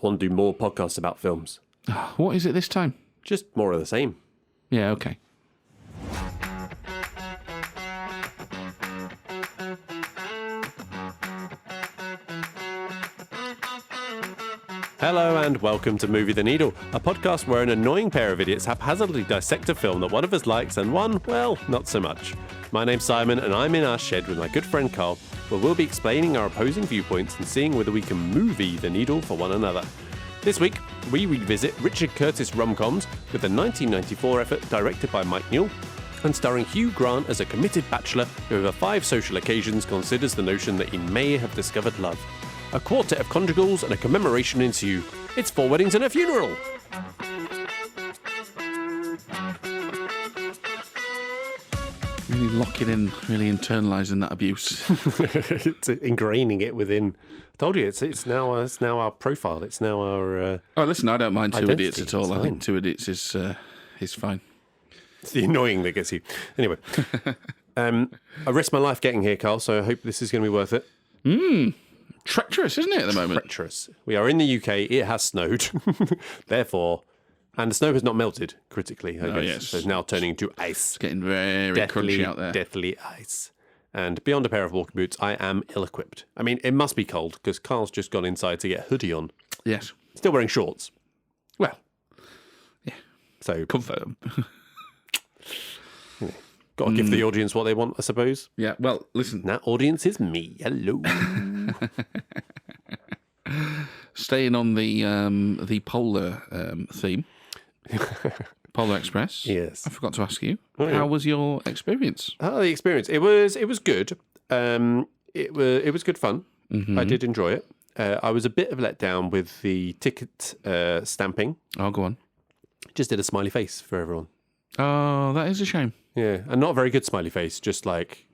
want to do more podcasts about films. What is it this time? Just more of the same. Yeah, okay. Hello and welcome to Movie the Needle, a podcast where an annoying pair of idiots haphazardly dissect a film that one of us likes and one, well, not so much. My name's Simon and I'm in our shed with my good friend Carl, where we'll be explaining our opposing viewpoints and seeing whether we can movie the needle for one another. This week, we revisit Richard Curtis rom-coms with a 1994 effort directed by Mike Newell and starring Hugh Grant as a committed bachelor who over 5 social occasions considers the notion that he may have discovered love. A quartet of conjugals and a commemoration ensue. It's 4 weddings and a funeral. Really locking in, really internalising that abuse. It's ingraining it within. I told you, it's now our profile. It's now our. Oh, listen, I don't mind two identity. idiots at all. It's I fine. think two idiots is fine. It's the annoying that gets you. Anyway, I risked my life getting here, Carl. So I hope this is going to be worth it. Treacherous, isn't it, at the moment? Treacherous. We are in the UK. It has snowed, therefore, and the snow has not melted critically. I guess. yes. So it's now turning into ice. It's getting very crunchy out there. Deathly ice. And beyond a pair of walking boots, I am ill-equipped. I mean, it must be cold because Carl's just gone inside to get a hoodie on. Yes. Still wearing shorts. Well, yeah. So Comfort. got to give the audience what they want, I suppose. Yeah, well, listen. And that audience is me. Hello. Staying on the polar theme, Polar Express. Yes. I forgot to ask you. Oh, yeah. How was your experience? Oh, the experience. It was good. It was good fun. Mm-hmm. I did enjoy it. I was a bit of a letdown with the ticket stamping. Oh, go on. Just did a smiley face for everyone. Oh, that is a shame. Yeah, and not a very good smiley face. Just like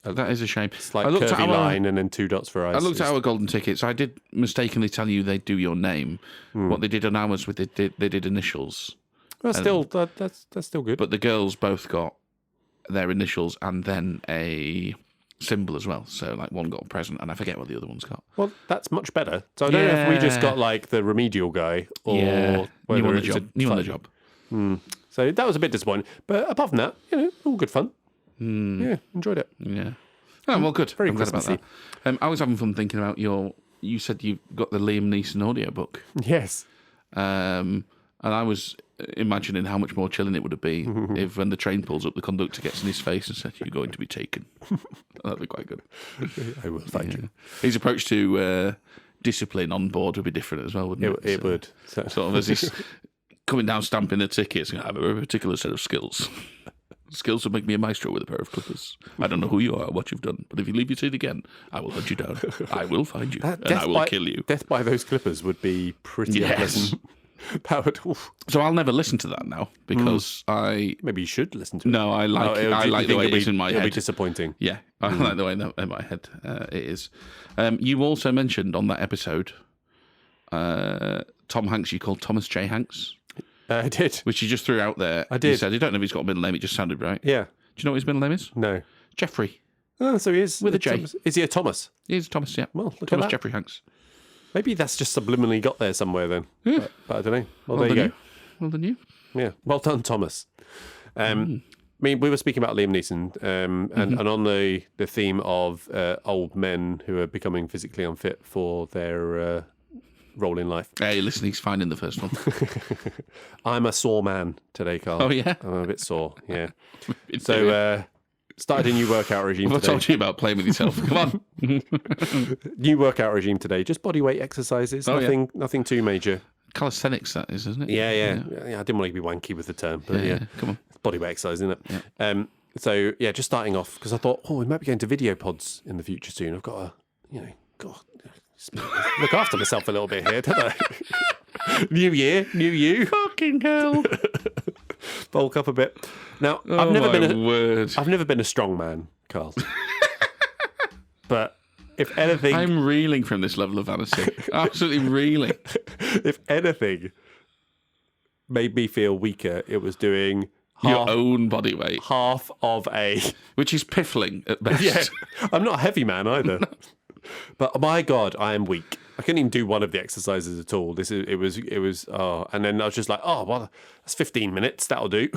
That is a shame. slight curvy line and then 2 dots for eyes. I looked at our golden tickets. I did mistakenly tell you they'd do your name. What they did on ours was they did initials. Well, still, that's still good. But the girls both got their initials and then a symbol as well. So, like, one got a present, and I forget what the other one's got. Well, that's much better. So I don't know if we just got like the remedial guy or whether new on the it's job. a New on the slightly- job. So that was a bit disappointing. But apart from that, all good fun. Yeah, enjoyed it. Yeah. Oh, well, good. Very I'm glad about Christmassy. that. I was having fun thinking about you said you got the Liam Neeson audiobook. Yes. And I was imagining how much more chilling it would have been if when the train pulls up, the conductor gets in his face and says, "You're going to be taken." That'd be quite good. I will find you. His approach to discipline on board would be different as well, wouldn't it? It would. So, Sort of as he's coming down stamping the tickets, I have a very particular set of skills. Skills that make me a maestro with a pair of clippers. I don't know who you are or what you've done, but if you leave your seat again, I will hunt you down. I will find you, and I will kill you. Death by those clippers would be pretty unpleasant. That would, So I'll never listen to that now because maybe you should listen to it. No, I like the way it is in my It'll head. be disappointing. Yeah, I like the way in my head it is. You also mentioned on that episode Tom Hanks. You called Thomas J. Hanks. I did. Which you just threw out there. I did. You said, you don't know if he's got a middle name, it just sounded right. Yeah. Do you know what his middle name is? No. Jeffrey. Oh, so he is. With a J. Thomas. Is he a Thomas? He's Thomas, yeah. Well, look Thomas at that. Jeffrey Hanks. Maybe that's just subliminally got there somewhere then. Yeah. But I don't know. Well, Well there you done go. Well done you. Yeah. Well done, Thomas. I mean, we were speaking about Liam Neeson and on the theme of old men who are becoming physically unfit for their role in life. Hey, listen, he's fine in the first one. I'm a sore man today, Carl. Oh, yeah? I'm a bit sore, yeah. So, started a new workout regime I've today. told you about playing with yourself. Come on. New workout regime today. Just body weight exercises. Oh, yeah. Nothing too major. Calisthenics, that is, isn't it? Yeah. I didn't want to be wanky with the term, but yeah. Come on. It's body weight exercise, isn't it? So, yeah, just starting off because I thought, we might be going to video pods in the future soon. I've got to, look after myself a little bit here, don't I? New year, new you. Fucking hell. Bulk up a bit. Now, Oh, I've word. never been a strong man, Carl. But if anything, I'm reeling from this level of vanity. Absolutely reeling. if anything made me feel weaker, it was doing Your own body weight, half of a. which is piffling at best. Yeah, I'm not a heavy man either. But my God, I am weak. I couldn't even do one of the exercises at all. It was. Oh, and then I was just like, oh, well, that's 15 minutes. That'll do.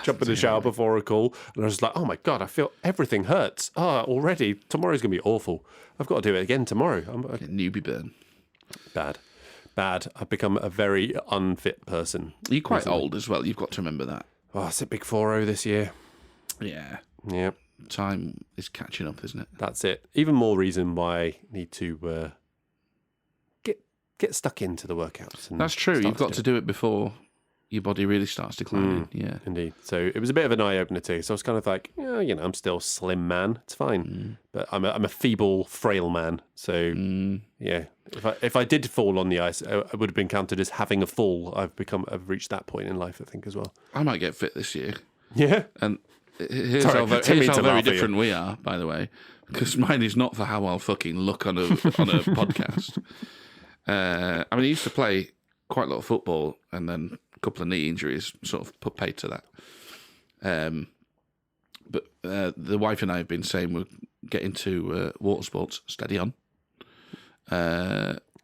Jump in the shower before a call, and I was just like, oh my god, I feel everything hurts. Oh, already. Tomorrow's gonna be awful. I've got to do it again tomorrow. Newbie burn. Bad. I've become a very unfit person. You're quite old as well. You've got to remember that. Oh, it's a big 4-0 this year. Yeah. Yeah. Time is catching up, isn't it? That's it. Even more reason why I need to get stuck into the workouts. And That's true. You've got to do it before your body really starts declining. Yeah. Indeed. So it was a bit of an eye-opener too. So I was kind of like, I'm still slim man. It's fine. But I'm a feeble, frail man. So, yeah. If I did fall on the ice, I would have been counted as having a fall. I've reached that point in life, I think, as well. I might get fit this year. Yeah. And here's how very different we are, by the way, because mine is not for how I'll fucking look on a podcast. I used to play quite a lot of football, and then a couple of knee injuries sort of put paid to that. But the wife and I have been saying we'll get into water sports, steady on.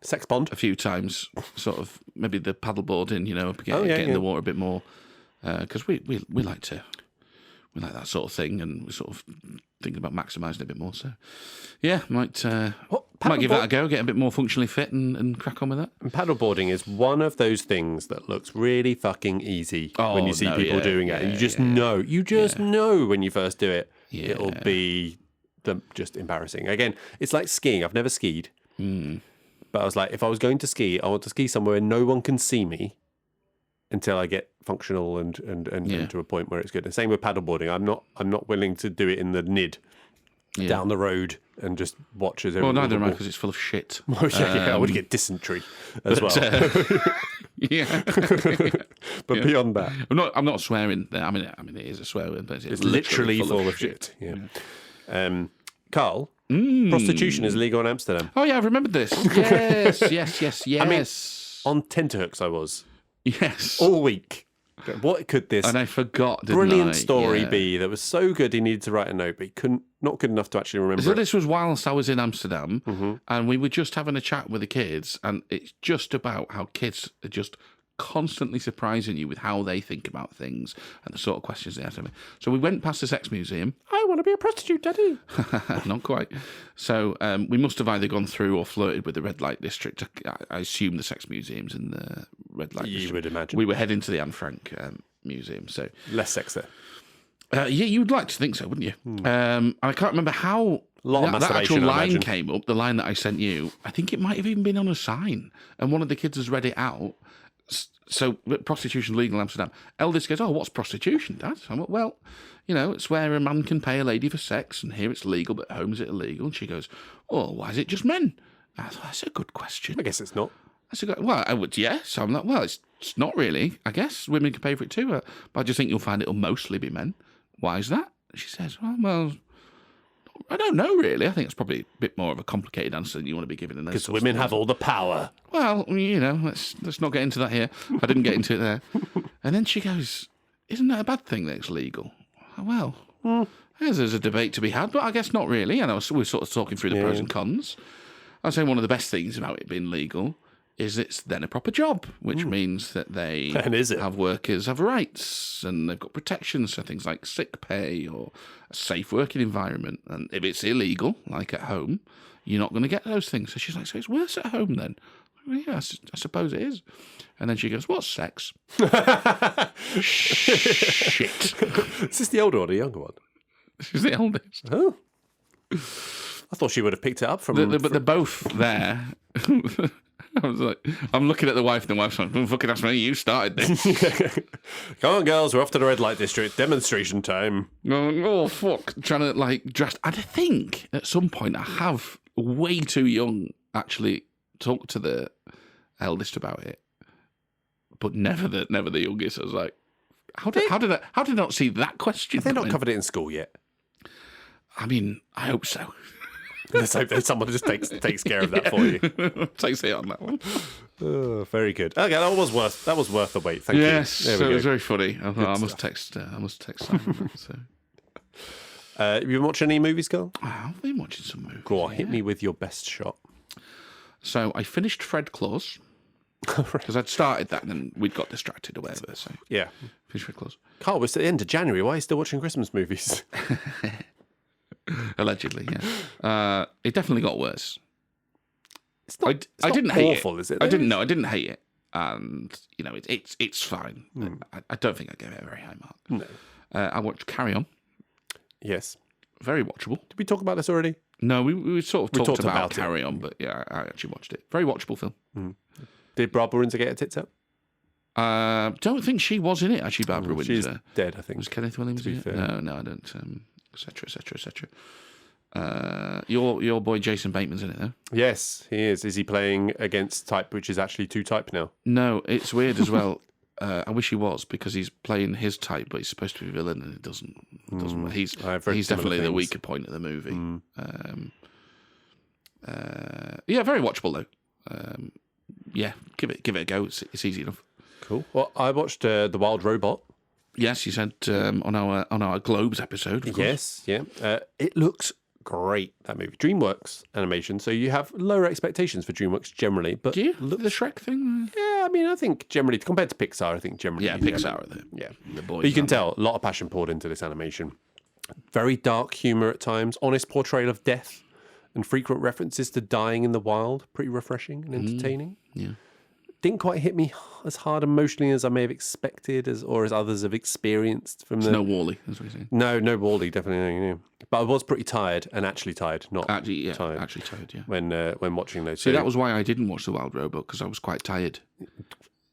Sex bond a few times, sort of maybe the paddleboarding, get in the water a bit more, because we like that sort of thing, and we're sort of thinking about maximising it a bit more. So, yeah, might give that a go, get a bit more functionally fit, and crack on with that. And paddleboarding is one of those things that looks really fucking easy when you see people doing it, and you just know when you first do it, it'll be just embarrassing. Again, it's like skiing. I've never skied. But I was like, if I was going to ski, I want to ski somewhere no one can see me until I get functional and to a point where it's good. And same with paddleboarding. I'm not willing to do it in the NID down the road and just watch as everyone. Well, neither am I, because it's full of shit. I would get dysentery as well. But beyond that, I'm not swearing there. I mean, it is a swear word, but it's literally full of shit. Yeah. Carl. Prostitution is legal in Amsterdam. Oh, yeah, I've remembered this. Yes. I mean, on tenterhooks I was. Yes. All week. What could this and I forgot, brilliant story be that was so good he needed to write a note, but he not good enough to actually remember So it. this was whilst I was in Amsterdam, and we were just having a chat with the kids, and it's just about how kids are just constantly surprising you with how they think about things and the sort of questions they ask me. So we went past the sex museum. I want to be a prostitute, Daddy. Not quite. So we must have either gone through or flirted with the red light district. I assume the sex museum's in the red light district. You would imagine. We were heading to the Anne Frank museum. So less sex there. Yeah, you'd like to think so, wouldn't you? I can't remember how that actual line came up, the line that I sent you. I think it might have even been on a sign, and one of the kids has read it out. So, prostitution legal in Amsterdam. Eldest goes, what's prostitution, Dad? I'm like, well, it's where a man can pay a lady for sex, and here it's legal, but at home is it illegal? And she goes, why is it just men? I thought, that's a good question. I guess it's not. Well, I would, yes. I'm like, well, it's not really. I guess women can pay for it too, but I just think you'll find it'll mostly be men. Why is that? She says, well, I don't know, really. I think it's probably a bit more of a complicated answer than you want to be giving in those. Because women have all the power. Well, let's not get into that here. I didn't get into it there. And then she goes, isn't that a bad thing that it's legal? Well, there's a debate to be had, but I guess not really. And we're sort of talking through the pros and cons. I'd say one of the best things about it being legal is it's then a proper job, which means that they workers have rights and they've got protections for things like sick pay or a safe working environment. And if it's illegal, like at home, you're not going to get those things. So she's like, so it's worse at home then? Well, yeah, I suppose it is. And then she goes, what's sex? Shit. Is this the older one or the younger one? She's the eldest. Oh. I thought she would have picked it up from... But they're both there. I was like, I'm looking at the wife, and the wife's like, don't fucking ask me, you started this. Come on, girls, we're off to the red light district. Demonstration time. Oh, fuck. Trying to, dress. And I think at some point I have, way too young, actually talked to the eldest about it. But never the youngest. I was like, how did I not see that question? Have they not covered it in school yet? I mean, I hope so. Let's hope that someone just takes care of that for you. Takes it on that one. Oh, very good. Okay, that was worth the wait. Thank you. Yes, it was very funny. I must text Simon. So. Have you been watching any movies, Carl? I've been watching some movies. Go on, hit me with your best shot. So I finished Fred Claus because I'd started that and then we'd got distracted or whatever. So Yeah. finished Fred Claus. Carl, we're at the end of January. Why are you still watching Christmas movies? Allegedly, yeah. It definitely got worse. It's not, I didn't hate awful, it. is it? I didn't hate it, and it's fine. I don't think I gave it a very high mark. No. I watched Carry On. Yes. Very watchable. Did we talk about this already? No, we sort of talked about it. Carry On, but yeah, I actually watched it. Very watchable film. Did Barbara Windsor get her tits out? Don't think she was in it, actually, Barbara Windsor. She's dead, I think. Was Kenneth Williams in it? fair. No, I don't. Et cetera. Your boy Jason Bateman's in it, though. Yes, he is. Is he playing against type, which is actually 2 type now? No, it's weird as well. I wish he was, because he's playing his type, but he's supposed to be a villain, and it doesn't. He's definitely the weaker point of the movie. Yeah, very watchable though. Yeah, give it a go. It's easy enough. Cool. Well, I watched The Wild Robot. Yes, you said on our Globes episode. Of course. Yes, yeah. It looks great, that movie. DreamWorks animation, so you have lower expectations for DreamWorks generally. But Do you? The Shrek thing? yeah, I mean, I think generally, compared to Pixar, I think generally... Yeah, Pixar are the boys. But you can tell, a lot of passion poured into this animation. Very dark humour at times, honest portrayal of death, and frequent references to dying in the wild. Pretty refreshing and entertaining. Yeah. Didn't quite hit me as hard emotionally as I may have expected, or as others have experienced from the... No Wall-E, that's what you're saying. No Wall-E, definitely no. But I was pretty tired, and actually tired, not tired. Actually tired, yeah. When watching those. See, that was why I didn't watch The Wild Robot, because I was quite tired.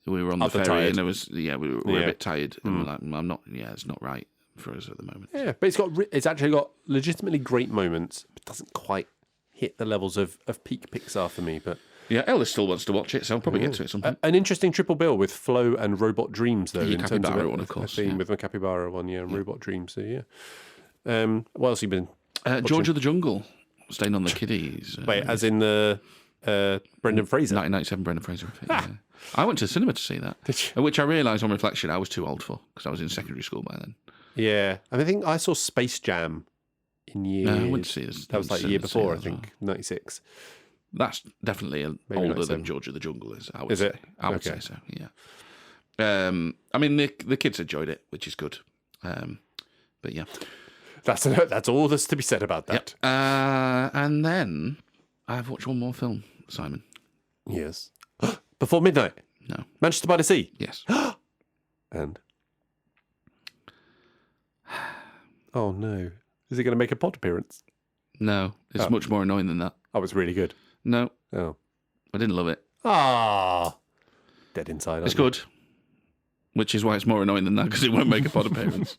We were on the ferry, tired. and we were a bit tired, and we're like, I'm not. Yeah, it's not right for us at the moment. Yeah, but it's actually got legitimately great moments, but doesn't quite hit the levels of peak Pixar for me. But yeah, Ellis still wants to watch it, so I'll probably get to it at some point. An interesting triple bill with Flow and Robot Dreams, though. The in terms of Capybara one, of course. theme with the Capybara one, yeah, and Robot Dreams. So yeah. What else have you been? George of the Jungle, staying on the kiddies. Wait, as in the Brendan Fraser. 1997 Brendan Fraser. Yeah. I went to the cinema to see that, which I realised on reflection I was too old for, because I was in secondary school by then. Yeah, I think I saw Space Jam in years. No, I went to see this. That was like the year before, I think, 96. That's definitely Maybe older 97. than George of the Jungle is. I would Is say. it? I would say so. Yeah. I mean, the kids enjoyed it, which is good. But yeah, That's all there's to be said about that. Yep. And then I've watched one more film, Simon. Yes. Before Midnight. No. Manchester by the Sea. Yes. And oh no, is he going to make a pod appearance? No, it's much more annoying than that. Oh, it's really good. No, Oh, I didn't love it. Dead inside. It's good, which is why it's more annoying than that, because it won't make a pod appearance.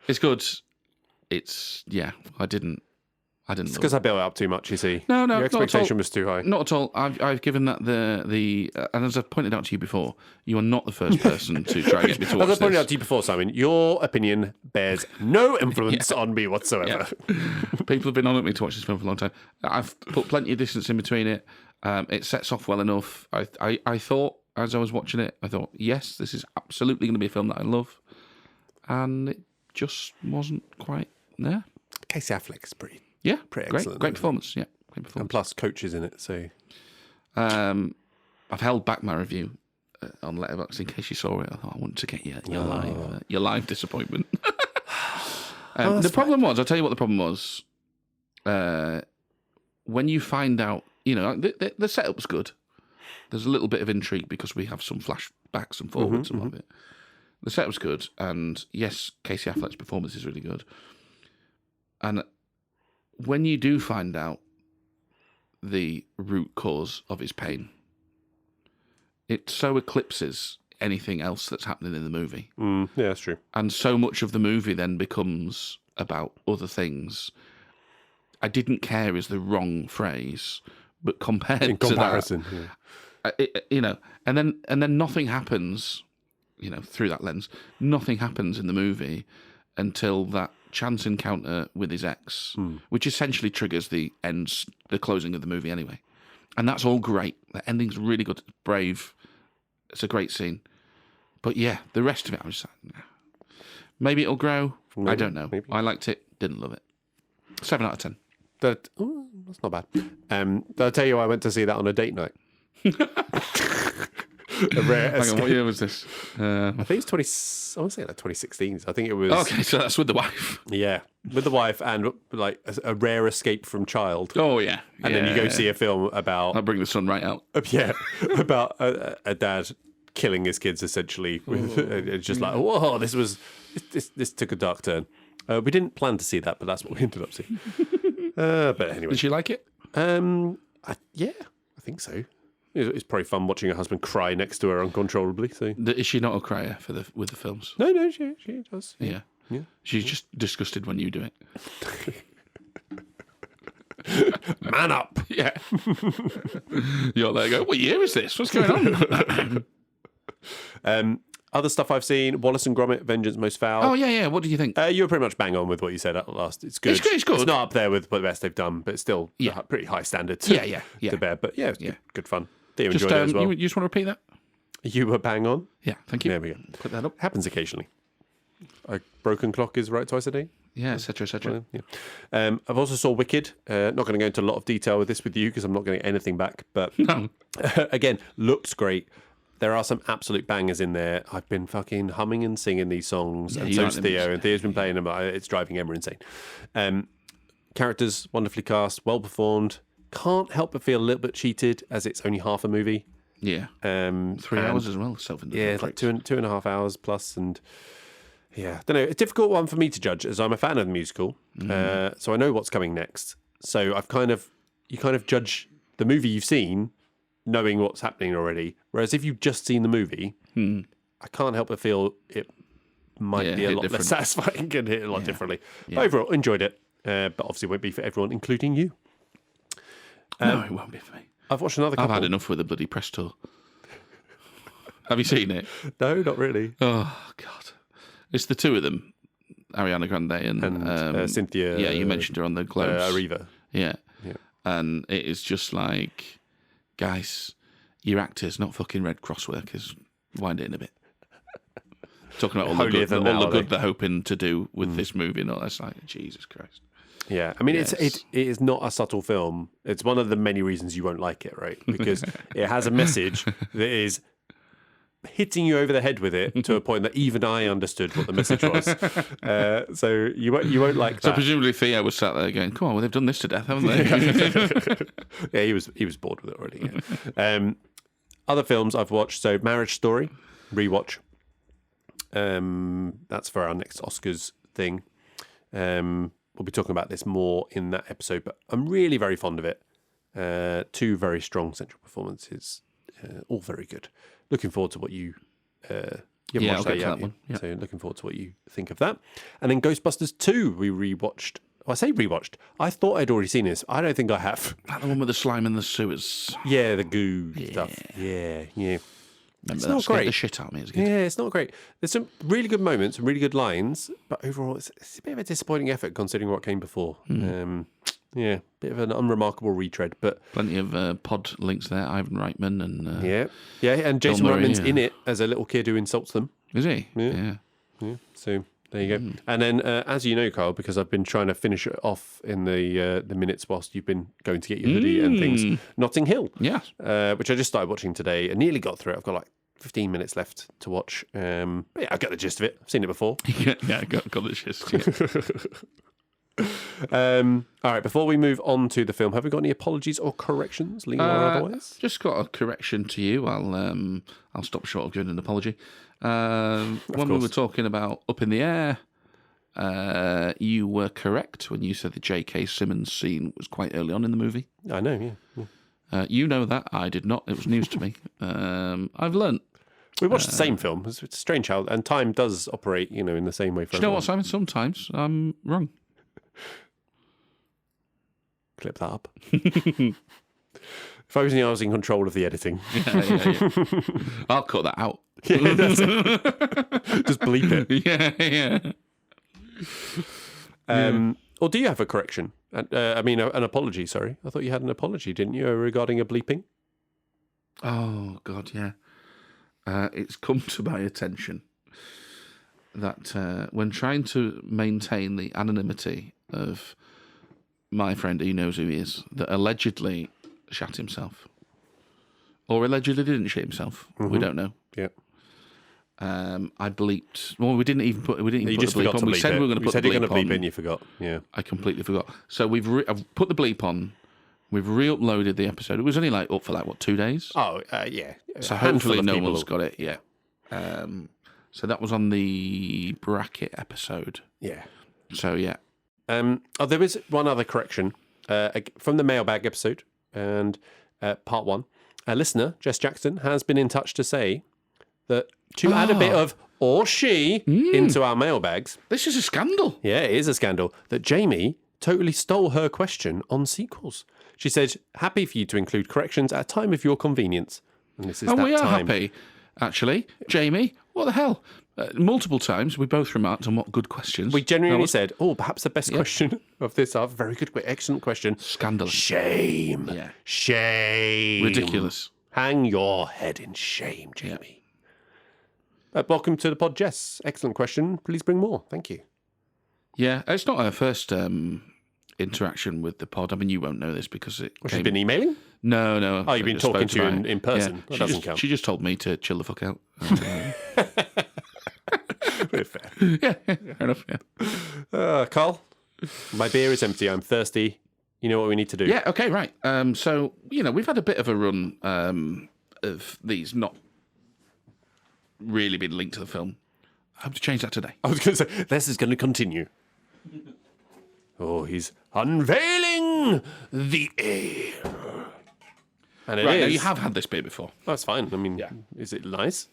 It's good. I didn't. It's love because it. I built it up too much. You see, No, your not at all. expectation was too high. Not at all. I've given that the and as I've pointed out to you before, you are not the first person to try and get me to watch As I pointed this. out to you before, Simon, your opinion bears no influence on me whatsoever. People have been on at me to watch this film for a long time. I've put plenty of distance in between it. It sets off well enough. I thought, as I was watching it, I thought, yes, this is absolutely going to be a film that I love. And it just wasn't quite there. Casey Affleck's pretty Great excellent. performance. Yeah, great performance. And plus, Coach is in it, so... I've held back my review on Letterboxd in case you saw it. I thought I wanted to get your live disappointment. The problem was, I'll tell you what the problem was. When you find out, the setup's good. There's a little bit of intrigue because we have some flashbacks and forwards and all of it. The setup's good, and yes, Casey Affleck's performance is really good. And when you do find out the root cause of his pain, it so eclipses anything else that's happening in the movie. Yeah, that's true. And so much of the movie then becomes about other things. I didn't care is the wrong phrase, but compared In comparison, to that, and then nothing happens, through that lens. Nothing happens in the movie until that chance encounter with his ex, which essentially triggers the closing of the movie anyway. And that's all great. The ending's really good. It's brave. It's a great scene. But yeah, the rest of it, I was like, nah. Maybe it'll grow. I don't know. Maybe. I liked it. Didn't love it. 7 out of 10. that's not bad. I'll tell you, I went to see that on a date night. A rare Hang on, escape. what year was this? I think it's 20. I want to say like 2016. I think it was. Okay, so that's with the wife. Yeah, with the wife and like a rare escape from child. Oh, yeah. And then you go see a film about I'll bring the sun right out. about a dad killing his kids essentially. It's just like, whoa, this took a dark turn. We didn't plan to see that, but that's what we ended up seeing. But anyway, Did she like it? I think so. It's probably fun watching her husband cry next to her uncontrollably. So Is she not a crier with the films? no, she does. Yeah. She's just disgusted when you do it. Man up. Yeah. You're there go, what year is this? What's going on? Other stuff I've seen: Wallace and Gromit, Vengeance Most Foul. Oh, yeah. What do you think? You were pretty much bang on with what you said at last. It's good. It's good. It's not up there with the best they've done, but it's still a pretty high standard to bear. But yeah, it's good fun. You enjoyed it as well. You just want to repeat that? You were bang on. Yeah, thank you. There we go. Put that up. Happens occasionally. A broken clock is right twice a day. Yeah, etc., etc. Yeah. I've also saw Wicked. Not going to go into a lot of detail with this with you because I'm not getting anything back. But again, looks great. There are some absolute bangers in there. I've been fucking humming and singing these songs, and so's Theo. And Theo's been playing them. It's driving Emma insane. Characters wonderfully cast, well performed. Can't help but feel a little bit cheated as it's only half a movie. Yeah. 3 hours as well. Yeah, it's like two and a half hours plus, and yeah, I don't know. It's a difficult one for me to judge as I'm a fan of the musical, so I know what's coming next. So you kind of judge the movie you've seen, knowing what's happening already. Whereas if you've just seen the movie, I can't help but feel it might be a lot less satisfying and hit a lot differently. Yeah. But overall, enjoyed it, but obviously won't be for everyone, including you. No, it won't be for me. I've watched another couple. I've had enough with the bloody press tour. Have you seen it? No, not really. Oh, God. It's the two of them, Ariana Grande and Cynthia. Yeah, you mentioned her on the Globes. Arriva. Yeah. And it is just like, guys, you're actors, not fucking Red Cross workers. Wind it in a bit. Talking about all the good they're hoping to do with this movie and all that's like, Jesus Christ. Yeah, I mean, it is not a subtle film. It's one of the many reasons you won't like it, right? Because it has a message that is hitting you over the head with it to a point that even I understood what the message was. So you won't like that. So presumably Theo was sat there going, "Come on, well they've done this to death, haven't they?" Yeah, he was bored with it already. Yeah. Other films I've watched: so Marriage Story, rewatch. That's for our next Oscars thing. We'll be talking about this more in that episode, but I'm really very fond of it. Two very strong central performances, all very good. Looking forward to what you haven't watched that yet. Yep. So looking forward to what you think of that. And then Ghostbusters 2, we rewatched. Well, I say rewatched. I thought I'd already seen this. I don't think I have. That the one with the slime in the sewers. Yeah, the goo stuff. Yeah. Remember, it's that not scared great. The shit out of me as a kid. Yeah, it's not great. There's some really good moments and really good lines, but overall, it's a bit of a disappointing effort considering what came before. Yeah, bit of an unremarkable retread, but plenty of pod links there. Ivan Reitman and and Jason Reitman's in it as a little kid who insults them. Is he? Yeah. So there you go. And then, as you know, Carl, because I've been trying to finish it off in the minutes whilst you've been going to get your hoodie and things. Notting Hill, which I just started watching today and nearly got through it. I've got like 15 minutes left to watch. But yeah, I got the gist of it. I've seen it before. I got the gist. Yeah. All right, before we move on to the film, have we got any apologies or corrections, legal or otherwise? Just got a correction to you. I'll stop short of giving an apology. When we were talking about Up in the Air, you were correct when you said the J.K. Simmons scene was quite early on in the movie. I know, yeah. You know that. I did not. It was news to me. I've learnt. We watched the same film. It's strange how, and time does operate, in the same way for everyone. You know what, Simon? Sometimes I'm wrong. Clip that up. If I was in control of the editing. Yeah. I'll cut that out. Yeah, that's it. Just bleep it. Yeah. Or do you have a correction? An apology, sorry. I thought you had an apology, didn't you, regarding a bleeping? Oh, God, yeah. It's come to my attention that when trying to maintain the anonymity of my friend, he knows who he is, that allegedly shat himself. Or allegedly didn't shit himself. We don't know. Yeah. I bleeped. Well, we didn't even put the bleep on. To We bleep said it. we were going to put the said you're bleep going to bleep on. it and you forgot. Yeah. I completely forgot. So I've put the bleep on. We've re-uploaded the episode. It was only up for 2 days. Oh, yeah. So hopefully no one's got it yet. So that was on the bracket episode. Yeah. So yeah. There is one other correction from the mailbag episode and part 1. A listener, Jess Jackson, has been in touch to say that to add a bit of or she into our mailbags. This is a scandal. Yeah, it is a scandal that Jamie totally stole her question on sequels. She said, happy for you to include corrections at a time of your convenience. And this is And that we are time. happy, actually. Jamie, what the hell? Multiple times we both remarked on what good questions. We genuinely said, perhaps the best question of this. Very good, excellent question. Scandalous. Shame. Yeah. Shame. Ridiculous. Hang your head in shame, Jamie. Welcome to the pod, Jess. Excellent question. Please bring more. Thank you. Yeah, it's not our first interaction with the pod. I mean, you won't know this because She's been emailing? No. Oh, you've been talking to you in person? Yeah. That doesn't count. She just told me to chill the fuck out. Very fair. Yeah, fair enough, yeah. Carl, my beer is empty. I'm thirsty. You know what we need to do? Yeah, okay, right. So, we've had a bit of a run of these not really been linked to the film. I hope to change that today. I was going to say, this is going to continue. Oh, he's unveiling the air. And it Right, is. now you have had this beer before. That's fine. I mean, is it nice?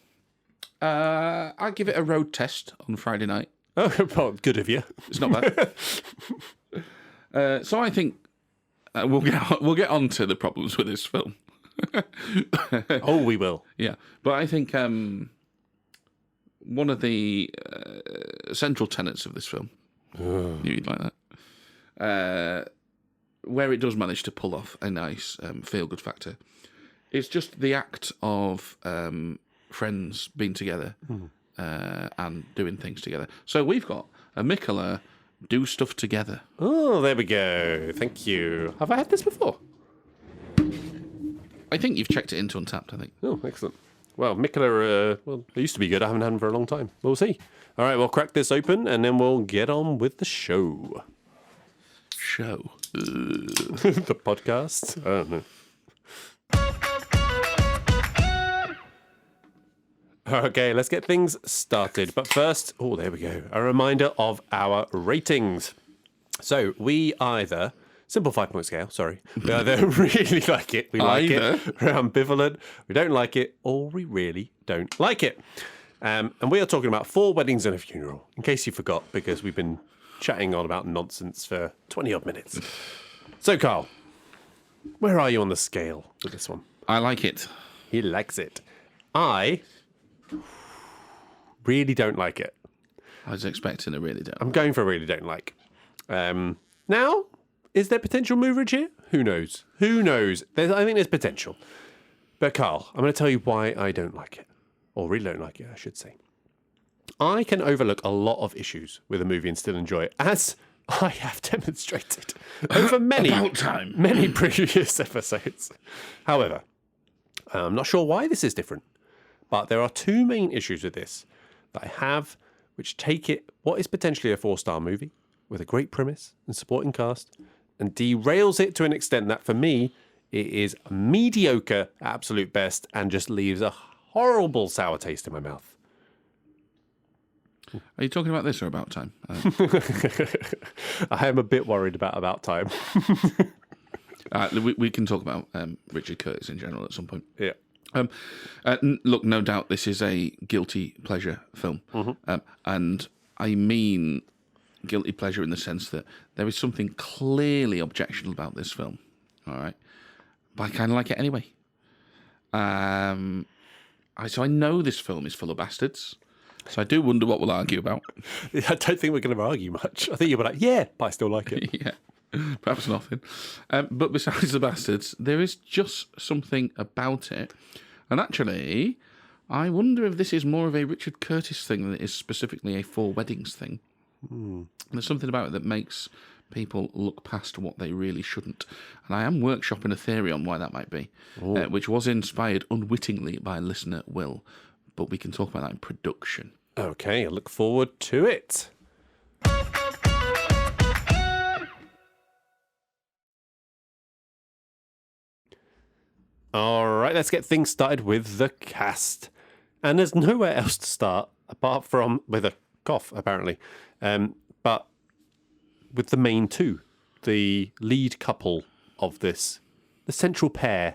I give it a road test on Friday night. Oh, well, good of you. It's not bad. So I think we'll get on to the problems with this film. Oh, we will. Yeah, but I think one of the central tenets of this film, knew you'd like that, where it does manage to pull off a nice feel-good factor, is just the act of friends being together and doing things together. So we've got a Mikola do stuff together. Oh, there we go. Thank you. Have I had this before? I think you've checked it into Untapped, I think. Oh, excellent. Well, Mikola, they used to be good. I haven't had them for a long time. We'll see. All right, we'll crack this open and then we'll get on with the show. The podcast? I don't know. Okay, let's get things started. But first, there we go. A reminder of our ratings. So we either... Simple 5-point scale, sorry. We either really like it, we like it, we're ambivalent, we don't like it, or we really don't like it. And we are talking about 4 weddings and a funeral, in case you forgot, because we've been chatting on about nonsense for 20-odd minutes. So, Carl, where are you on the scale with this one? I like it. He likes it. I really don't like it. I was expecting a really don't. I'm going for a really don't like. Now... Is there potential moverage here? Who knows? Who knows? I think there's potential. But Carl, I'm going to tell you why I don't like it. Or really don't like it, I should say. I can overlook a lot of issues with a movie and still enjoy it, as I have demonstrated over many previous episodes. However, I'm not sure why this is different, but there are 2 main issues with this that I have, which take it, what is potentially a 4-star movie, with a great premise and supporting cast, and derails it to an extent that, for me, it is mediocre at absolute best and just leaves a horrible sour taste in my mouth. Are you talking about this or About Time? I am a bit worried about Time. We can talk about Richard Curtis in general at some point. Yeah. Look, no doubt this is a guilty pleasure film. And I mean... guilty pleasure in the sense that there is something clearly objectionable about this film, all right? But I kind of like it anyway. So I know this film is full of bastards, so I do wonder what we'll argue about. I don't think we're going to argue much. I think you'll be like, yeah, but I still like it. Yeah, perhaps nothing. But besides the bastards, there is just something about it. And actually, I wonder if this is more of a Richard Curtis thing than it is specifically a 4 weddings thing. There's something about it that makes people look past what they really shouldn't. And I am workshopping a theory on why that might be, which was inspired unwittingly by listener Will. But we can talk about that in production. Okay, I look forward to it. All right, let's get things started with the cast. And there's nowhere else to start apart from with a cough, apparently. But with the main two, the lead couple of this, the central pair,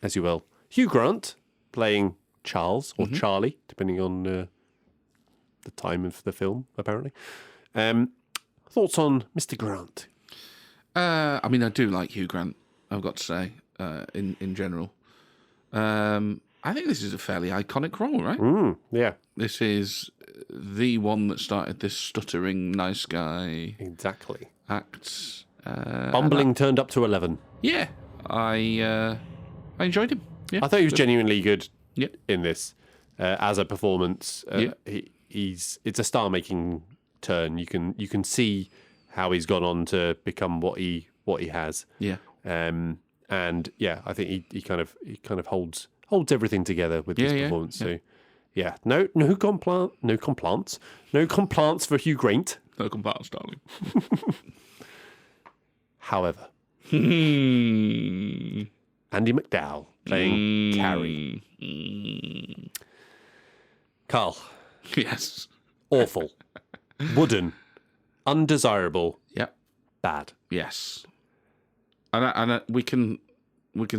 as you will. Hugh Grant playing Charles, or Charlie, depending on the time of the film, apparently. Thoughts on Mr. Grant? I mean, I do like Hugh Grant, I've got to say, in general. I think this is a fairly iconic role, right? Yeah. This is the one that started this stuttering nice guy Exactly. act. Bumbling turned up to 11. Yeah, I enjoyed him. Yeah, I thought he was genuinely good Yeah. in this as a performance. Yeah. It's a star-making turn. You can see how he's gone on to become what he has. Yeah. And yeah, I think he kind of holds everything together with this performance. So yeah, no complaints for Hugh Grant. No complaints, darling. However, Andy McDowell playing Carrie. Carl, Yes. awful, wooden, undesirable, Yeah. bad. Yes. And we can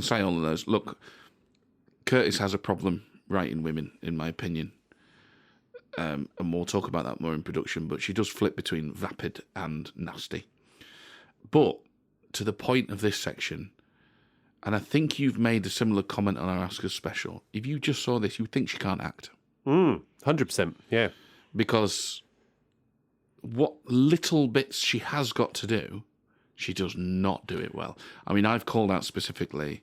say all of those. Look, Curtis has a problem writing women, in my opinion. And we'll talk about that more in production, but she does flip between vapid and nasty. But to the point of this section, and I think you've made a similar comment on our Oscars special, if you just saw this, you'd think she can't act. 100%, yeah. Because what little bits she has got to do, she does not do it well. I mean, I've called out specifically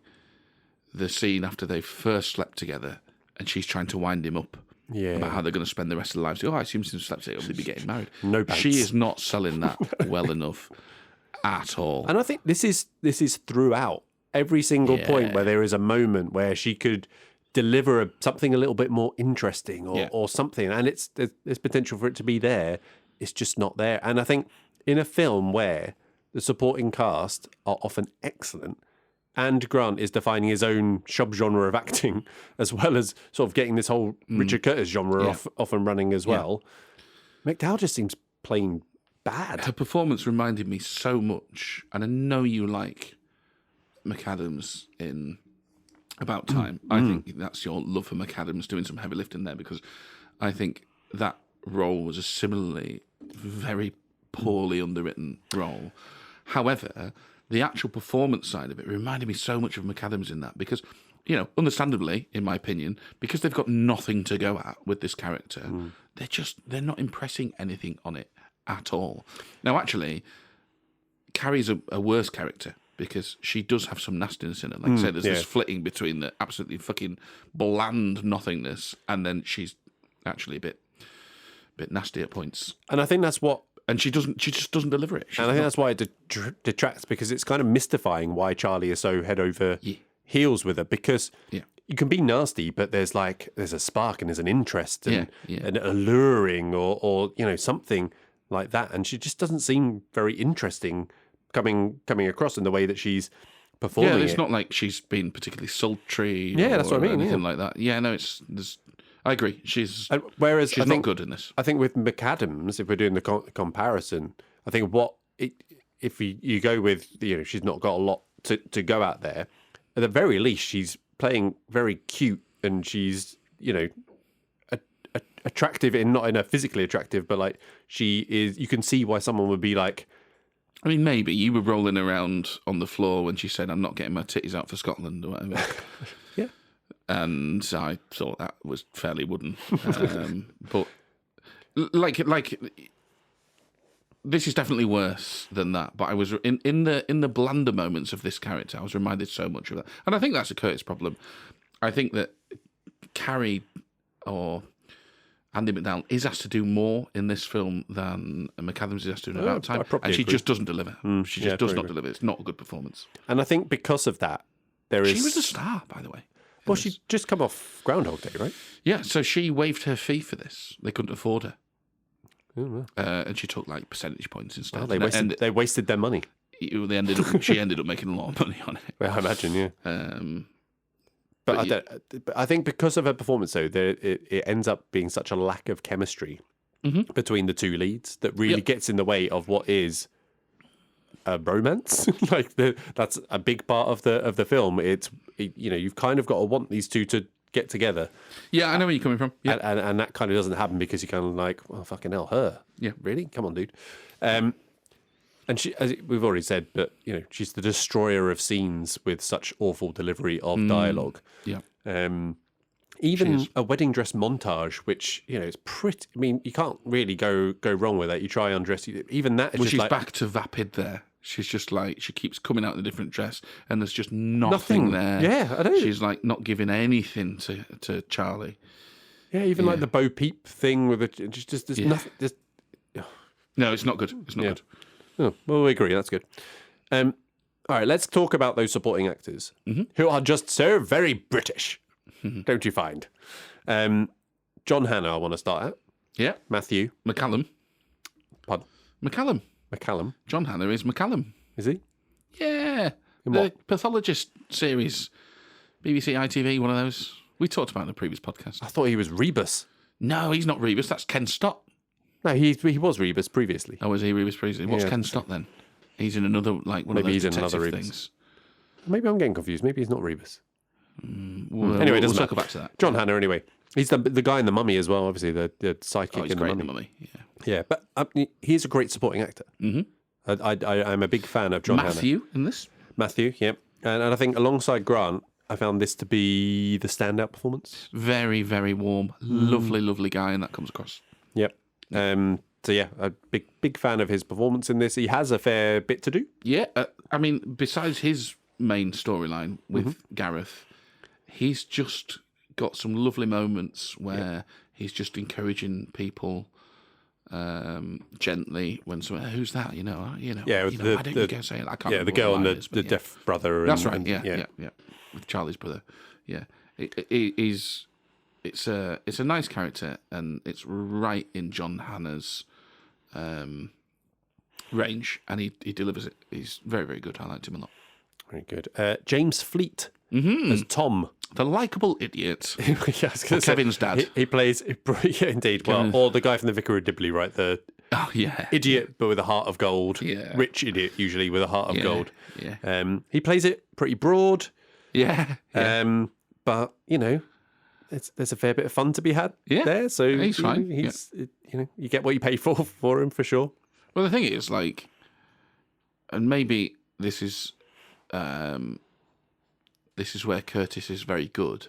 the scene after they first slept together and she's trying to wind him up about how they're going to spend the rest of their lives. Oh, I assume since slept together, they'll be getting married. No pants. She is not selling that well enough at all. And I think this is throughout every single point where there is a moment where she could deliver something a little bit more interesting or something, and there's potential for it to be there. It's just not there. And I think in a film where the supporting cast are often excellent, and Grant is defining his own subgenre of acting, as well as sort of getting this whole Richard Curtis genre off and running as well. McDowell just seems plain bad. Her performance reminded me so much, and I know you like McAdams in About Time. I think that's your love for McAdams doing some heavy lifting there, because I think that role was a similarly very poorly underwritten role. However, the actual performance side of it reminded me so much of McAdams in that, because, you know, understandably, in my opinion, because they've got nothing to go at with this character, they're not impressing anything on it at all. Now, actually, Carrie's a worse character, because she does have some nastiness in her. Like I said, there's this flitting between the absolutely fucking bland nothingness, and then she's actually a bit nasty at points. And I think that's what... And she just doesn't deliver it. And I think that's why it detracts, because it's kind of mystifying why Charlie is so head over heels with her, because you can be nasty, but there's a spark and there's an interest and an alluring or you know, something like that. And she just doesn't seem very interesting coming across in the way that she's performing. Yeah, it's not like she's been particularly sultry. Yeah, that's what I mean. Anything like that. Yeah, no, I agree. She's whereas she's not good in this. I think with McAdams, if we're doing the comparison, I think if you go with, you know, she's not got a lot to go out there. At the very least, she's playing very cute, and she's, you know, attractive not in a physically attractive, but like she is. You can see why someone would be like. I mean, maybe you were rolling around on the floor when she said, "I'm not getting my titties out for Scotland" or whatever. Yeah. And I thought that was fairly wooden. But like this is definitely worse than that. But I was in the blander moments of this character, I was reminded so much of that. And I think that's a Curtis problem. I think that Carrie, or Andy McDowell is asked to do more in this film than McAdams is asked to do in About Time, probably and she agree. just doesn't deliver. She just does not agree. deliver. It's not a good performance. And I think because of that, there is. She was a star, by the way. Well, she'd just come off Groundhog Day, right? Yeah, so she waived her fee for this. They couldn't afford her. Oh, wow. And she took like percentage points instead. Oh, they wasted their money. She ended up making a lot of money on it. Well, I imagine, yeah. But But I think because of her performance, though, it ends up being such a lack of chemistry between the two leads that really gets in the way of what is a romance. That's a big part of the film. You've kind of got to want these two to get together. Yeah, I know where you're coming from. Yeah. And that kind of doesn't happen because you're kind of like, well, fucking hell, her. Yeah. Really? Come on, dude. And she, as we've already said, but she's the destroyer of scenes with such awful delivery of dialogue. Yeah. Even a wedding dress montage, which is pretty. I mean, you can't really go wrong with that. You try undress. Even that is Well, just she's like back to vapid there. She's just like, she keeps coming out in a different dress, and there's just nothing there. Yeah, I know. She's like not giving anything to Charlie. Yeah, even like the Bo Peep thing with it. Just there's nothing. Just, No, it's not good. It's not good. oh, well, we agree. That's good. All right, let's talk about those supporting actors who are just so very British, don't you find? John Hannah, I want to start at. Yeah. Matthew. McCallum. Pardon? McCallum. McCallum. John Hannah is McCallum. Is he? Yeah. The Pathologist series. BBC ITV, one of those. We talked about in the previous podcast. I thought he was Rebus. No, he's not Rebus. That's Ken Stott. No, he was Rebus previously. Oh, was he Rebus previously? What's Yeah. Ken Stott then? He's in another, like, one Maybe of those he's in detective another Rebus. things. Maybe I'm getting confused. Maybe he's not Rebus. Anyway, Anyway, it we'll doesn't circle matter. back to that. John Hannah, anyway. He's the guy in The Mummy as well, obviously, the sidekick Oh, he's in great The in Mummy. the Mummy. Yeah, Yeah. but he's a great supporting actor. I'm a big fan of John Hannah. Matthew in this? Matthew, yeah. And I think alongside Grant, I found this to be the standout performance. Very, very warm. Lovely, lovely guy, and that comes across. Yep. So yeah, a big fan of his performance in this. He has a fair bit to do. Yeah, I mean, besides his main storyline with Gareth, he's just got some lovely moments where he's just encouraging people gently when someone, who's that? Yeah, why don't you go say it? I can't remember the girl what and line the, it is, the but deaf brother. That's and, right. Yeah. With Charlie's brother. Yeah, it's a nice character, and it's right in John Hannah's range, and he delivers it. He's very, very good. I liked him a lot. Very good. James Fleet as Tom. The likable idiot. Yeah, I was gonna say, Kevin's dad. He plays, yeah, indeed. Well, or the guy from the Vicar of Dibley, right? The Oh yeah, idiot, but with a heart of gold. Yeah. Rich idiot, usually with a heart of gold. Yeah. He plays it pretty broad. Yeah. But there's a fair bit of fun to be had there. So he's fine. He's you get what you pay for him for sure. Well, the thing is, like, and maybe this is where Curtis is very good.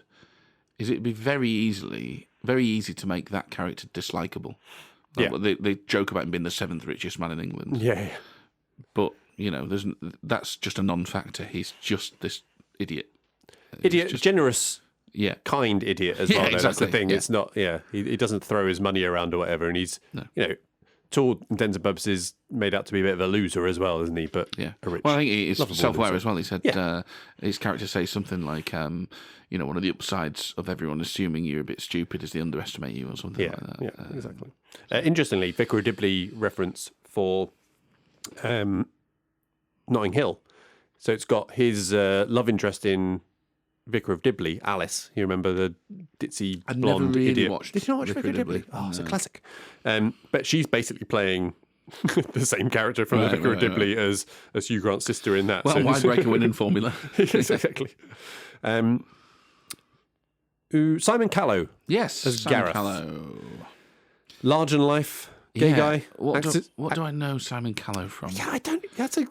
Is it'd be very easy to make that character dislikable. They joke about him being the 7th richest man in England. Yeah. But that's just a non-factor. He's just this idiot. Idiot, generous. Yeah. Kind idiot as Yeah, well. Though. That's the exactly. thing. Yeah. It's not. Yeah, he doesn't throw his money around or whatever, and he's to all intents and purposes made out to be a bit of a loser as well, isn't he? But Yeah. a rich. Well, I think he's lovable self-aware loser. as well. He said his character says something like, one of the upsides of everyone assuming you're a bit stupid is they underestimate you or something like that. Yeah, exactly. Interestingly, Vicar of Dibley reference for Notting Hill. So it's got his love interest in Vicar of Dibley, Alice. You remember the ditzy I'd blonde never really idiot? watched Did you not watch Vicar of Dibley? Oh, it's a classic. But she's basically playing the same character from the Vicar of Dibley as Hugh Grant's sister in that. Well, so why break a winning formula? exactly. Simon Callow, Yes, As Simon Gareth. Callow. large in life gay guy. What Acts- do I know Simon Callow from? Yeah, I don't. That's a.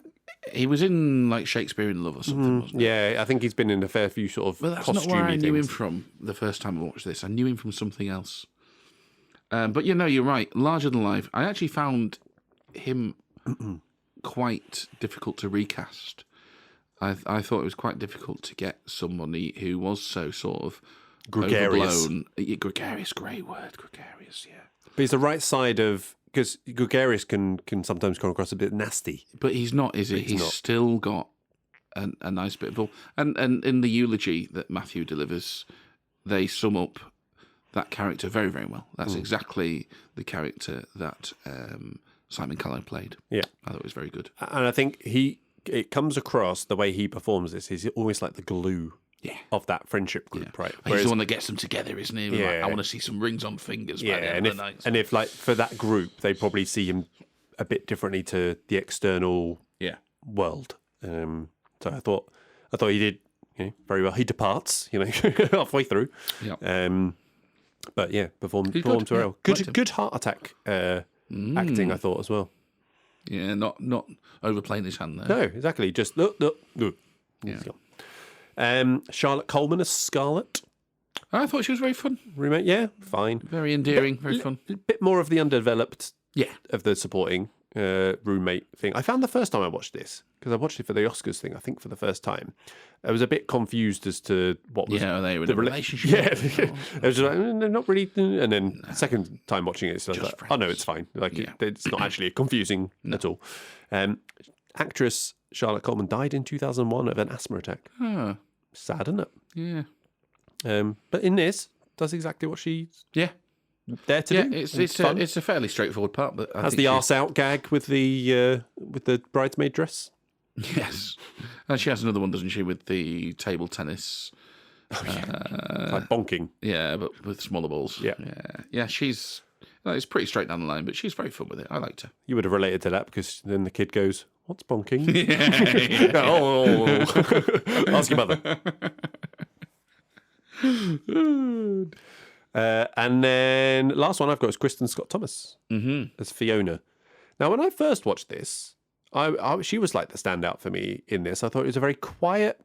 He was in like Shakespeare in Love or something, wasn't he? Yeah, I think he's been in a fair few sort of But that's not costumey where I knew him things. from the first time I watched this. I knew him from something else. But you're right. Larger than life. I actually found him quite difficult to recast. I thought it was quite difficult to get somebody who was so sort of gregarious. overblown. Yeah, gregarious, great word, gregarious, yeah. But he's the right side of, because gregarious can sometimes come across a bit nasty. But he's not, is he? He's not. still got a nice bit of all. And in the eulogy that Matthew delivers, they sum up that character very, very well. That's exactly the character that Simon Callow played. Yeah. I thought it was very good. And I think it comes across the way he performs this. He's almost like the glue of that friendship group, right? He's the one that gets them together, isn't he? Yeah. Like, I want to see some rings on fingers by the end of the night. And if like for that group, they probably see him a bit differently to the external world. So I thought he did very well. He departs, halfway through. Yeah. But yeah, performed good. very well. Liked him. Good heart attack acting, I thought as well. Yeah, not overplaying his hand there. No, exactly. Just look. Yeah. Charlotte Coleman as Scarlett. I thought she was very fun. Roommate, yeah, fine. Very endearing, very fun. A bit more of the underdeveloped Yeah. of the supporting roommate thing. I found the first time I watched this, because I watched it for the Oscars thing, I think for the first time, I was a bit confused as to what was they were in a relationship. Yeah, I was just like, they're not really. And then second time watching it, so I was like, oh no, it's fine. Like it's not actually confusing at all. Actress Charlotte Coleman died in 2001 of an asthma attack. Oh, Sad, isn't it? yeah. But in this, does exactly what she's Yeah. there to do. It's a fairly straightforward part, but has the arse out gag with the bridesmaid dress. Yes, and she has another one, doesn't she, with the table tennis? Like bonking. Yeah, but with smaller balls. Yeah. Yeah. She's it's pretty straight down the line, but she's very fun with it. I liked her. You would have related to that because then the kid goes, "What's bonking?" Yeah. Oh, ask your mother. And then last one I've got is Kristen Scott Thomas as Fiona. Now, when I first watched this, she was like the standout for me in this. I thought it was a very quiet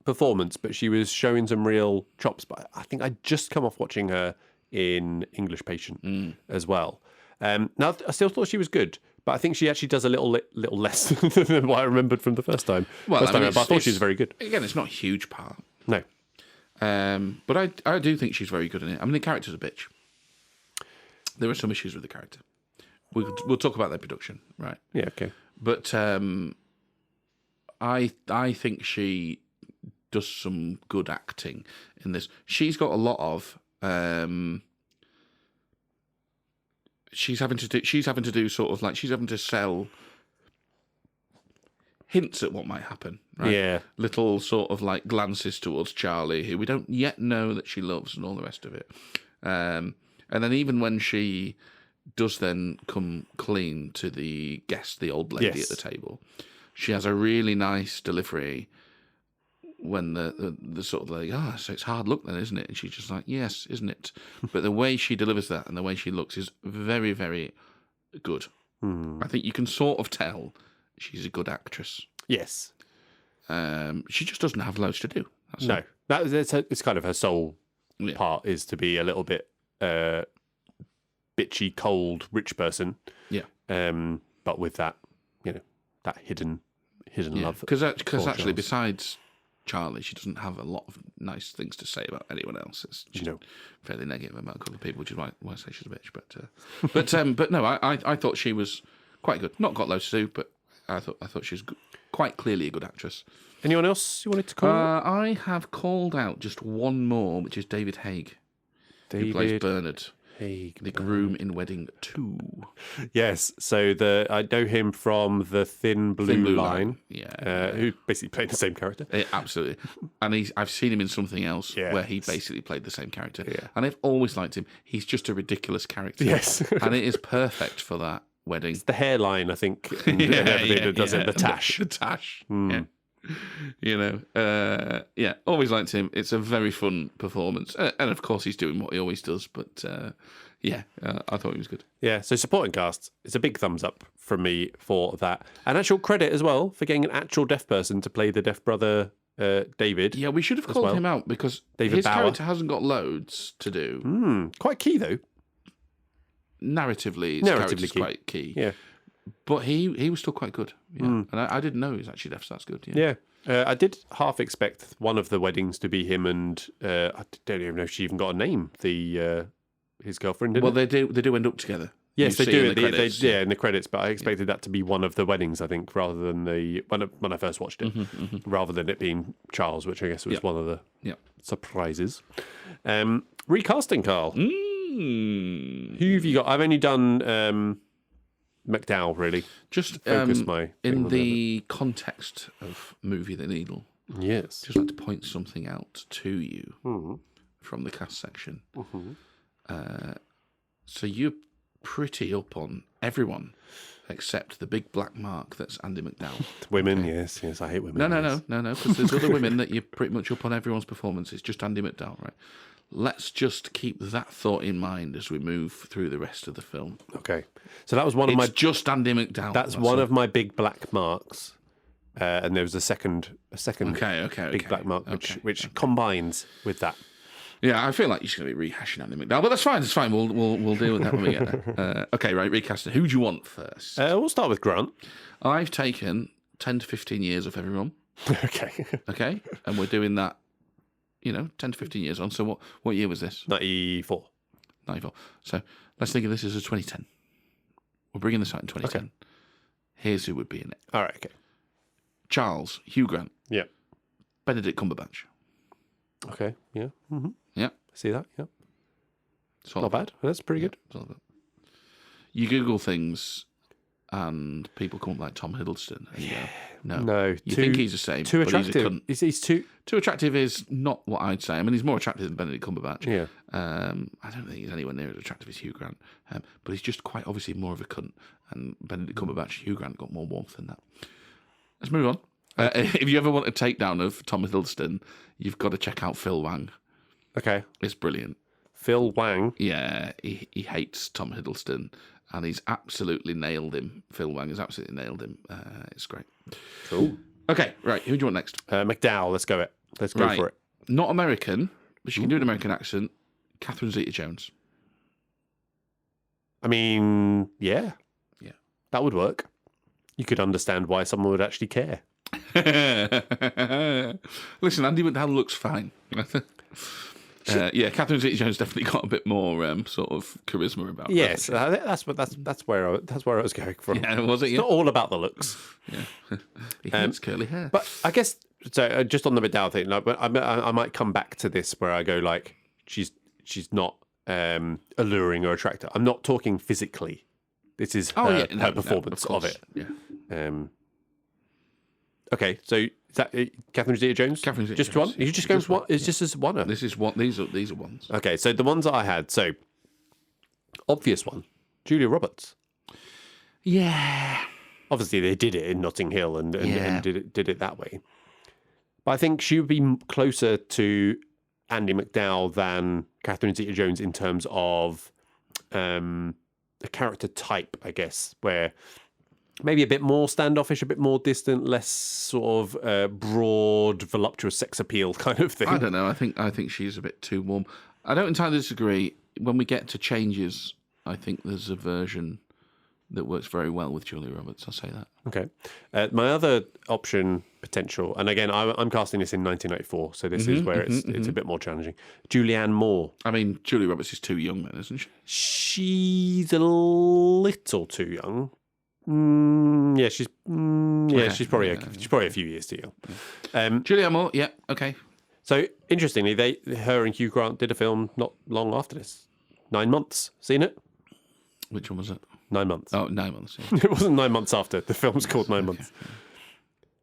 performance, but she was showing some real chops. But I think I'd just come off watching her in English Patient as well. Now, I still thought she was good, but I think she actually does a little less than what I remembered from the first time. Well, but I thought she was very good. Again, it's not a huge part. No. But I do think she's very good in it. I mean, the character's a bitch. There are some issues with the character. We'll talk about their production, right? Yeah, okay. But I think she does some good acting in this. She's got a lot of she's having to do sort of like she's having to sell hints at what might happen. Right? Yeah. Little sort of like glances towards Charlie, who we don't yet know that she loves, and all the rest of it. And then even when she does then come clean to the guest, the old lady at the table, she has a really nice delivery when the sort of like, so it's hard luck then, isn't it? And she's just like, yes, isn't it? But the way she delivers that and the way she looks is very, very good. I think you can sort of tell she's a good actress. Yes. She just doesn't have loads to do. It's kind of her sole part is to be a little bit bitchy, cold, rich person. Yeah. But with that, that hidden love. Because actually, besides Charlie, she doesn't have a lot of nice things to say about anyone else. It's just fairly negative about a couple of people, which is why I say she's a bitch. But no, I thought she was quite good. Not got loads to do, but I thought she was quite clearly a good actress. Anyone else you wanted to call out? I have called out just one more, which is David Haig, who plays Bernard. The groom in Wedding 2. Yes, so I know him from the Thin Blue Line. Who basically played the same character. Absolutely. And I've seen him in something else where he basically played the same character. Yeah. And I've always liked him. He's just a ridiculous character. Yes. And it is perfect for that wedding. It's the hairline, I think, and everything that does it. The tash. The tash. Yeah. Always liked him. It's a very fun performance. And of course, he's doing what he always does. But I thought he was good. Yeah, so supporting cast, it's a big thumbs up from me for that. And actual credit as well for getting an actual deaf person to play the deaf brother, David. Yeah, we should have called him out because his character hasn't got loads to do. Quite key, though. Narratively, his character's quite key. Yeah. But he was still quite good. Yeah. And I didn't know he was actually deaf, so that's good. Yeah. I did half expect one of the weddings to be him and I don't even know if she even got a name. His girlfriend. Didn't Well, it? they do end up together. Yes, You they see do. in the credits, Yeah, in the credits. But I expected that to be one of the weddings. I think rather than when I first watched it, rather than it being Charles, which I guess was one of the surprises. Recasting, Carl. Who have you got? I've only done McDowell, really. Just Focus my in the context of Movie the Needle. Yes. Just like to point something out to you from the cast section. So you're pretty up on everyone except the big black mark that's Andy McDowell. Women, yes, I hate women. No, because there's other women that you're pretty much up on everyone's performance. It's just Andy McDowell, right? Let's just keep that thought in mind as we move through the rest of the film. Okay, so that was one of my just Andy McDowell. That's one of my big black marks, and there was a second big black mark which combines with that. Yeah, I feel like you're just going to be rehashing Andy McDowell, but that's fine. It's fine. We'll deal with that when we get there. Okay, right. Recasting. Who do you want first? We'll start with Grant. I've taken 10 to 15 years of everyone. Okay. Okay, and we're doing that. 10 to 15 years on. So what year was this? 94. 94. So let's think of this as a 2010. We're bringing this out in 2010. Okay. Here's who would be in it. All right. Okay. Charles, Hugh Grant. Yeah. Benedict Cumberbatch. Okay. Yeah. Mm-hmm. Yeah. See that? Yeah. It's not bad. That's pretty good. You Google things and people come up like Tom Hiddleston and you go, no. You think he's the same. Too attractive. He's too attractive is not what I'd say. I mean, he's more attractive than Benedict Cumberbatch. Yeah. I don't think he's anywhere near as attractive as Hugh Grant. But he's just quite obviously more of a cunt. And Benedict Cumberbatch, Hugh Grant got more warmth than that. Let's move on. If you ever want a takedown of Tom Hiddleston, you've got to check out Phil Wang. Okay. It's brilliant. Phil Wang? Yeah, he hates Tom Hiddleston, and he's absolutely nailed him. Phil Wang has absolutely nailed him. It's great. Cool. Okay, right. Who do you want next? McDowell. Let's go for it. Not American, but she can do an American accent. Catherine Zeta-Jones. I mean, yeah. Yeah. That would work. You could understand why someone would actually care. Listen, Andy McDowell looks fine. Catherine Zeta-Jones definitely got a bit more sort of charisma about her. Yes, that's where I was going from. Yeah, was it? It's not all about the looks. Yeah, he hates curly hair. But I guess so. Just on the McDowell thing, but I might come back to this where I go like she's not alluring or attractive. I'm not talking physically. This is her performance of it. Yeah. Okay, so is that Catherine Zeta-Jones? Catherine Zeta-Jones. Just one? You just going for one? It's just as one. This is one. These are ones. Okay, so the ones that I had. So obvious one, Julia Roberts. Yeah. Obviously, they did it in Notting Hill and did it that way. But I think she would be closer to Andy McDowell than Catherine Zeta-Jones in terms of the character type, I guess, where maybe a bit more standoffish, a bit more distant, less sort of broad, voluptuous sex appeal kind of thing. I don't know. I think she's a bit too warm. I don't entirely disagree. When we get to changes, I think there's a version that works very well with Julia Roberts. I'll say that. Okay. My other option potential, and again, I'm casting this in 1994, so this is where it's a bit more challenging. Julianne Moore. I mean, Julia Roberts is too young then, isn't she? She's a little too young. She's probably a few years too young. Julianne Moore, yeah, okay. So interestingly, her and Hugh Grant did a film not long after this. 9 months. Seen it? Which one was it? 9 months. Oh, 9 months. Yeah. It wasn't 9 months after. The film's called 9 months.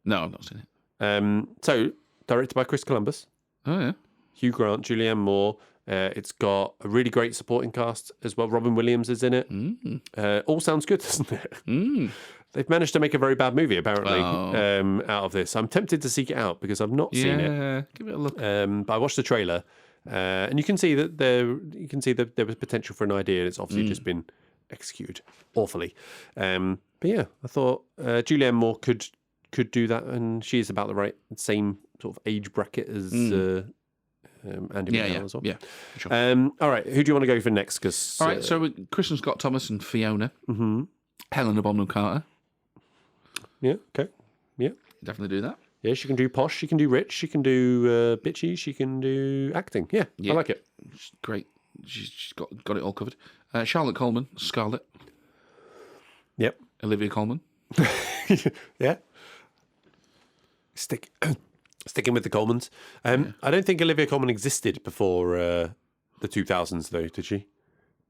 No, I've not seen it. So directed by Chris Columbus. Oh yeah. Hugh Grant, Julianne Moore. It's got a really great supporting cast as well. Robin Williams is in it. All sounds good, doesn't it? They've managed to make a very bad movie, apparently, out of this. I'm tempted to seek it out because I've not seen it. Yeah, give it a look. But I watched the trailer, and you can see that there was potential for an idea, and it's obviously just been executed awfully. But yeah, I thought Julianne Moore could do that, and she's about the same sort of age bracket as Andy McDowell as well. Yeah, sure. All right, who do you want to go for next? All right, so Kristen Scott Thomas and Fiona. Helena Bonham Carter. Yeah, okay. Yeah. Definitely do that. Yeah, she can do posh, she can do rich, she can do bitchy, she can do acting. Yeah, I like it. She's great. She's got it all covered. Charlotte Coleman, Scarlett. Yep. Olivia Colman. Yeah. Sticking with the Colmans. I don't think Olivia Colman existed before the 2000s, though, did she?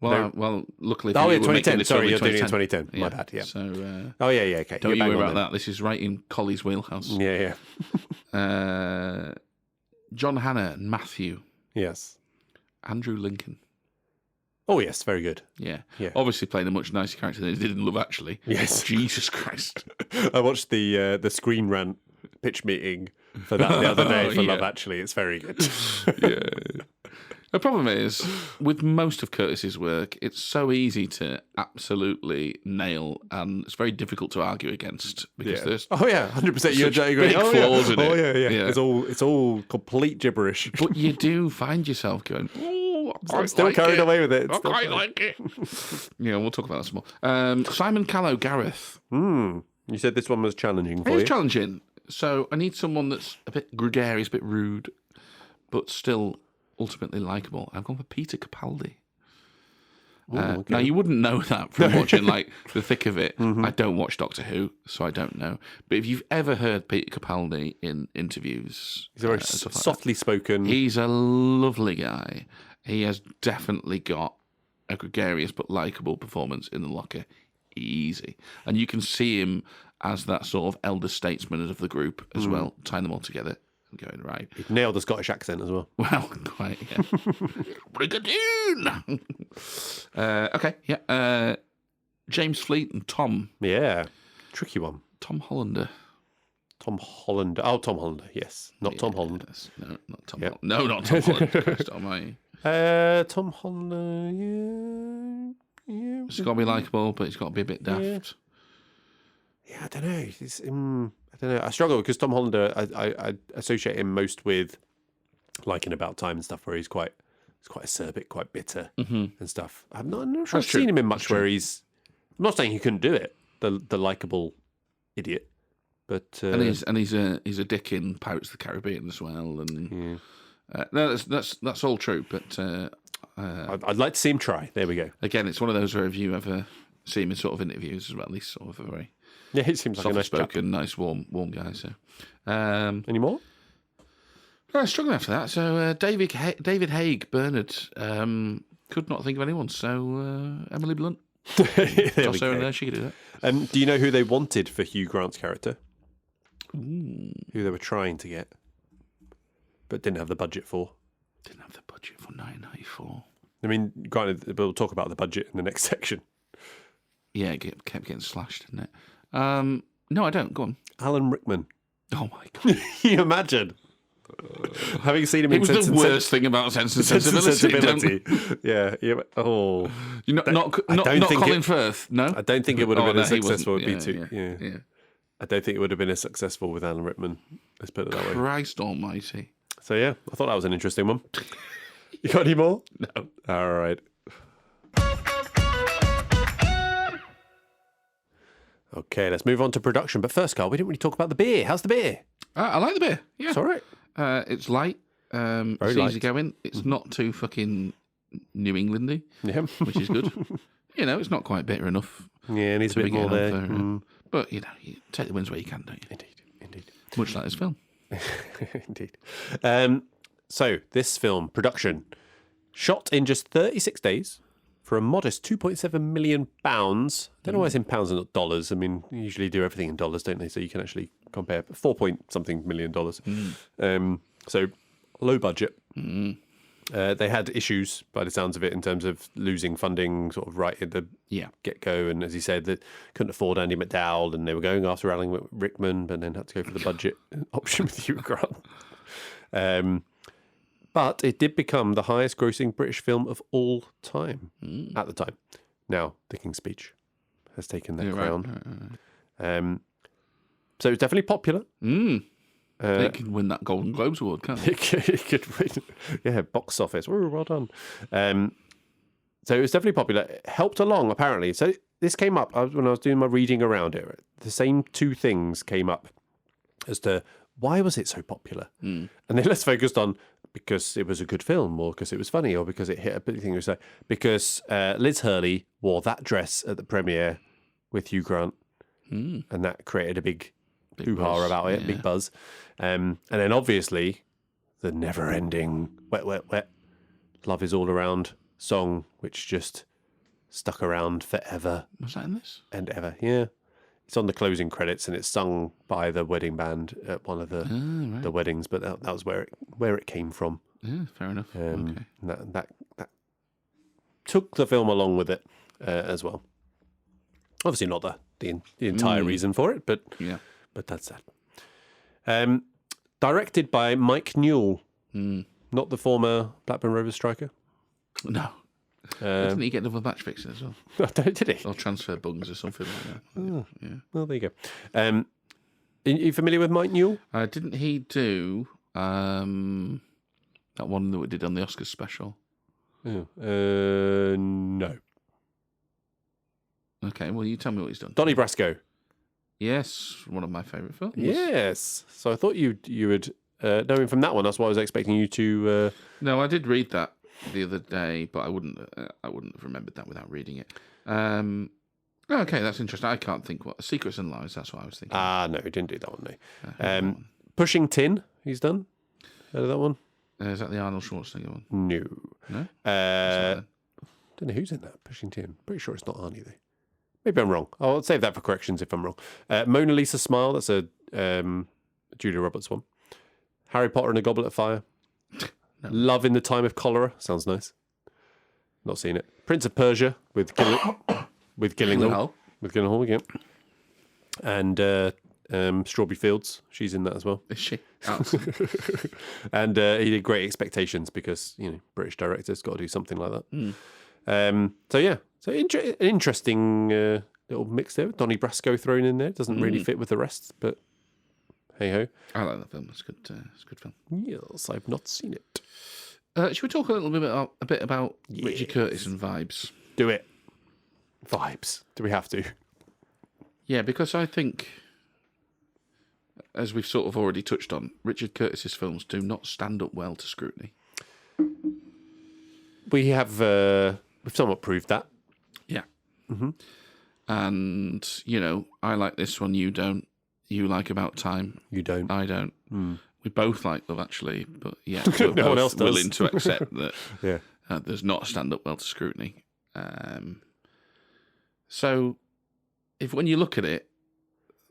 Well, luckily. Oh, yeah, you were making 2010. this Sorry, early you're doing it in 2010. My bad, yeah. So, okay. don't you You're worry bang on about that. This is right in Collie's wheelhouse. Yeah. John Hannah and Matthew. Yes. Andrew Lincoln. Oh, yes, very good. Yeah. Yeah. Obviously playing a much nicer character than he did in Love Actually. Yes. Jesus Christ. I watched the Screen Rant pitch meeting for that the other day for Love Actually. It's very good. Yeah. The problem is, with most of Curtis's work, it's so easy to absolutely nail, and it's very difficult to argue against because there's 100%. You're such agreeing. big flaws in it. Oh yeah. Yeah. It's all complete gibberish. But you do find yourself going, "Oh, I'm still carried away with it. I quite like it." Yeah, we'll talk about that some more. Simon Callow Gareth. You said this one was challenging for you. It's challenging. So I need someone that's a bit gregarious, a bit rude, but still ultimately likeable. I've gone for Peter Capaldi. Okay. Now, you wouldn't know that from watching like the thick of it. I don't watch Doctor Who, so I don't know. But if you've ever heard Peter Capaldi in interviews, He's very stuff like softly spoken. he's a lovely guy. He has definitely got a gregarious but likeable performance in The Locker. Easy. And you can see him as that sort of elder statesman of the group as well, tying them all together. Going right. He nailed the Scottish accent as well. Well, quite, yeah. Brigadoon! Okay, yeah. James Fleet and Tom. Yeah. Tricky one. Tom Hollander. Tom Hollander. Oh, Tom Hollander, yes. Not Tom Holland. Yes. No, not Tom Yep. Holland. No, not Tom Holland. Christ almighty. Tom Hollander, yeah. He's got to be likeable, but he's got to be a bit daft. Yeah, I don't know. I don't know. I struggle because Tom Hollander, I associate him most with like in About Time and stuff, where he's quite acerbic, quite bitter and stuff. I'm not sure I've seen him in much where he's. I'm not saying he couldn't do it. The likable idiot, but And he's a dick in Pirates of the Caribbean as well. And no, that's all true. But I'd like to see him try. There we go. again, it's one of those where if you ever see him in sort of interviews as well, he's sort of a very Yeah, he seems like a nice chap. soft-spoken, nice, warm guy. So, Any more? I'm struggling after that. So, David Haig, Bernard, could not think of anyone. So, Emily Blunt, toss her in there. She could do that. Do you know who they wanted for Hugh Grant's character? Who they were trying to get, but didn't have the budget for? Didn't have the budget for 1994. I mean, granted, we'll talk about the budget in the next section. Yeah, it kept getting slashed, didn't it? No, I don't. Go on. Alan Rickman. Oh my god! Can you imagine? Having seen him It in was Sense the and worst thing about Sense and Sensibility. Yeah. Oh. You know, not think Colin Firth. No, I don't think it would have been as successful. He It'd be wasn't. too. Yeah. I don't think it would have been as successful with Alan Rickman. Let's put it that way. Christ Almighty! So yeah, I thought that was an interesting one. You got any more? No. All right. Okay, let's move on to production. But first, Carl, we didn't really talk about the beer. How's the beer? I like the beer. Yeah, It's all right. it's light. It's light. easy going. It's not too fucking New Englandy, Yeah. which is good. It's not quite bitter enough. Yeah, needs a to bit be more getting there. on for, But you take the wins where you can, don't you? Indeed. Much like this film. Indeed. So this film, production, shot in just 36 days for a modest £2.7 million. Don't know why it's in pounds and not dollars. I mean, you usually do everything in dollars, don't they? So you can actually compare. 4-point-something million dollars. So low budget. They had issues, by the sounds of it, in terms of losing funding sort of right at the get-go. And as he said, that couldn't afford Andy McDowell, and they were going after Alan Rickman, but then had to go for the budget option with Hugh Grant. But it did become the highest-grossing British film of all time at the time. Now, The King's Speech has taken that crown. Right. So it's definitely popular. It can win that Golden Globes award, can't it? It could win. Yeah, box office. Ooh, well done. So it was definitely popular. It helped along, apparently. So this came up when I was doing my reading around it. The same two things came up as to why was it so popular? And then less focused on because it was a good film, or because it was funny, or because it hit a big thing. So because Liz Hurley wore that dress at the premiere with Hugh Grant, and that created a big hoo-ha about it, big buzz. And then obviously the never-ending Wet, Wet, Wet, Love Is All Around song, which just stuck around forever. Was that in this? And ever, yeah. It's on the closing credits, and it's sung by the wedding band at one of the weddings. But that was where it came from. Yeah, fair enough. Okay. And that took the film along with it as well. Obviously, not the entire reason for it, but that's that. Directed by Mike Newell, not the former Blackburn Rovers striker. No. Didn't he get double match fixing as well? Did he? Or transfer bugs or something like that. Yeah. Well, there you go. Are you familiar with Mike Newell? Didn't he do that one that we did on the Oscars special? Oh, no. Okay, well, you tell me what he's done. Donnie Brasco. Yes, one of my favourite films. Yes. So I thought you would know him from that one. That's why I was expecting you to. No, I did read that the other day, but I wouldn't have remembered that without reading it. Okay, that's interesting. I can't think what Secrets and Lies. That's what I was thinking. No, he didn't do that one. No. Pushing Tin. He's done. Heard of that one? Is that the Arnold Schwarzenegger one? No. No. Don't know who's in that. Pushing Tin. Pretty sure it's not Arnie though. Maybe I'm wrong. I'll save that for corrections if I'm wrong. Mona Lisa Smile. That's a Julia Roberts one. Harry Potter and the Goblet of Fire. No. Love in the Time of Cholera. Sounds nice. Not seen it. Prince of Persia with Gyllenhaal. With Gyllenhaal, yeah. And Strawberry Fields. She's in that as well. Is she? And he did Great Expectations because, British directors got to do something like that. So interesting little mix there. Donnie Brasco thrown in there. Doesn't really fit with the rest, but hey-ho. I like that film. It's good. It's a good film. Yes, I've not seen it. Should we talk a little bit about Richard Curtis and vibes? Do it. Vibes. Do we have to? Yeah, because I think, as we've sort of already touched on, Richard Curtis's films do not stand up well to scrutiny. We have we've somewhat proved that. Yeah. Mm-hmm. And, I like this one, you don't. You like About Time. You don't. I don't. We both like Love Actually, but yeah, we're no one else does. Willing to accept that yeah. There's not a stand up well to scrutiny. So, when you look at it,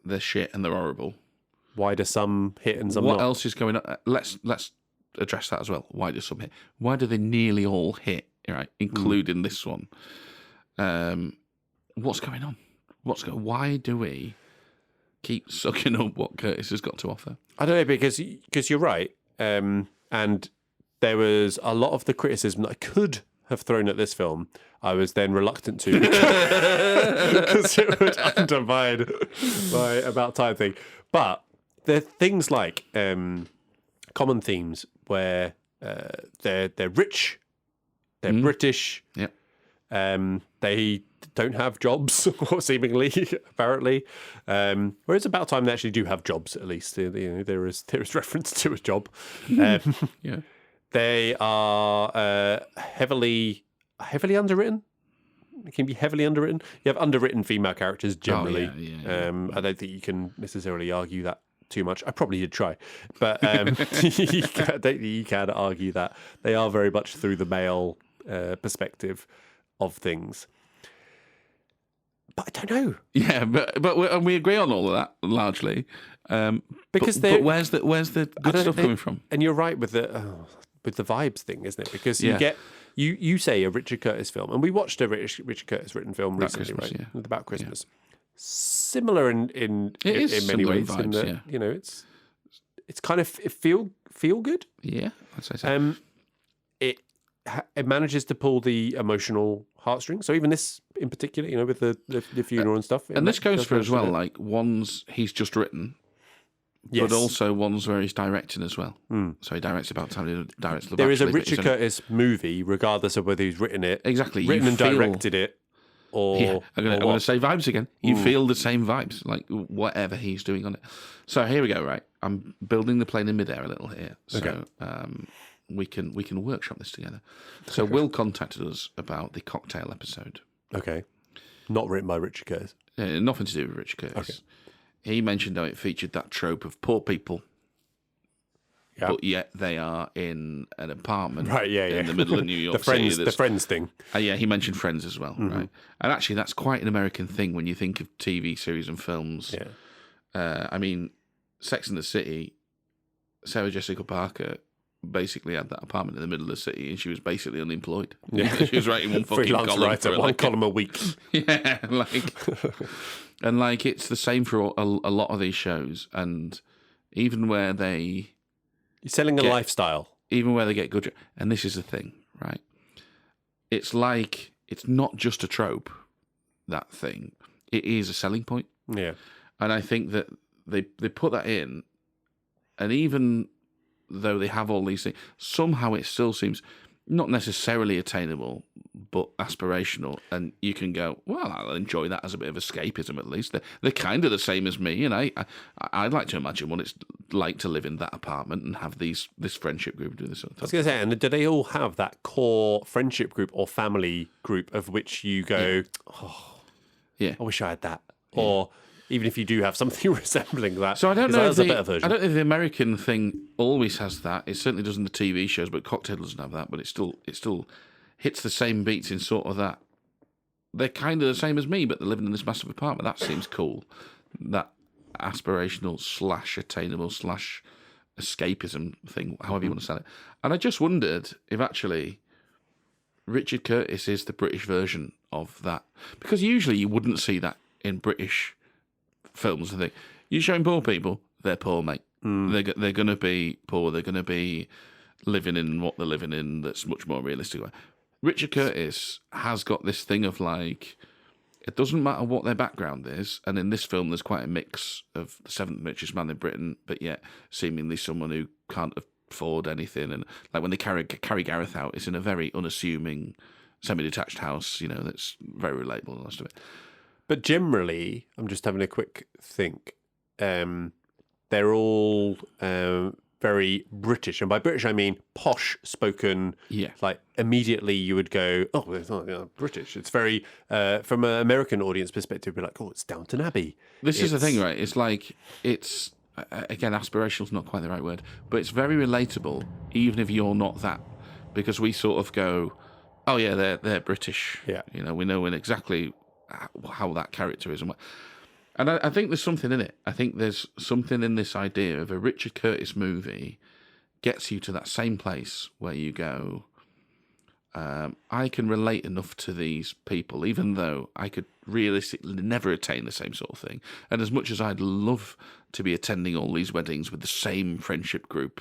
they're shit and they're horrible. Why do some hit and some not? What else is going on? Let's address that as well. Why do some hit? Why do they nearly all hit? Right, including this one. What's going on? Why do we keep sucking up what Curtis has got to offer? I don't know, because you're right. And there was a lot of the criticism that I could have thrown at this film. I was then reluctant to because it would undermine my About Time thing. But there are things like common themes where they're rich, they're British, they don't have jobs, seemingly, apparently. Whereas About Time they actually do have jobs, at least. There is reference to a job. They are heavily underwritten. It can be heavily underwritten. You have underwritten female characters generally. I don't think you can necessarily argue that too much. I probably did try, but I don't think you can argue that they are very much through the male perspective of things. But I don't know. Yeah, but we agree on all of that largely. Because but where's the good stuff coming from? And you're right with the vibes thing, isn't it? Because you get you say a Richard Curtis film, and we watched a Richard Curtis written film recently, right? Yeah. About Christmas. Yeah. Similar in many ways, vibes, in that it's kind of feel good. Yeah, I'd say so. It manages to pull the emotional heartstrings. So even this in particular, with the funeral and stuff. And this goes for as well, like ones he's just written, but also ones where he's directing as well. So he directs About Time, he directs Love There is Actually, a Richard Curtis movie, regardless of whether he's written it. Exactly. Written and directed it. or Yeah, I'm going to what? say vibes again. You feel the same vibes, like whatever he's doing on it. So here we go. Right, I'm building the plane in midair a little here, so we can workshop this together. So Will contacted us about the cocktail episode. Okay, not written by Richard Curtis. Nothing to do with Richard Curtis. Okay. He mentioned how it featured that trope of poor people, but yet they are in an apartment in the middle of New York City. The Friends thing. Yeah, he mentioned Friends as well, right? And actually, that's quite an American thing when you think of TV series and films. Yeah. I mean, Sex and the City, Sarah Jessica Parker basically had that apartment in the middle of the city, and she was basically unemployed. Yeah. She was writing one fucking Freelance column. writer, one column a week. Yeah, and it's the same for a lot of these shows, and even where they... You're selling a lifestyle. Even where they get good... And this is the thing, right? It's like, it's not just a trope, that thing. It is a selling point. Yeah. And I think that they put that in, and even though they have all these things, somehow it still seems not necessarily attainable, but aspirational. And you can go, well, I'll enjoy that as a bit of escapism at least. They're kind of the same as me, and I'd like to imagine what it's like to live in that apartment and have this friendship group do this sort of I was going to say, and do they all have that core friendship group or family group of which you go, I wish I had that? Yeah. Or even if you do have something resembling that. So I don't know if a better version. I don't know if the American thing always has that. It certainly does in the TV shows, but Cocktail doesn't have that. But it still hits the same beats in sort of that. They're kind of the same as me, but they're living in this massive apartment. That seems cool. That aspirational / attainable / escapism thing, however you want to sell it. And I just wondered if actually Richard Curtis is the British version of that, because usually you wouldn't see that in British films. I think you're showing poor people, they're poor, mate. They're going to be poor. They're going to be living in what they're living in. That's much more realistic. Richard Curtis has got this thing of like, it doesn't matter what their background is, and in this film there's quite a mix of the seventh richest man in Britain, but yet seemingly someone who can't afford anything. And like when they carry Gareth out, it's in a very unassuming, semi-detached house, that's very relatable and the rest of it. But generally, I'm just having a quick think. They're all very British, and by British I mean posh spoken. Yeah, like immediately you would go, "Oh, it's not British." It's very from an American audience perspective, be like, "Oh, it's Downton Abbey." This is the thing, right? It's like again, aspirational is not quite the right word, but it's very relatable, even if you're not that, because we sort of go, "Oh yeah, they're British." Yeah, we know exactly how that character is, and I think there's something in it. I think there's something in this idea of a Richard Curtis movie gets you to that same place where you go, I can relate enough to these people, even though I could realistically never attain the same sort of thing. And as much as I'd love to be attending all these weddings with the same friendship group,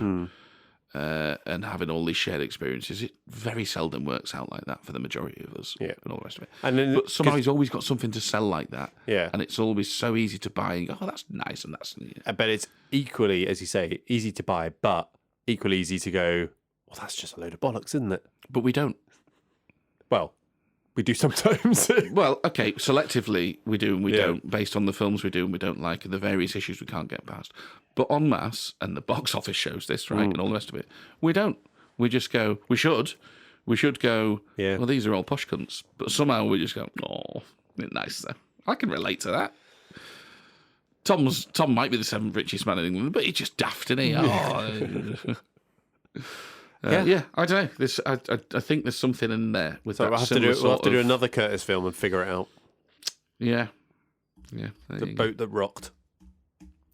and having all these shared experiences, it very seldom works out like that for the majority of us, and all the rest of it. But somehow he's always got something to sell like that, and it's always so easy to buy and go, oh, that's nice, and that's... But it's equally, as you say, easy to buy, but equally easy to go, well, that's just a load of bollocks, isn't it? But we don't. Well, we do sometimes. Well, okay, selectively we do and we don't, based on the films we do and we don't like, and the various issues we can't get past. But en masse, and the box office shows this, right, and all the rest of it, we don't. We just go, we should go, well, these are all posh cunts. But somehow we just go, oh, nice though. I can relate to that. Tom might be the seventh richest man in England, but he's just daft, isn't he? Yeah, I don't know. I think there's something in there with that. We'll have to do another Curtis film and figure it out. Yeah. The Boat That Rocked.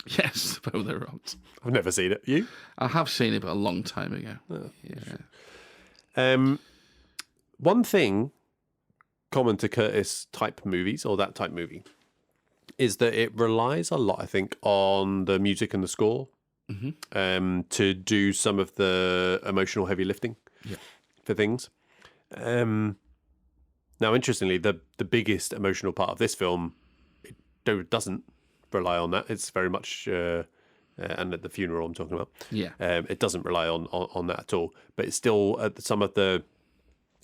Yes, The Boat That Rocked. I've never seen it. You? I have seen it, but a long time ago. Oh, yeah. One thing common to Curtis type movies, or that type movie, is that it relies a lot, I think, on the music and the score. To do some of the emotional heavy lifting for things. Now, interestingly, the biggest emotional part of this film doesn't rely on that. It's very much, and at the funeral I'm talking about, it doesn't rely on that at all. But it's still some of the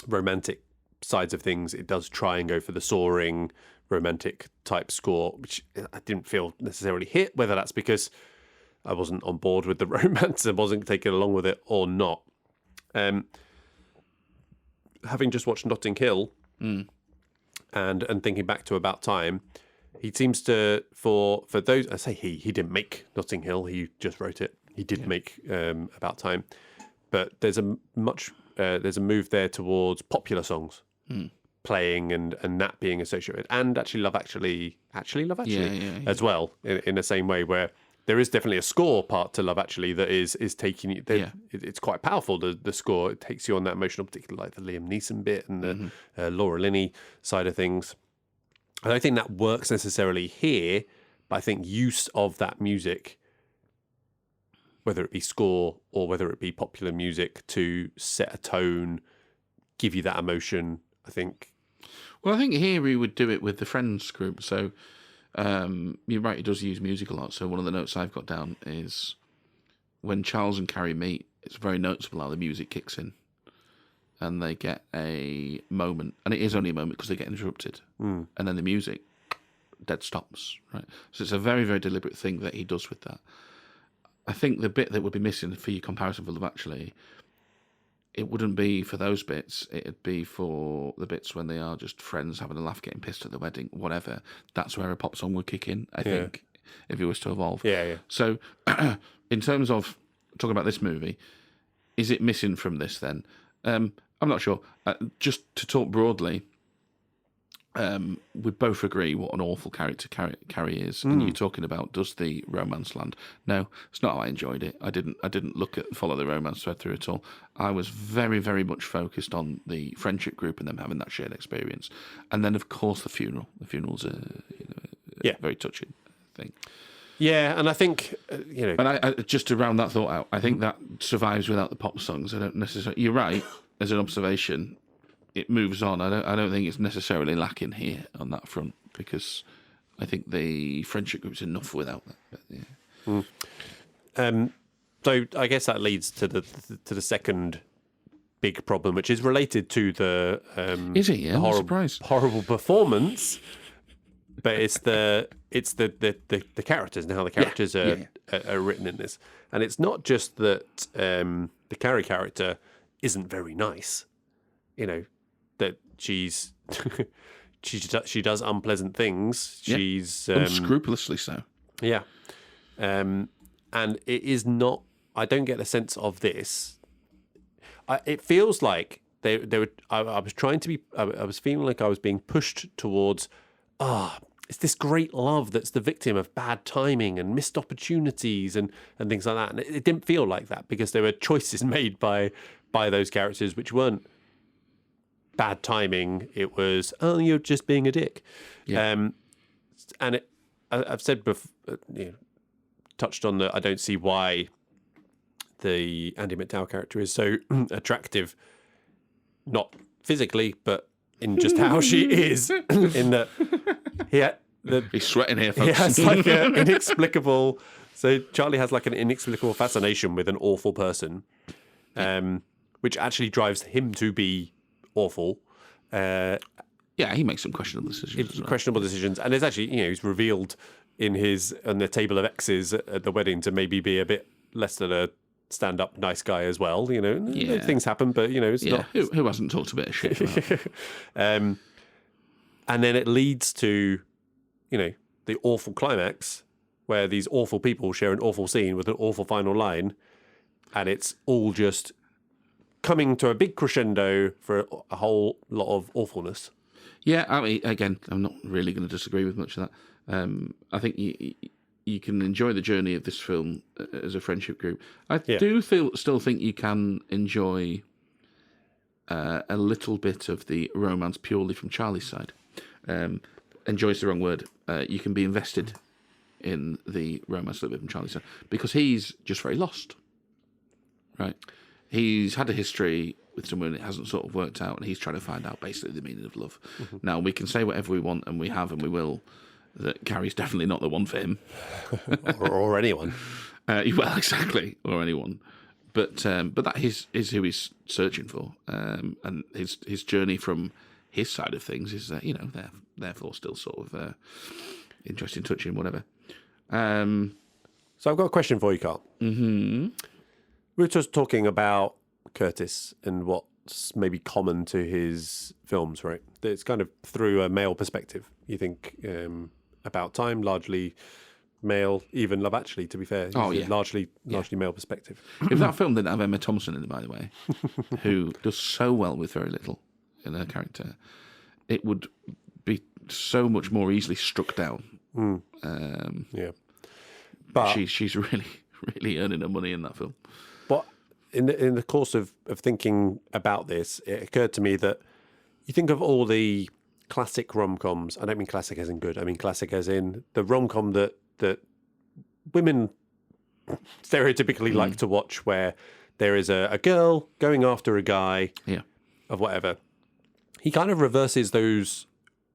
romantic sides of things, it does try and go for the soaring, romantic type score, which I didn't feel necessarily hit. Whether that's because I wasn't on board with the romance and wasn't taken along with it or not. Having just watched Notting Hill and thinking back to About Time, he seems to, for those, I say he didn't make Notting Hill, he just wrote it. He did make About Time, but there's a move there towards popular songs playing and that being associated, and actually Love Actually as well, in the same way, where there is definitely a score part to Love Actually that is taking you. It's quite powerful. The score, it takes you on that emotional, particularly like the Liam Neeson bit and the Laura Linney side of things. I don't think that works necessarily here, but I think use of that music, whether it be score or whether it be popular music, to set a tone, give you that emotion, I think. Well, I think here he would do it with the Friends group. So you're right, he does use music a lot. So one of the notes I've got down is when Charles and Carrie meet, it's very noticeable how the music kicks in. And they get a moment, and it is only a moment because they get interrupted. And then the music dead stops, right? So it's a very, very deliberate thing that he does with that. I think the bit that would be missing for your comparison for Love Actually, it wouldn't be for those bits. It'd be for the bits when they are just friends having a laugh, getting pissed at the wedding, whatever. That's where a pop song would kick in, I think, if it was to evolve. Yeah. So in terms of talking about this movie, is it missing from this then? I'm not sure. Just to talk broadly, we both agree what an awful character Carrie is. And you're talking about, does the romance land? No, it's not how I enjoyed it. I didn't follow the romance thread through at all. I was very, very much focused on the friendship group and them having that shared experience. And then, of course, the funeral. The funeral's a very touching thing. Yeah, and I think, And I just to round that thought out, I think that survives without the pop songs. I don't necessarily... You're right, as an observation, it moves on. I don't think it's necessarily lacking here on that front, because I think the friendship group's enough without that. But, yeah. So I guess that leads to the second big problem, which is related to the Is it? Yeah, horrible performance, but it's the characters and how the characters are written in this, and it's not just that the Carrie character isn't very nice, that she's she does unpleasant things. She's unscrupulously so. Yeah, and it is not. I don't get a sense of this. It feels like they were. I was trying to be. I was feeling like I was being pushed towards. It's this great love that's the victim of bad timing and missed opportunities and things like that. And it didn't feel like that, because there were choices made by those characters which weren't bad timing. It was, you're just being a dick. Yeah. And I've said before, touched on I don't see why the Andy McDowell character is so attractive, not physically, but in just how she is. In that, he's sweating here, folks. He has like an inexplicable. So Charlie has like an inexplicable fascination with an awful person, which actually drives him to be awful. He makes some questionable decisions. Questionable decisions, and it's actually he's revealed on the table of X's at the wedding to maybe be a bit less than a stand-up nice guy as well. Things happen, but it's not. Who hasn't talked a bit of shit? And then it leads to, the awful climax where these awful people share an awful scene with an awful final line, and it's all just coming to a big crescendo for a whole lot of awfulness. Yeah, I mean, again, I'm not really going to disagree with much of that. I think you can enjoy the journey of this film as a friendship group. I do still think you can enjoy a little bit of the romance purely from Charlie's side. Enjoy's the wrong word. You can be invested in the romance a little bit from Charlie's side, because he's just very lost. Right? He's had a history with someone, it hasn't sort of worked out, and he's trying to find out basically the meaning of love. Mm-hmm. Now, we can say whatever we want, and we have and we will, that Carrie's definitely not the one for him. or anyone. Well, exactly, or anyone. But that is who he's searching for, and his journey from his side of things is therefore still sort of interesting, touching, whatever. So I've got a question for you, Carl. Mm-hmm. We were just talking about Curtis and what's maybe common to his films, right? It's kind of through a male perspective. You think About Time, largely male, even Love Actually, to be fair. Largely male perspective. If that film didn't have Emma Thompson in it, by the way, who does so well with very little in her character, it would be so much more easily struck down. But she's really, really earning her money in that film. But in the course of thinking about this, it occurred to me that you think of all the classic rom-coms. I don't mean classic as in good. I mean classic as in the rom-com that women stereotypically like to watch, where there is a girl going after a guy of whatever. He kind of reverses those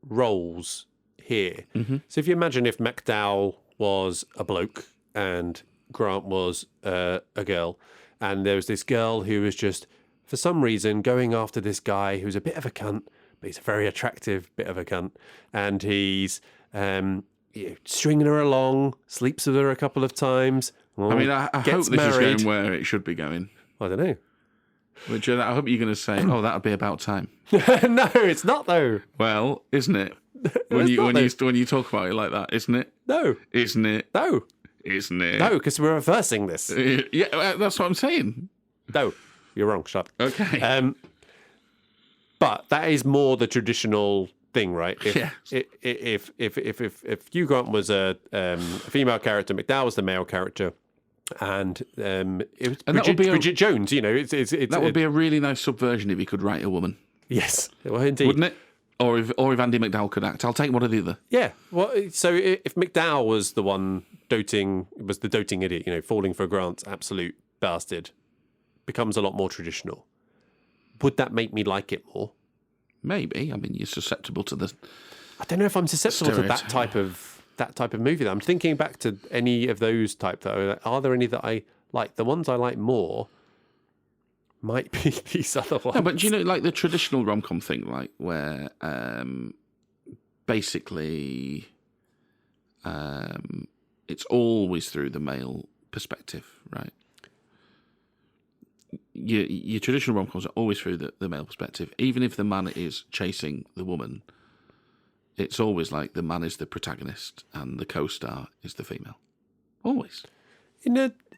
roles here. Mm-hmm. So if you imagine if McDowell was a bloke and Grant was a girl, and there was this girl who was just, for some reason, going after this guy who's a bit of a cunt, but he's a very attractive bit of a cunt, and he's stringing her along, sleeps with her a couple of times. I mean, I hope this is going where it should be going. I don't know. Which I hope you're going to say, "Oh, that'll be About Time." No, it's not though. Well, isn't it? When you talk about it like that, isn't it? No, isn't it? No, isn't it? No, because we're reversing this. Yeah, that's what I'm saying. No, you're wrong. Shut up. Okay. But that is more the traditional thing, right? If Hugh Grant was a female character, McDowell was the male character, and it was Bridget Jones. That would be a really nice subversion if he could write a woman. Yes, well, indeed, wouldn't it? Or if Andy McDowell could act, I'll take one or the other. Yeah. Well, so if McDowell was the one the doting idiot, falling for Grant's absolute bastard, becomes a lot more traditional. Would that make me like it more? Maybe. I mean, you're susceptible to the. I don't know if I'm susceptible to that type of movie. Though. I'm thinking back to any of those type. Though, are there any that I like? The ones I like more might be these other ones. No, but like the traditional rom-com thing, like where basically it's always through the male perspective, right? Your traditional rom-coms are always through the male perspective. Even if the man is chasing the woman, it's always like the man is the protagonist and the co-star is the female. Always.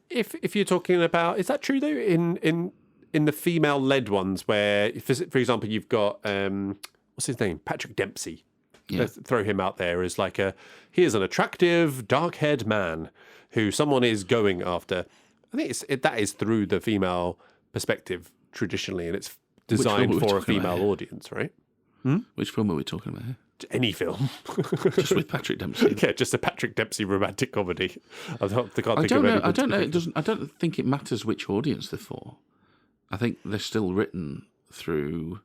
If you're talking about, is that true though? In the female-led ones, where, for example, you've got what's his name, Patrick Dempsey. Yeah. Let's throw him out there as like here's an attractive, dark-haired man who someone is going after. I think that is through the female perspective traditionally, and it's designed for a female audience, right? Which film are we talking about here? Any film. Just with Patrick Dempsey. Yeah, just a Patrick Dempsey romantic comedy. I don't know. I don't think it matters which audience they're for. I think they're still written through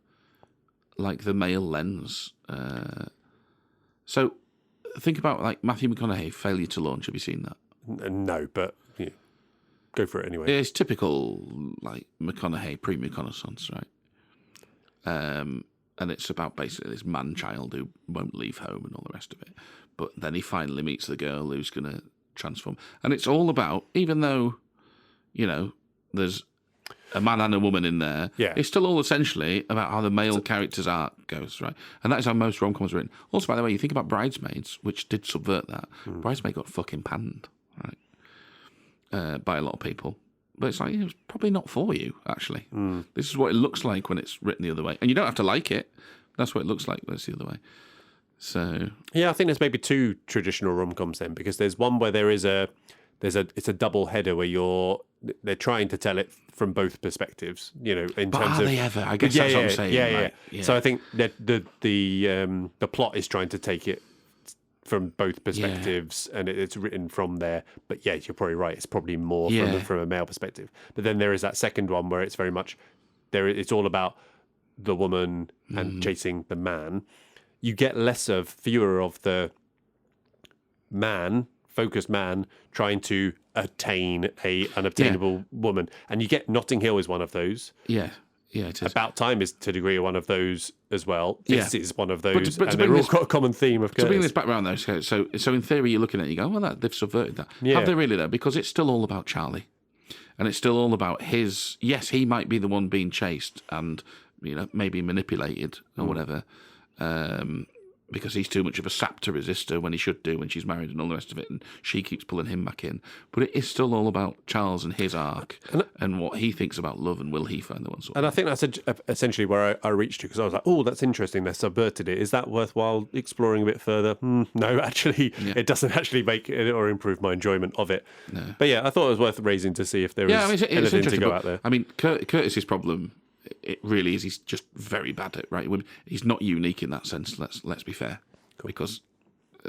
like the male lens. So think about like Matthew McConaughey, Failure to Launch. Have you seen that? No, but go for it anyway. It's typical like McConaughey pre-reconnaissance, right? And it's about basically this man-child who won't leave home and all the rest of it. But then he finally meets the girl who's going to transform. And it's all about, even though, there's a man and a woman in there, it's still all essentially about how the male character's arc goes, right? And that is how most rom-coms are written. Also, by the way, you think about Bridesmaids, which did subvert that. Bridesmaid got fucking panned, right? By a lot of people. But it's like, it's probably not for you, actually. This is what it looks like when it's written the other way. And you don't have to like it. That's what it looks like when it's the other way. So yeah, I think there's maybe two traditional rom-coms then, because there's one where it's a double header where they're trying to tell it from both perspectives, in but terms are of they ever? I guess that's what I'm saying. Yeah. So I think that the plot is trying to take it from both perspectives, and it's written from there. But yeah, you're probably right. It's probably more from a male perspective. But then there is that second one where it's very much it's all about the woman and chasing the man. You get fewer of the man focused man trying to attain a unobtainable woman. And you get Notting Hill is one of those. Yeah. Yeah, it is. About Time is to a degree one of those as well. This is one of those, but and they've all got a common theme of To bring Curtis. this back around, though, so in theory, you're looking at it, you go, well, they've subverted that. Yeah. Have they really, though? Because it's still all about Charlie. And it's still all about his... Yes, he might be the one being chased and, maybe manipulated or whatever, because he's too much of a sap to resist her when he should do when she's married and all the rest of it, and she keeps pulling him back in. But it is still all about Charles and his arc and what he thinks about love, and will he find the one sort of And I think that's essentially where I reached to, because I was like, oh, that's interesting, they subverted it. Is that worthwhile exploring a bit further? No, actually, it doesn't actually make it or improve my enjoyment of it. No. But yeah, I thought it was worth raising to see if there is anything to go out there. I mean, Curtis's problem... It really is. He's just very bad at writing women. He's not unique in that sense. Let's be fair, because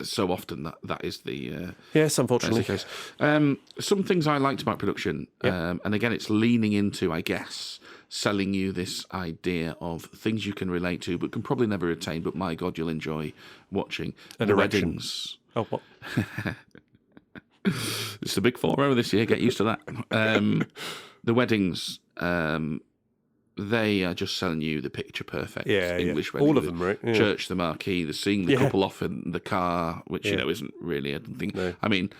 so often that is the yes, unfortunately. That's the case. Some things I liked about production, and again, it's leaning into, I guess, selling you this idea of things you can relate to, but can probably never attain. But my God, you'll enjoy watching the weddings. Oh, what? It's the big 4-0 this year. Get used to that. The weddings. They are just selling you the picture-perfect English wedding. All of them, right? Yeah. Church, the marquee, seeing the couple off in the car, which isn't really. I don't think. No. I mean,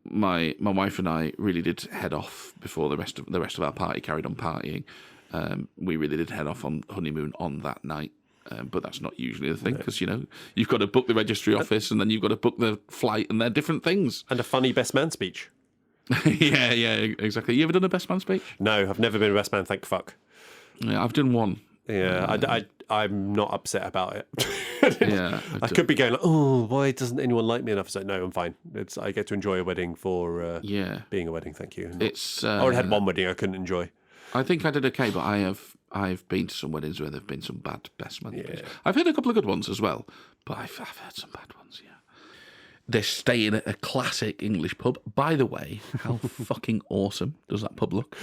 my wife and I really did head off before the rest of our party carried on partying. We really did head off on honeymoon on that night. But that's not usually the thing, because you've got to book the registry office and then you've got to book the flight, and they're different things. And a funny best man speech. yeah, exactly. You ever done a best man speech? No, I've never been a best man, thank fuck. Yeah, I've done one. Yeah, I'm not upset about it. Yeah, I could be going, oh, why doesn't anyone like me enough? So no, I'm fine. I get to enjoy a wedding for being a wedding. Thank you. It's I already had one wedding I couldn't enjoy. I think I did okay, but I've been to some weddings where there've been some bad best man speeches. I've heard a couple of good ones as well, but I've heard some bad ones. Yeah. They're staying at a classic English pub. By the way, how fucking awesome does that pub look?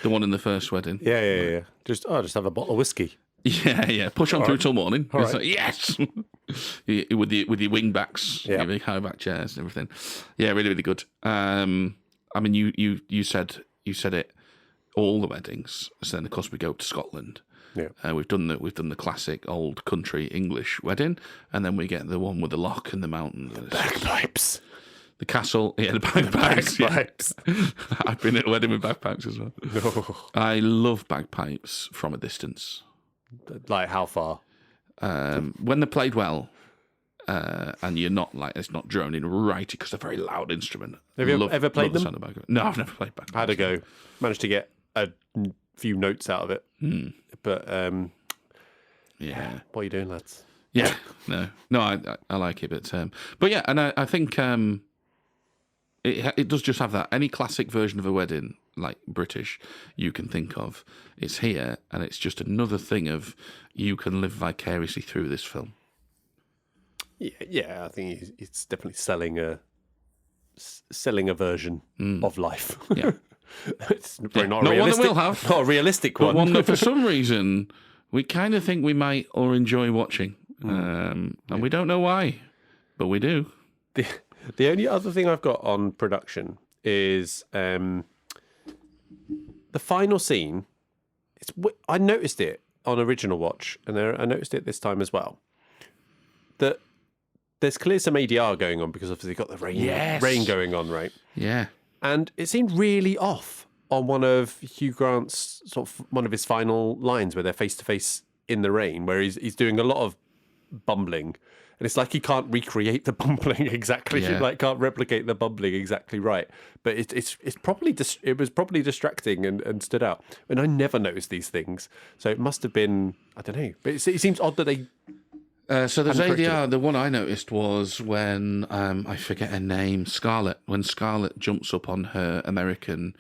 The one in the first wedding. Yeah. Just have a bottle of whiskey. Yeah. Push on through till morning. All right. Like, yes! with your wing backs, your big high back chairs and everything. Yeah, really, really good. I mean, you said it. All the weddings. So then, of course, we go to Scotland. Yeah, we've done the classic old country English wedding, and then we get the one with the loch and the mountain, the bagpipes, the castle, the bagpipes. Yeah. I've been at a wedding with bagpipes as well. No. I love bagpipes from a distance. Like how far? When they're played well, and you're not it's not droning right, because they're a very loud instrument. Have you ever played them? No, I've never played bagpipes. How'd it go? Managed to get a few notes out of it. But what are you doing, lads? Yeah, no, I like it, but yeah, and I think it does just have that. Any classic version of a wedding, like British, you can think of, it's here, and it's just another thing of you can live vicariously through this film. Yeah, I think it's definitely selling a version of life. Yeah. It's probably not one realistic. That we'll have. Not a realistic one. But one that for some reason we kind of think we might or enjoy watching. And we don't know why, but we do. The only other thing I've got on production is the final scene. I noticed it on original watch, and I noticed it this time as well. That there's clearly some ADR going on, because obviously you've got the rain going on, right? Yeah. And it seemed really off on one of Hugh Grant's one of his final lines, where they're face to face in the rain, where he's doing a lot of bumbling, and it's like he can't recreate the bumbling exactly, can't replicate the bumbling exactly right. But it's probably it was probably distracting and stood out. And I never noticed these things, so it must have been, I don't know. But it seems odd that they. So there's ADR. The one I noticed was when I forget her name, Scarlett. When Scarlett jumps up on her American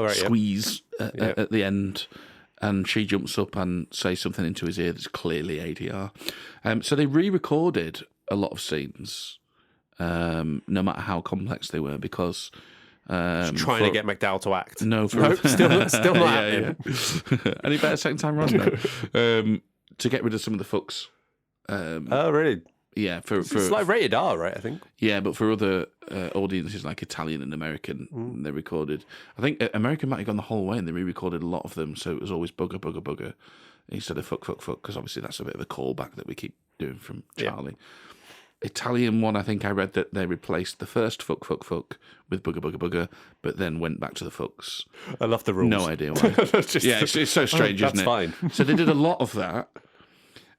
squeeze at the end, and she jumps up and says something into his ear that's clearly ADR. So they re-recorded a lot of scenes, no matter how complex they were, because trying to get McDowell to act. No, still not happening. Yeah. Any better second time round? No. To get rid of some of the fucks. Oh, really? Yeah, for It's like rated R, right? I think. yeah, but for other audiences like Italian and American, they recorded. I think American might have gone the whole way, and they re-recorded a lot of them, so it was always bugger, bugger, bugger instead of fuck, fuck, fuck, because obviously that's a bit of a callback that we keep doing from Charlie. Italian one, I think I read that they replaced the first fuck, fuck, fuck with bugger, bugger, bugger, but then went back to the fucks. I love the rules. No idea why. It's so strange, isn't it? That's fine. So they did a lot of that.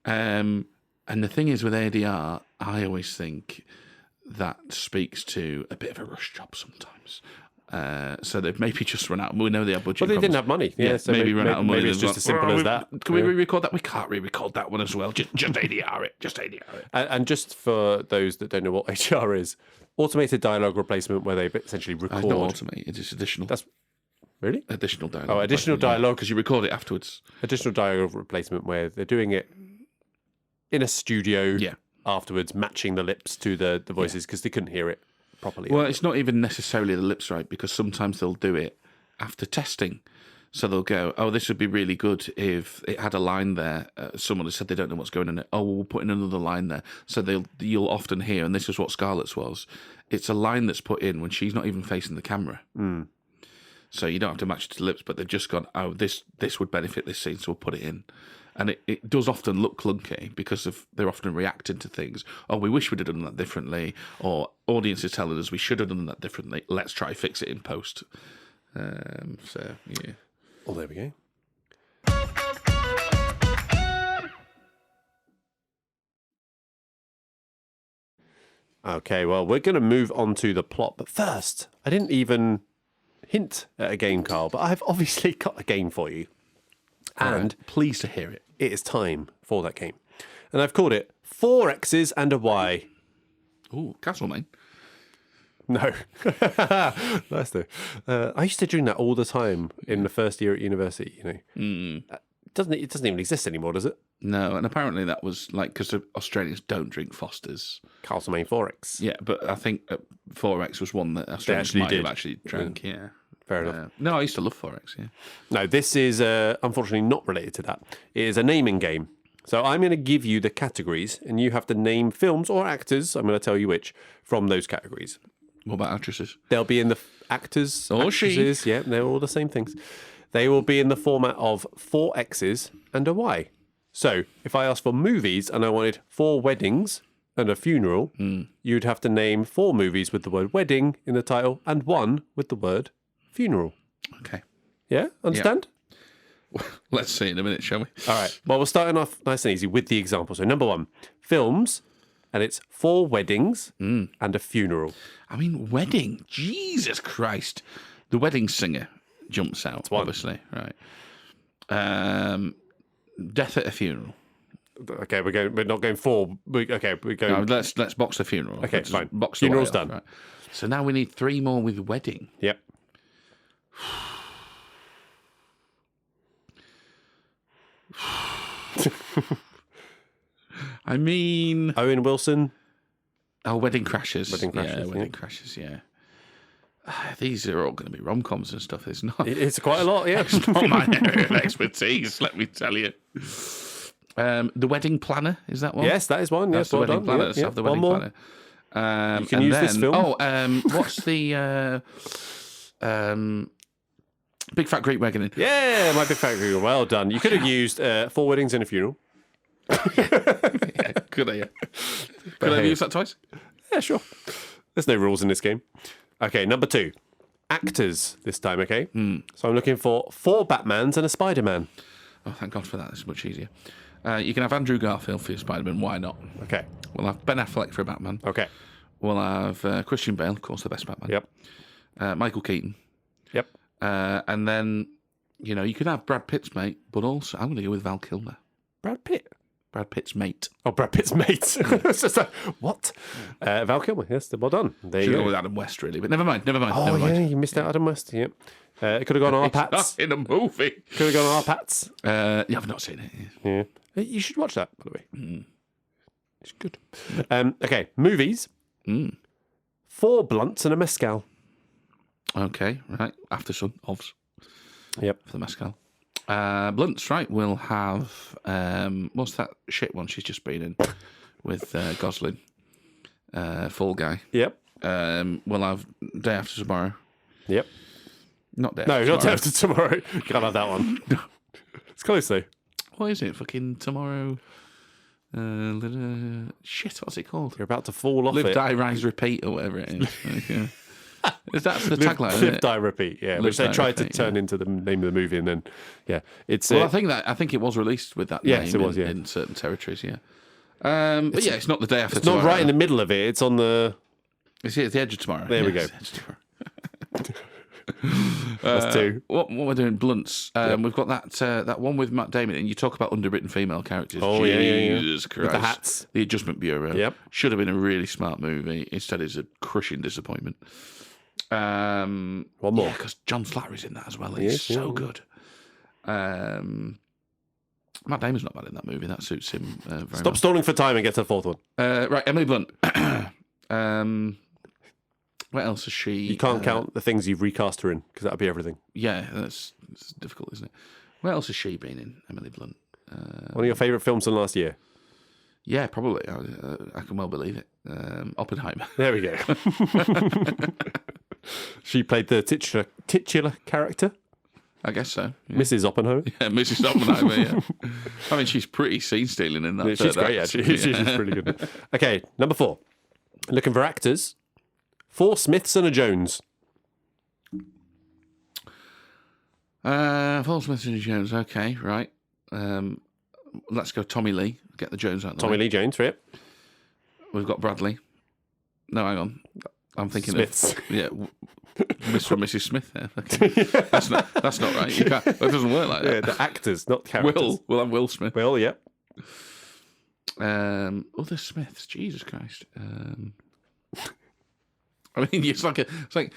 And the thing is with ADR, I always think that speaks to a bit of a rush job sometimes. So they've maybe just run out. We know they have budget. But they didn't have money. Yeah, so maybe run out of money. Maybe it's just as simple as that. Can we re-record that? We can't re-record that one as well. Just ADR it. Just ADR it. And just for those that don't know what ADR is, automated dialogue replacement, where they essentially record. It's not automated. It's additional. That's really additional dialogue. Oh, additional dialogue because you record it afterwards. Additional dialogue replacement where they're doing it in a studio. Yeah. Afterwards, matching the lips to the voices because they couldn't hear it properly. Well, it's not even necessarily the lips, right? Because sometimes they'll do it after testing. So they'll go, oh, this would be really good if it had a line there. Someone has said they don't know what's going on. Oh, we'll put in another line there. So you'll often hear, and this is what Scarlett's was, it's a line that's put in when she's not even facing the camera. Mm. So you don't have to match it to the lips, but they've just gone, oh, this would benefit this scene, so we'll put it in. And it does often look clunky because they're often reacting to things. Oh, we wish we'd have done that differently. Or audiences telling us we should have done that differently. Let's try fix it in post. So, yeah. Well, there we go. Okay, well, we're going to move on to the plot. But first, I didn't even hint at a game, Carl, but I've obviously got a game for you. And pleased to hear it. It is time for that game. And I've called it 4 X's and a Y. Ooh, Castlemaine. No. Nice though. I used to drink that all the time in the first year at university, you know. It doesn't even exist anymore, does it? No, and apparently that was like, because Australians don't drink Fosters. Castlemaine 4X. Yeah, but I think 4X was one that Australians might have actually drank, yeah. Fair enough. No, I used to love 4X, yeah. No, this is unfortunately not related to that. It is a naming game. So I'm going to give you the categories, and you have to name films or actors, I'm going to tell you which, from those categories. What about actresses? They'll be in the actors, or actresses, she. Yeah, they're all the same things. They will be in the format of 4 X's and a Y. So if I asked for movies and I wanted 4 weddings and a funeral, you'd have to name 4 movies with the word wedding in the title and 1 with the word funeral. Okay. Yeah? Understand? Yep. Let's see in a minute, shall we? All right. Well, we're starting off nice and easy with the example. So number 1, films, and it's 4 weddings and a funeral. I mean, wedding. Jesus Christ. The Wedding Singer jumps out, obviously. Right. Death at a Funeral. Okay, we're not going 4. We're going. No, let's box the funeral. Okay, fine. Box Funeral's done. Right. So now we need 3 more with wedding. Yep. I mean, Owen Wilson. Oh, Wedding Crashers. Wedding Crashers. Yeah, Wedding Crashers, yeah. These are all going to be rom-coms and stuff. It's not. It's quite a lot, yeah. It's not my area of expertise, let me tell you. The Wedding Planner, is that one? Yes, that is one. That's yes, the well Wedding done. Planner. Yeah, Let's yeah. have the One Wedding more. Planner. You can use this film. Oh, what's the Big Fat Greek Wedding? Yeah, My Big Fat Greek. Well done. You could have used 4 weddings and a funeral. Yeah, could I? Could I have used that twice? Yeah, sure. There's no rules in this game. Okay, number 2. Actors this time, okay? So I'm looking for 4 Batmans and a Spider-Man. Oh, thank God for that. It's much easier. You can have Andrew Garfield for your Spider-Man. Why not? Okay. We'll have Ben Affleck for a Batman. Okay. We'll have Christian Bale, of course, the best Batman. Yep. Michael Keaton. Yep. And then, you could have Brad Pitt's mate, but also I'm going to go with Val Kilmer. Brad Pitt? Brad Pitt's mate. Oh, Brad Pitt's mate. It's just like, what? Val Kilmer. Yes, well done. There Should you go go. with Adam West, really, but never mind. Oh, never yeah, mind. you missed out Adam West. Yep. It could have gone our Pats. In a movie. Could have gone our Pats. Yeah, I've not seen it. Yeah. You should watch that, by the way. It's good. Okay, movies. 4 blunts and a mezcal. Okay, right. After Sun, Ovs. Yep. For the mezcal. Blunts, right? We'll have what's that shit one she's just been in with Gosling, Fall Guy. Yep. We'll have Day After Tomorrow. Yep. Not Day No, After not Tomorrow. after tomorrow. Can't have that one. It's close though. What is it? Fucking Tomorrow. Shit, what's it called? You're about to fall off Live, it. Die, Rise, Repeat, or whatever it is. Okay. That's the tagline, isn't Live, it? Die, Repeat. Yeah, Live, which they Die, tried Repeat, to turn into the name of the movie, and then it's. Well, I think it was released with that Yes, name it was, in certain territories. Yeah, but yeah, it's not the day after. It's tomorrow. not right in the middle of it. It's on the. It's the edge of tomorrow. There we go. It's the edge of tomorrow. That's two. What we're doing, Blunts. We've got that one with Matt Damon, and you talk about underwritten female characters. Oh, yeah. Jesus Christ. With the hats. The Adjustment Bureau. Yep. Should have been a really smart movie. Instead, it's a crushing disappointment. One more. Yeah, because John Slattery's in that as well. He's so good. Matt Damon's not bad in that movie. That suits him very well. Stop stalling for time and get to the fourth one. Right, Emily Blunt. What else has she... You can't count the things you've recast her in, because that'll be everything. Yeah, it's difficult, isn't it? What else has she been in, Emily Blunt? One of your favourite films from last year. Yeah, probably. I can well believe it. Oppenheimer. There we go. She played the titular character. I guess so. Yeah. Mrs. Oppenheimer. Yeah, Mrs. Oppenheimer, yeah. I mean, she's pretty scene-stealing in that. Yeah, she's great, actually. She's pretty good. Okay, number 4. Looking for actors. 4 Smiths and a Jones. 4 Smiths and Jones. Okay, right. Let's go Tommy Lee. Get the Jones out of the Tommy way. Lee Jones, right? We've got Bradley. No, hang on. I'm thinking Smiths. of Mr. and Mrs. Smith there. Okay. That's not right. You can't, it doesn't work like that. Yeah, the actors, not characters. We'll have Will Smith. Will, yep. Other Smiths. Jesus Christ. I mean, it's like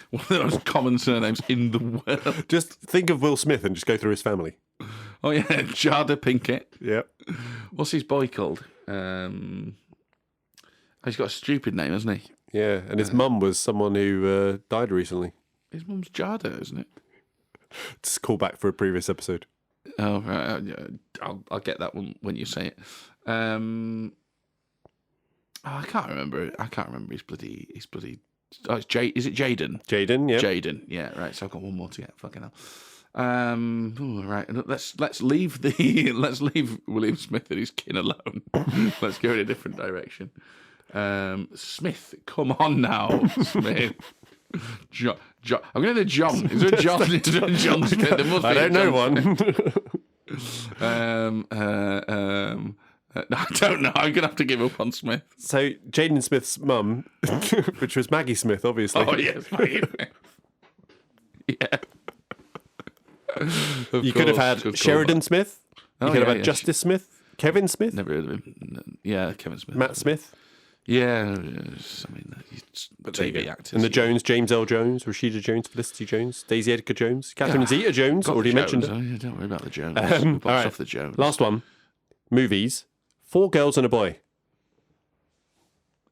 one of the most common surnames in the world. Just think of Will Smith and just go through his family. Oh yeah, Jada Pinkett. Yep. What's his boy called? He's got a stupid name, hasn't he? Yeah, and his mum was someone who died recently. His mum's Jada, isn't it? Just call back for a previous episode. Oh, right. I'll get that one when you say it. I can't remember. I can't remember his bloody. Oh, it's Is it Jaden? Jaden, yeah. Jaden, yeah. Right. So I've got one more to get. Fucking hell. Right. Let's leave William Smith and his kin alone. Let's go in a different direction. Smith, come on now, Smith. John. I'm going to do John. Is there a John? Is there a John Smith? There must be. I don't know one. I don't know. I'm going to have to give up on Smith. So Jaden Smith's mum, which was Maggie Smith, obviously. Oh yes, Maggie Smith. Yeah. You could have had Sheridan Smith. You could have had Justice Smith. Kevin Smith. Never heard of him. Yeah, Kevin Smith. Matt Smith. Yeah, I mean, TV actors. And the Jones, James L. Jones, Rashida Jones, Felicity Jones, Daisy Edgar Jones, Catherine Zeta Jones, already mentioned her. Oh, yeah, don't worry about the Jones. All right. Off the Jones. Last one. Movies. 4 girls and a boy.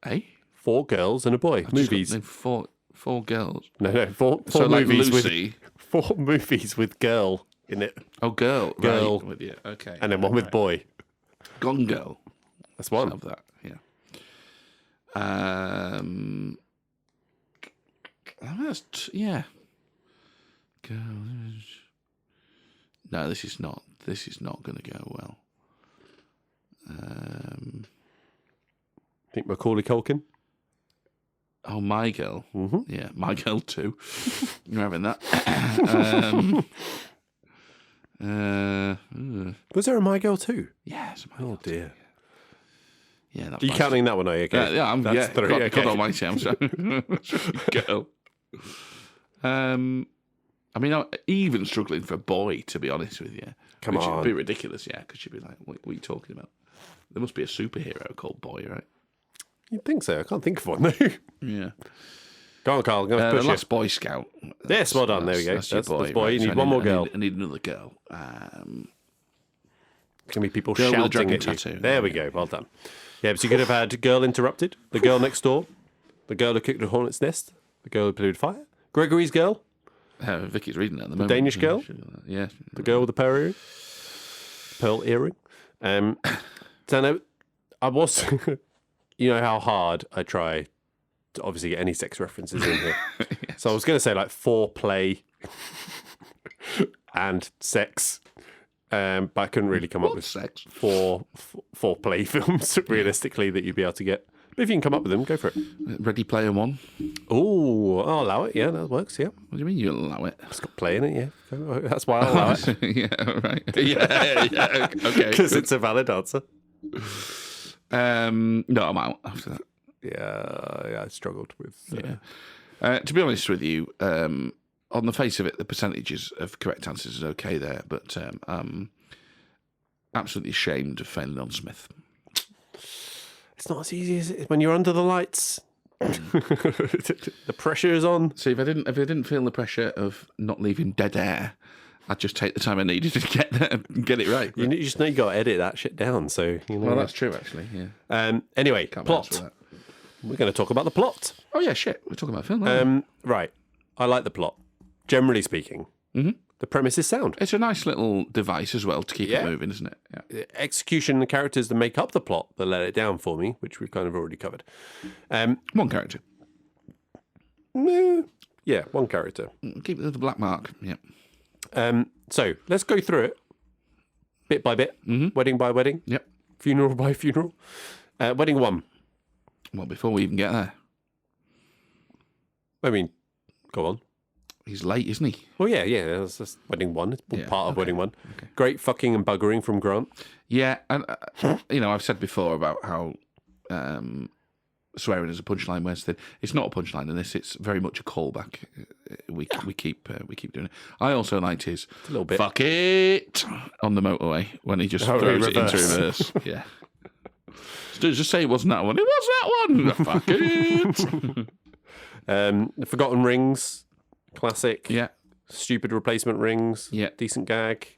Eh? 4 girls and a boy. Movies. Four girls. No. 4 So movies like Lucy. with 4 movies with girl in it. Oh, girl. Girl. Right. With you. Okay. And then one with boy. Gone Girl. That's one. Love that. Yeah. Yeah. Girl. No, this is not going to go well. Think Macaulay Culkin. Oh, My Girl. Mm-hmm. Yeah, My Girl too. You're having that. Was there a My Girl too? Yeah, it's My Oh Girl dear. too. Yeah, Are you counting that one? Are you? Okay. Yeah, I'm. That's 3. God, Okay. God Almighty, I'm sorry. Girl. I mean, I'm even struggling for boy, to be honest with you. Come Which on. would be ridiculous, yeah, because you'd be like, what are you talking about? There must be a superhero called Boy, right? You'd think so. I can't think of one though. Yeah. Go on, Carl. I'm going to The push you. Last Boy Scout. Yes, well done. There we go. That's your boy. That's boy. Right, You so need I one more girl. I need another girl. There's going to be people Girl with a shouting dragon at you. tattoo. There we go. Well done. Yeah, but you could have had Girl Interrupted, The Girl Next Door, The Girl Who Cooked a Hornet's Nest, The Girl Who Played with Fire, Gregory's Girl, Vicky's reading it at the moment. Danish girl? Yeah. The girl with the pearl earring. So no, I was... You know how hard I try to obviously get any sex references in here. Yes. So I was going to say like foreplay and sex, but I couldn't really come up with sex? foreplay films realistically that you'd be able to get. But if you can come up with them, go for it. Ready Player One. Oh, I'll allow it. Yeah, that works. Yeah, What do you mean you allow it? it's got play in it. Yeah, that's why I'll allow it Yeah, right. Yeah. Okay. because it's a valid answer. No, I'm out after that. Yeah, I struggled with. To be honest with you, on the face of it, the percentages of correct answers is okay there, but I'm absolutely ashamed of failing on Smith. It's not as easy as it is when you're under the lights. The pressure is on. See, if I didn't feel the pressure of not leaving dead air, I'd just take the time I needed to get there and get it right. You just know you got to edit that shit down. So you know. Well, that's true, actually. Yeah. Anyway, Can't plot. answer that. We're going to talk about the plot. Oh yeah, shit. We're talking about film. Aren't Right. I like the plot. Generally speaking, the premise is sound. we? It's a nice little device as well to keep Yeah. it moving, isn't it? Yeah. The execution and the characters that make up the plot that let it down for me, which we've kind of already covered. One character. Yeah, one character. Keep the black mark. Yeah. So let's go through it bit by bit, wedding by wedding, Yep. funeral by funeral. Wedding one. Well, before we even get there, I mean, go on. he's late, isn't he? Well, yeah, that's wedding one. It's all Yeah, part of okay, wedding one. Great fucking and buggering from Grant. Yeah, and I've said before about how swearing is a punchline. Whereas it's not a punchline in this; it's very much a callback. We keep doing it. I also liked his a little bit. "fuck it" on the motorway when he just throws it into reverse. Yeah, just say it wasn't that one. It was that one. Fuck it. The Forgotten Rings, classic. Yeah, Stupid replacement rings. Yeah. Decent gag.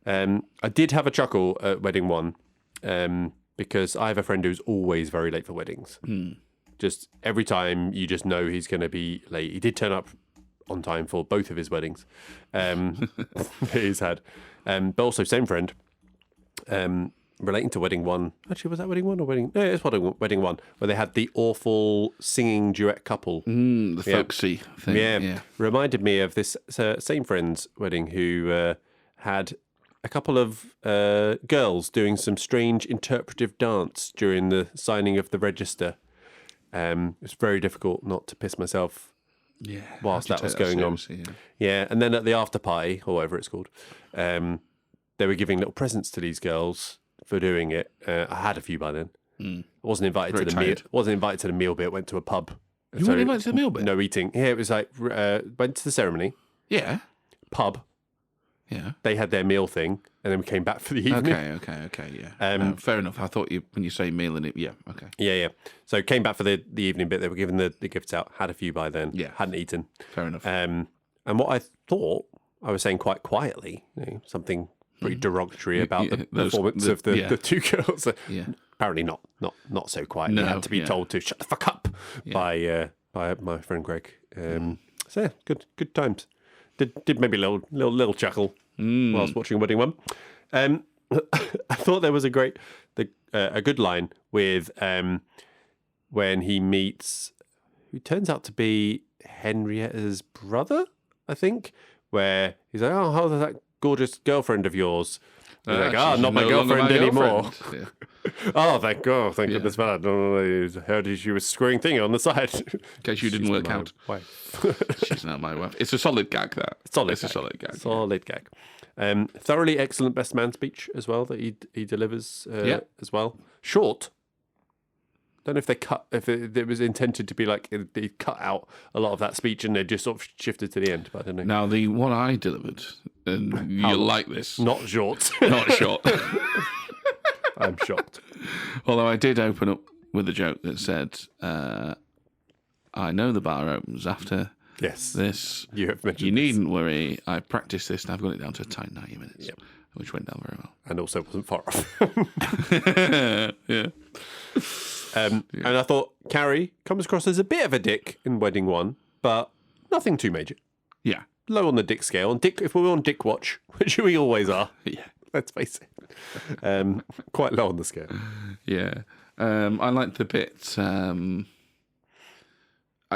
I did have a chuckle at wedding one because I have a friend who's always very late for weddings. Just every time you just know he's going to be late. He did turn up on time for both of his weddings that he's had. But also same friend relating to wedding one. Actually, was that wedding one or wedding? No, it's wedding one where they had the awful singing duet couple. the folksy thing. Yeah. Reminded me of this same friend's wedding who had a couple of girls doing some strange interpretive dance during the signing of the register. It's very difficult not to piss myself whilst that was going on. Yeah, and then at the after party, or whatever it's called, they were giving little presents to these girls for doing it. I had a few by then. I wasn't invited to the meal. Wasn't invited to the meal bit. Went to a pub. You weren't invited to the meal bit? No eating. Yeah, it was like went to the ceremony. Yeah. Pub. Yeah. They had their meal thing, and then we came back for the evening. Okay, yeah. Fair enough. I thought when you say meal and it, yeah, okay. Yeah. So came back for the evening bit. They were giving the gifts out. Had a few by then. Yeah. Hadn't eaten. Fair enough. And what I thought I was saying quite quietly, something pretty derogatory about the performance of the two girls. Yeah. Apparently not so quiet. No, You had to be told to shut the fuck up by my friend Greg. So yeah, good times. Did maybe a little chuckle whilst watching Wedding One. I thought there was a good line with when he meets who turns out to be Henrietta's brother, I think, where he's like, "Oh, how's that gorgeous girlfriend of yours?" He's like, not my girlfriend anymore. Yeah. Oh, thank goodness for that. I heard she was screwing thing on the side. In case you didn't work out. She's not my wife. It's a solid gag, that. Solid gag. Solid gag. Thoroughly excellent best man speech as well that he delivers as well. Short. Don't know if it was intended to be like they cut out a lot of that speech and they just sort of shifted to the end, but I don't know. Now, the one I delivered, and you'll like this. Not short. Not short. I'm shocked. Although I did open up with a joke that said, I know the bar opens after this. You have mentioned You needn't worry. I practiced this and I've got it down to a tight 90 minutes, which went down very well. And also wasn't far off. Yeah. And I thought Carrie comes across as a bit of a dick in Wedding One, but nothing too major. Yeah. low on the dick scale. And if we're on dick watch, which we always are, Yeah. let's face it, quite low on the scale. Yeah. I like the bit.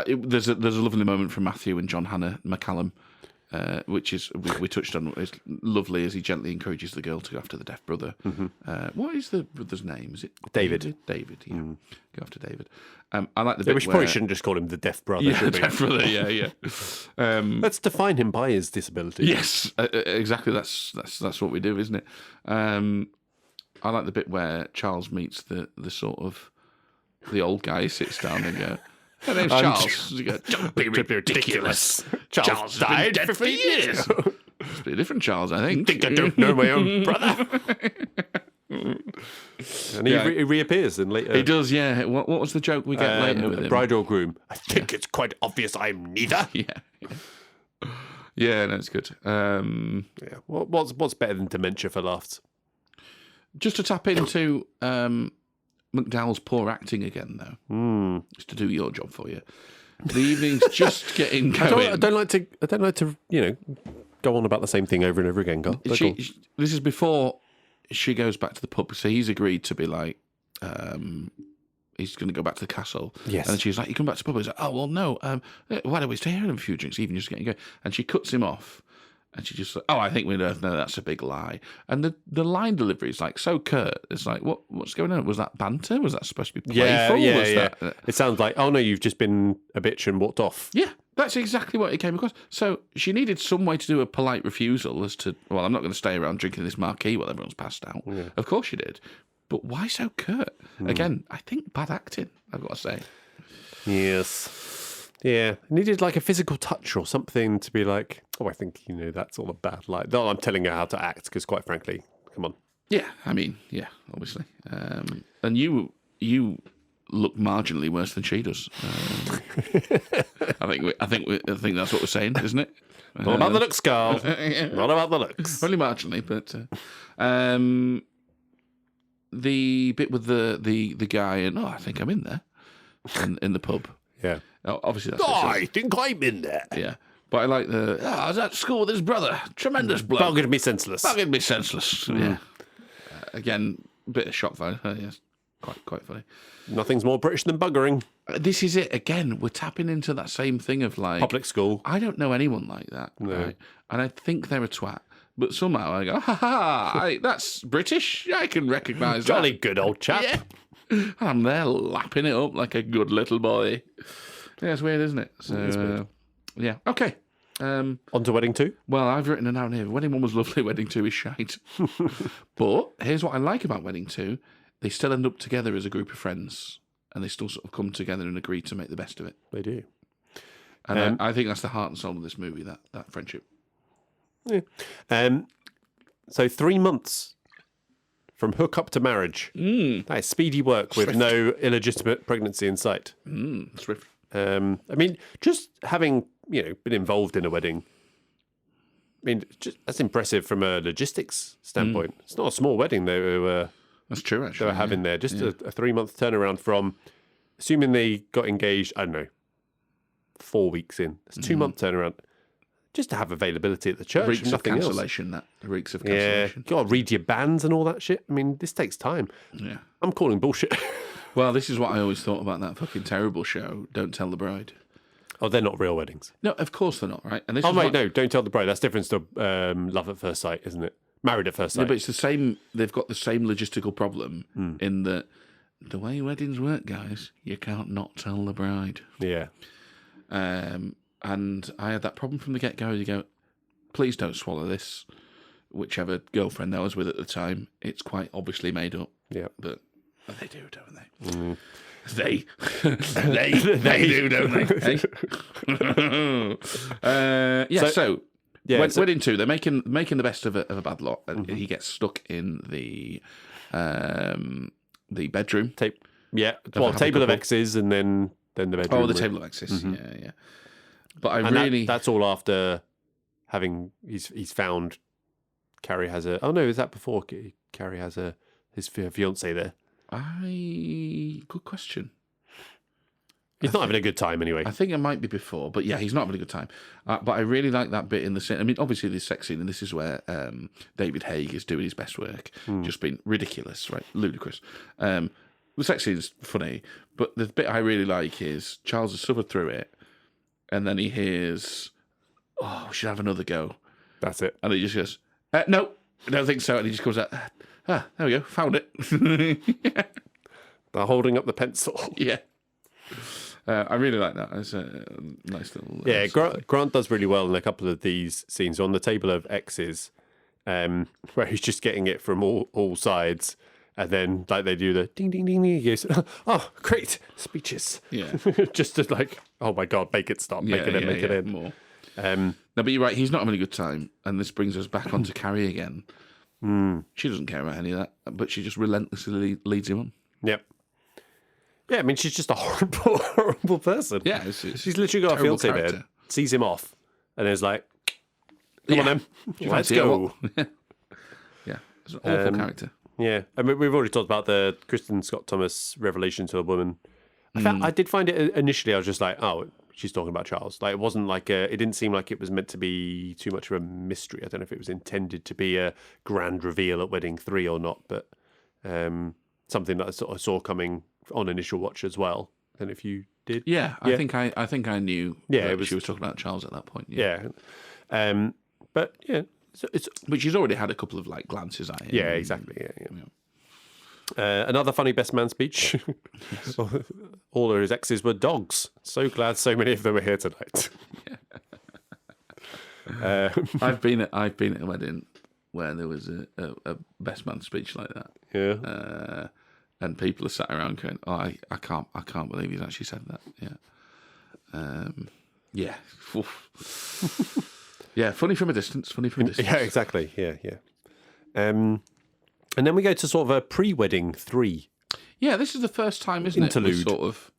There's a lovely moment from Matthew and John Hannah McCallum, which is we touched on. It's lovely as he gently encourages the girl to go after the deaf brother. What is the brother's name? Is it David? David. Yeah. Go after David. I like the bit We probably shouldn't just call him the deaf brother. Yeah, should the we? deaf brother. Yeah. Let's define him by his disability. Yes, exactly. That's what we do, isn't it? I like the bit where Charles meets the sort of the old guy. He sits down and go, "My name's Charles." You go, "Don't be ridiculous. Charles has been dead for years." It's a different Charles, I think. I don't know my own brother. And he reappears in later. He does, yeah. What was the joke we get later with him? Bride or groom? I think it's quite obvious I'm neither. Yeah, no, it's good. Yeah. What's better than dementia for laughs? Just to tap into McDowell's poor acting again, though, just to do your job for you. The evening's just getting going. I don't like to go on about the same thing over and over again, Carl. This is before she goes back to the pub, so he's agreed to be like, he's going to go back to the castle. Yes. And then she's like, "You come back to the pub?" He's like, "Oh, well, no. Why don't we stay here and have a few drinks? Even just getting going." And she cuts him off. And she just like, "Oh, I think we know that's a big lie." And the line delivery is like so curt. It's like, what's going on? Was that banter? Was that supposed to be playful? Yeah. It sounds like, "Oh no, you've just been a bitch and walked off." Yeah, that's exactly what it came across. So she needed some way to do a polite refusal as to, "Well, I'm not going to stay around drinking this marquee while everyone's passed out." Yeah. Of course she did. But why so curt? Again, I think bad acting, I've got to say. Yes. Yeah, needed like a physical touch or something to be like, "Oh, I think that's all a bad lie." No, I'm telling her how to act because, quite frankly, come on. Yeah, I mean, yeah, obviously. And you look marginally worse than she does. I think that's what we're saying, isn't it? Not about the looks, Carl. Not about the looks. Only marginally, but the bit with the guy and I think I'm in there in the pub. Yeah. Obviously, that's I think I'm in there. Yeah. But I like I was at school with his brother. Tremendous bloke. Buggered me senseless. Yeah. Again, bit of shock value. Yes. Quite funny. Nothing's more British than buggering. This is it. Again, we're tapping into that same thing of like... Public school. I don't know anyone like that. No. Right? And I think they're a twat. But somehow I go, that's British. I can recognise that. Jolly good old chap. Yeah. I'm there lapping it up like a good little boy. Yeah, it's weird, isn't it? So, yeah. Okay. On to Wedding 2? Well, I've written it down here. Wedding 1 was lovely. Wedding 2 is shite. But here's what I like about Wedding 2. They still end up together as a group of friends. And they still sort of come together and agree to make the best of it. They do. And I think that's the heart and soul of this movie, that friendship. Yeah. So 3 months from hook up to marriage. That is speedy work with no illegitimate pregnancy in sight. Swift. I mean, just having been involved in a wedding. I mean, that's impressive from a logistics standpoint. It's not a small wedding That's true. Actually, they were having there. Just a 3-month turnaround from, assuming they got engaged. I don't know, 4 weeks in. It's a 2-month turnaround. Just to have availability at the church. Reeks of nothing cancellation. else. The reeks of cancellation. Yeah, got to read your bands and all that shit. I mean, this takes time. Yeah. I'm calling bullshit. Well, this is what I always thought about that fucking terrible show, Don't Tell the Bride. Oh, they're not real weddings. No, of course they're not, right? And this no, Don't Tell the Bride. That's different to Love at First Sight, isn't it? Married at First Sight. Yeah, but it's the same. They've got the same logistical problem in that the way weddings work, guys, you can't not tell the bride. Yeah. And I had that problem from the get-go. You go, please don't swallow this. Whichever girlfriend I was with at the time, it's quite obviously made up. Yeah. But they do, don't they? They do, don't they? So Wedding 2, they're making the best of a bad lot, and he gets stuck in the bedroom. Table of X's, and then the bedroom. Oh, the table of X's. Yeah. But that's all after having he's found Carrie has a. Oh no, is that before Carrie has his fiance there? Good question. He's not having a good time anyway. I think it might be before, but yeah, he's not having a good time. But I really like that bit in the scene. I mean, obviously, this sex scene, and this is where David Haig is doing his best work, just being ridiculous, right? Ludicrous. The sex scene's funny, but the bit I really like is Charles has suffered through it, and then he hears, "Oh, we should have another go." That's it. And he just goes, "No, I don't think so." And he just comes out, there we go, found it. They're holding up the pencil. Yeah. I really like that. It's a nice little... Yeah, Grant does really well in a couple of these scenes. On the table of X's, where he's just getting it from all sides, and then like they do the ding, ding, ding, ding. He goes, oh, great, speeches. Yeah. Just to like, oh my God, make it stop, make it in. More. No, but you're right, he's not having a good time, and this brings us back onto Carrie again. She doesn't care about any of that, but she just relentlessly leads him on. Yep. Yeah, I mean, she's just a horrible person. Yeah, she's literally got a fiancé there, sees him off, and is like, come on then, let's go. Yeah, it's an awful character. Yeah, I mean, we've already talked about the Kristen Scott Thomas revelation to a woman. I did find it initially, I was just like, oh, she's talking about Charles. Like, it wasn't like it didn't seem like it was meant to be too much of a mystery. I don't know if it was intended to be a grand reveal at Wedding 3 or not, but something that I sort of saw coming on initial watch as well. And if you did, yeah. I think I knew. Yeah, she was talking about Charles at that point. Yeah, but yeah, but she's already had a couple of like glances at him. Yeah, exactly. Yeah. Another funny best man speech. All of his exes were dogs. So glad so many of them are here tonight. I've been at a wedding where there was a best man speech like that. Yeah. And people are sat around going, "Oh, I can't believe he's actually said that." Yeah, yeah, yeah. Funny from a distance. Yeah, exactly. Yeah. And then we go to sort of a pre-wedding 3. Yeah, this is the first time, isn't Interlude. it? We sort of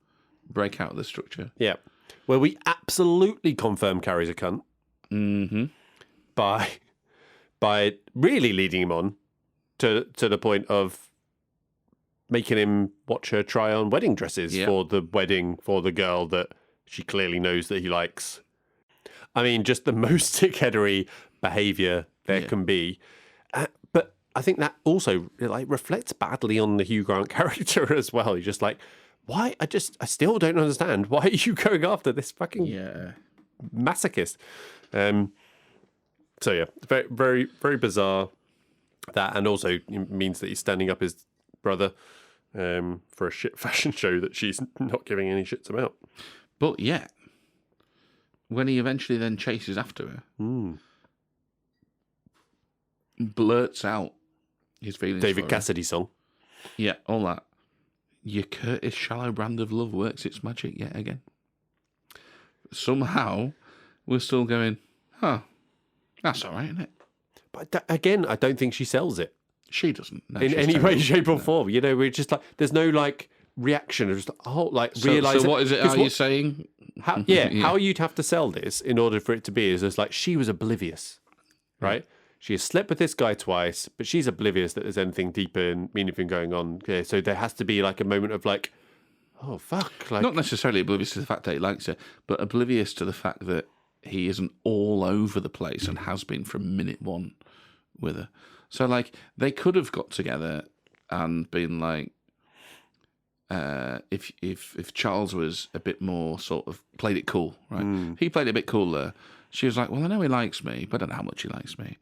break out of the structure. Yeah, where we absolutely confirm Carrie's a cunt. Mm-hmm. By really leading him on to the point of making him watch her try on wedding dresses for the wedding for the girl that she clearly knows that he likes. I mean, just the most dickheadery behaviour there can be. But I think that also like reflects badly on the Hugh Grant character as well. He's just like, why? I still don't understand. Why are you going after this fucking masochist? So yeah, very, very, very bizarre. That, and also means that he's standing up his brother for a shit fashion show that she's not giving any shits about. But yet, when he eventually then chases after her, blurts out his feelings. David for Cassidy song. Yeah, all that. Your Curtis shallow brand of love works its magic yet again. Somehow, we're still going, that's all right, isn't it? But again, I don't think she sells it. She doesn't. No, in any way, shape, or form. You know, we're just like, there's no like reaction. It's just realising. So what is it? Are you saying? How you'd have to sell this in order for it to be is just like she was oblivious, right? She has slept with this guy twice, but she's oblivious that there's anything deeper and meaningful going on. Okay, so there has to be like a moment of like, oh fuck, like not necessarily oblivious to the fact that he likes her, but oblivious to the fact that he isn't all over the place and has been from minute one with her. So like they could have got together and been like, if Charles was a bit more sort of played it cool, right? He played it a bit cooler. She was like, well, I know he likes me, but I don't know how much he likes me.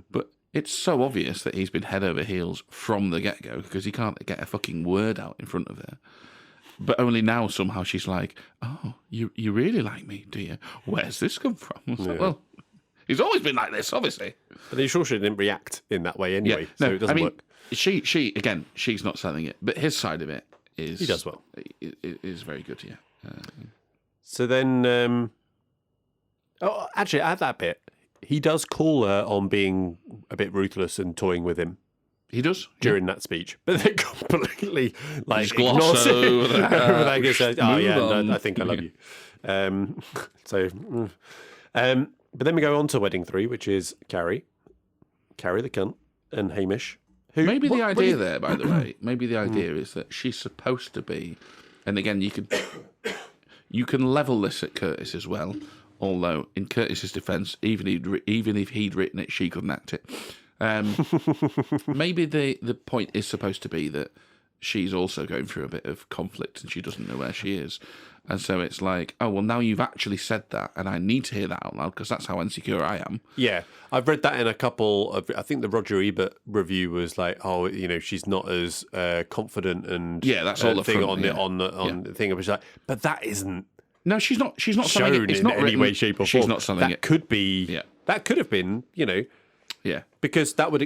But it's so obvious that he's been head over heels from the get-go because he can't get a fucking word out in front of her. But only now somehow she's like, oh, you really like me, do you? Where's this come from? Like, well, he's always been like this, obviously. But I'm sure she didn't react in that way anyway, so it doesn't work. She again, she's not selling it, but his side of it is... He does well. Is very good, yeah. So then... actually, at that bit, he does call her on being a bit ruthless and toying with him. He does? During that speech. But they completely, like, gloss over that. Like it says, oh, yeah, no, I think I love you. But then we go on to Wedding 3, which is Carrie the cunt, and Hamish. Who, maybe the idea there, by the way, maybe the idea is that she's supposed to be, and again, you could You can level this at Curtis as well, although in Curtis's defence, even if he'd written it, she couldn't act it. Maybe the point is supposed to be that she's also going through a bit of conflict and she doesn't know where she is. And so it's like, oh, well, now you've actually said that, and I need to hear that out loud because that's how insecure I am. Yeah, I've read that in a couple of. I think the Roger Ebert review was like, oh, she's not as confident and that's all the thing front, on the thing. Which like, but that isn't. No, she's not selling shown it. It's in not any way, shape, or form. She's not selling it. Could be. Yeah. That could have been. Yeah. Because that would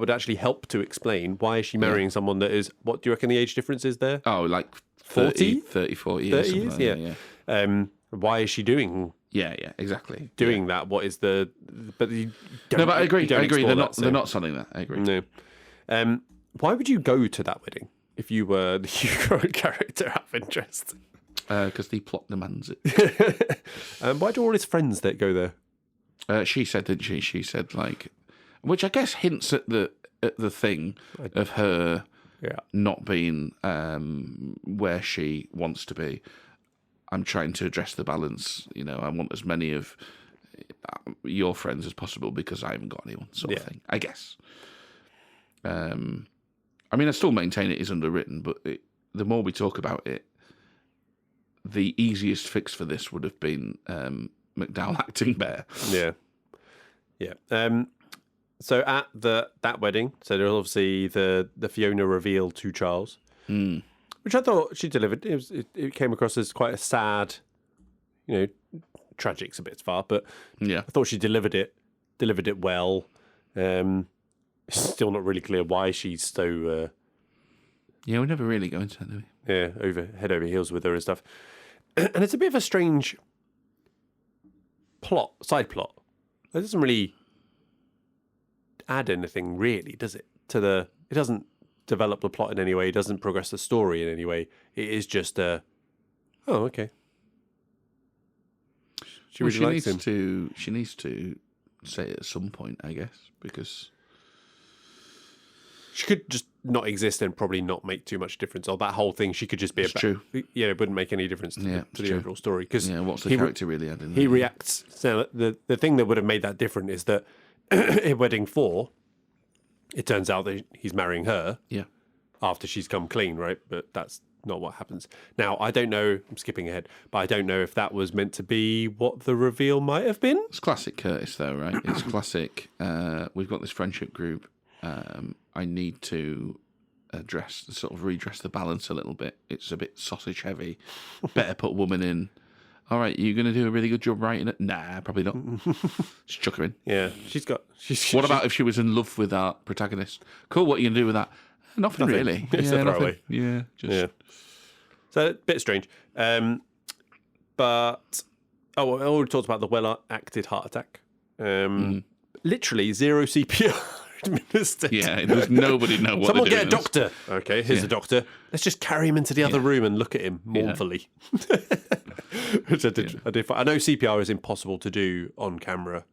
actually help to explain why is she marrying someone that is. What do you reckon the age difference is there? Oh, like 40? 40 years. 30 years, like yeah. Why is she doing? Yeah, exactly. Doing that. What is the? But you don't, no, but I agree. They're not. So. They're not selling that. I agree. No. Why would you go to that wedding if you were the Hugh Grant character out of interest? Because the plot demands it. Why do all his friends that go there? She said, didn't she? She said like, which I guess hints at the thing of her. Yeah. Not being where she wants to be. I'm trying to address the balance. I want as many of your friends as possible because I haven't got anyone, sort of thing, I guess. I still maintain it is underwritten, but the more we talk about it, the easiest fix for this would have been McDowell acting better. Yeah. Yeah. So at that wedding, so there's obviously the Fiona reveal to Charles, which I thought she delivered. It came across as quite a sad, tragic's a bit far, but I thought she delivered it well. Still not really clear why she's so. We never really go into that, do we? Yeah, head over heels with her and stuff, and it's a bit of a strange side plot. It doesn't really add anything, really, does it? It doesn't develop the plot in any way. It doesn't progress the story in any way. It is just oh, okay. She likes him. She needs to say it at some point, I guess, because she could just not exist and probably not make too much difference. Or that whole thing, she could just be true. Yeah, it wouldn't make any difference to the overall story. Because what's the character really adding? He reacts. So the thing that would have made that different is that in Wedding 4, it turns out that he's marrying her. Yeah. After she's come clean, right? But that's not what happens. Now, I don't know, I'm skipping ahead, but I don't know if that was meant to be what the reveal might have been. It's classic Curtis, though, right? It's classic. We've got this friendship group. I need to redress the balance a little bit. It's a bit sausage heavy. Better put woman in. All right, you're going to do a really good job writing it? Nah, probably not. Just chuck her in. Yeah, What about if she was in love with our protagonist? Cool, what are you going to do with that? Nothing really. It's a throwaway. Yeah, So a bit strange. But I already talked about the well-acted heart attack. Literally 0 CPR administered. Yeah, there's nobody know what Someone they're get a doing. doctor. Okay, here's a doctor. Let's just carry him into the other room and look at him mournfully. Which I did. I know CPR is impossible to do on camera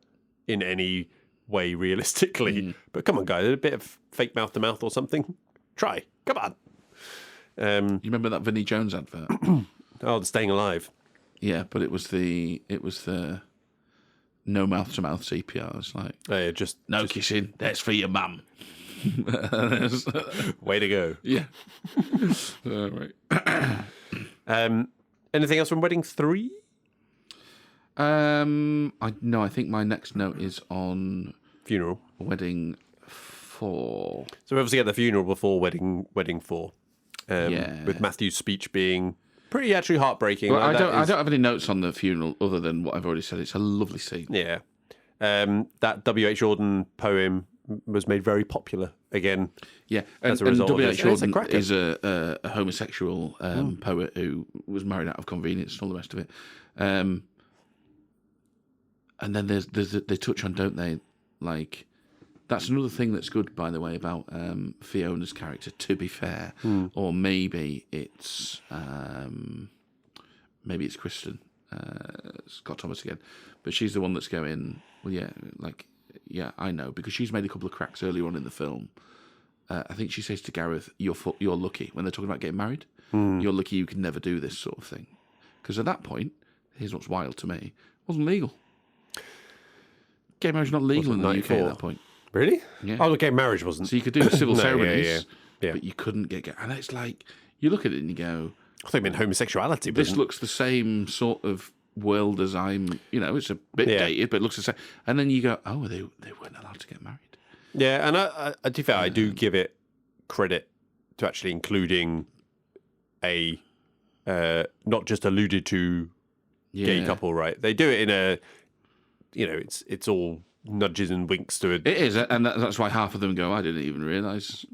in any way realistically. But come on, guys, a bit of fake mouth to mouth or something. Try. Come on. You remember that Vinnie Jones advert? The Staying Alive. Yeah, but it was the no mouth to mouth CPR. It's like just kissing. That's for your mum. Way to go. Yeah. Right. Anything else from Wedding 3? I think my next note is on Funeral. Wedding 4. So we obviously get the funeral before Wedding 4. With Matthew's speech being pretty actually heartbreaking. Well, I don't have any notes on the funeral other than what I've already said. It's a lovely scene. Yeah. That W.H. Auden poem was made very popular again. Yeah, as a result. W.H. Auden is a homosexual poet who was married out of convenience and all the rest of it. And then they touch on, don't they? Like, that's another thing that's good, by the way, about Fiona's character. To be fair, or maybe it's Kristen, Scott Thomas again, but she's the one that's going. Well, yeah, I know, because she's made a couple of cracks earlier on in the film. I think she says to Gareth, "You're lucky," when they're talking about getting married. You're lucky you can never do this sort of thing. Because at that point, here's what's wild to me, it wasn't legal. Gay marriage not legal in the UK at that point. Really? Yeah. Oh, gay marriage wasn't. So you could do civil ceremonies, yeah. but you couldn't get gay. And it's like, you look at it and you go... I think meant homosexuality. This looks the same sort of world as I'm... it's a bit dated, but it looks the same. And then you go, oh, they weren't allowed to get married. Yeah, and to be fair, I do give it credit to actually including a not just alluded to gay couple, right? They do it in a, it's all nudges and winks to it. It is, and that's why half of them go, I didn't even realise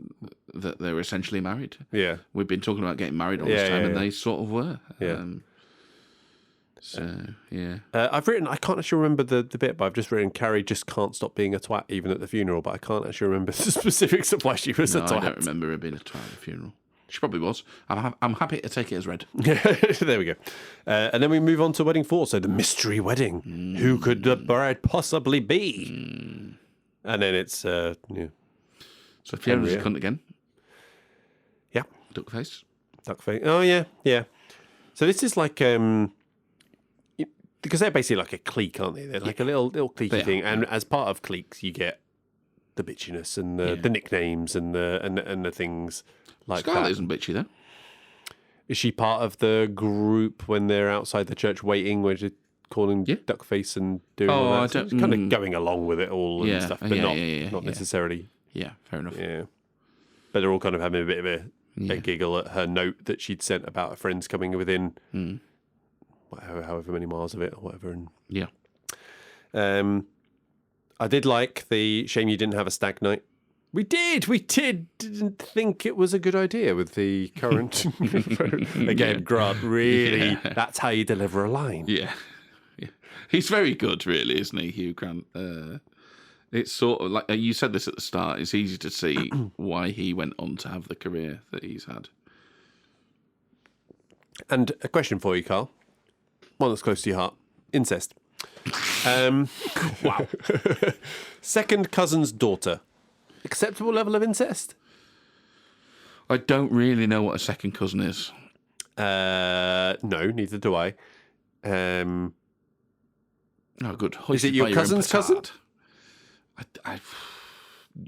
that they were essentially married. Yeah. We've been talking about getting married all this time, and they sort of were. Yeah. I've written, I can't actually remember the bit, but I've just written Carrie just can't stop being a twat even at the funeral, but I can't actually remember the specifics of why she was a twat. I don't remember her being a twat at the funeral. She probably was. I'm happy to take it as read. There we go. And then we move on to wedding 4. So the mystery wedding. Who could the bride possibly be? And then it's, So Fiona's a cunt again. Yeah. Duck face. Oh, yeah. So this is like, because they're basically like a clique, aren't they? They're like a little cliquey thing. And as part of cliques, you get the bitchiness and the nicknames and the things like Scarlett that. isn't bitchy, though. Is she part of the group when they're outside the church waiting, where she's calling duckface and doing all that? She's kind of going along with it all and stuff, but not necessarily. Yeah, fair enough. Yeah. But they're all kind of having a bit of a giggle at her note that she'd sent about her friends coming within however many miles of it or whatever. And I did like the shame you didn't have a stag night. We did. Didn't think it was a good idea with the current. Again, Grant, really, that's how you deliver a line. Yeah. He's very good, really, isn't he, Hugh Grant? It's sort of like, you said this at the start, it's easy to see why he went on to have the career that he's had. And a question for you, Carl. One that's close to your heart. Incest. Wow. Second cousin's daughter. Acceptable level of incest? I don't really know what a second cousin is. No, neither do I. Oh, good. Is it your cousin's cousin?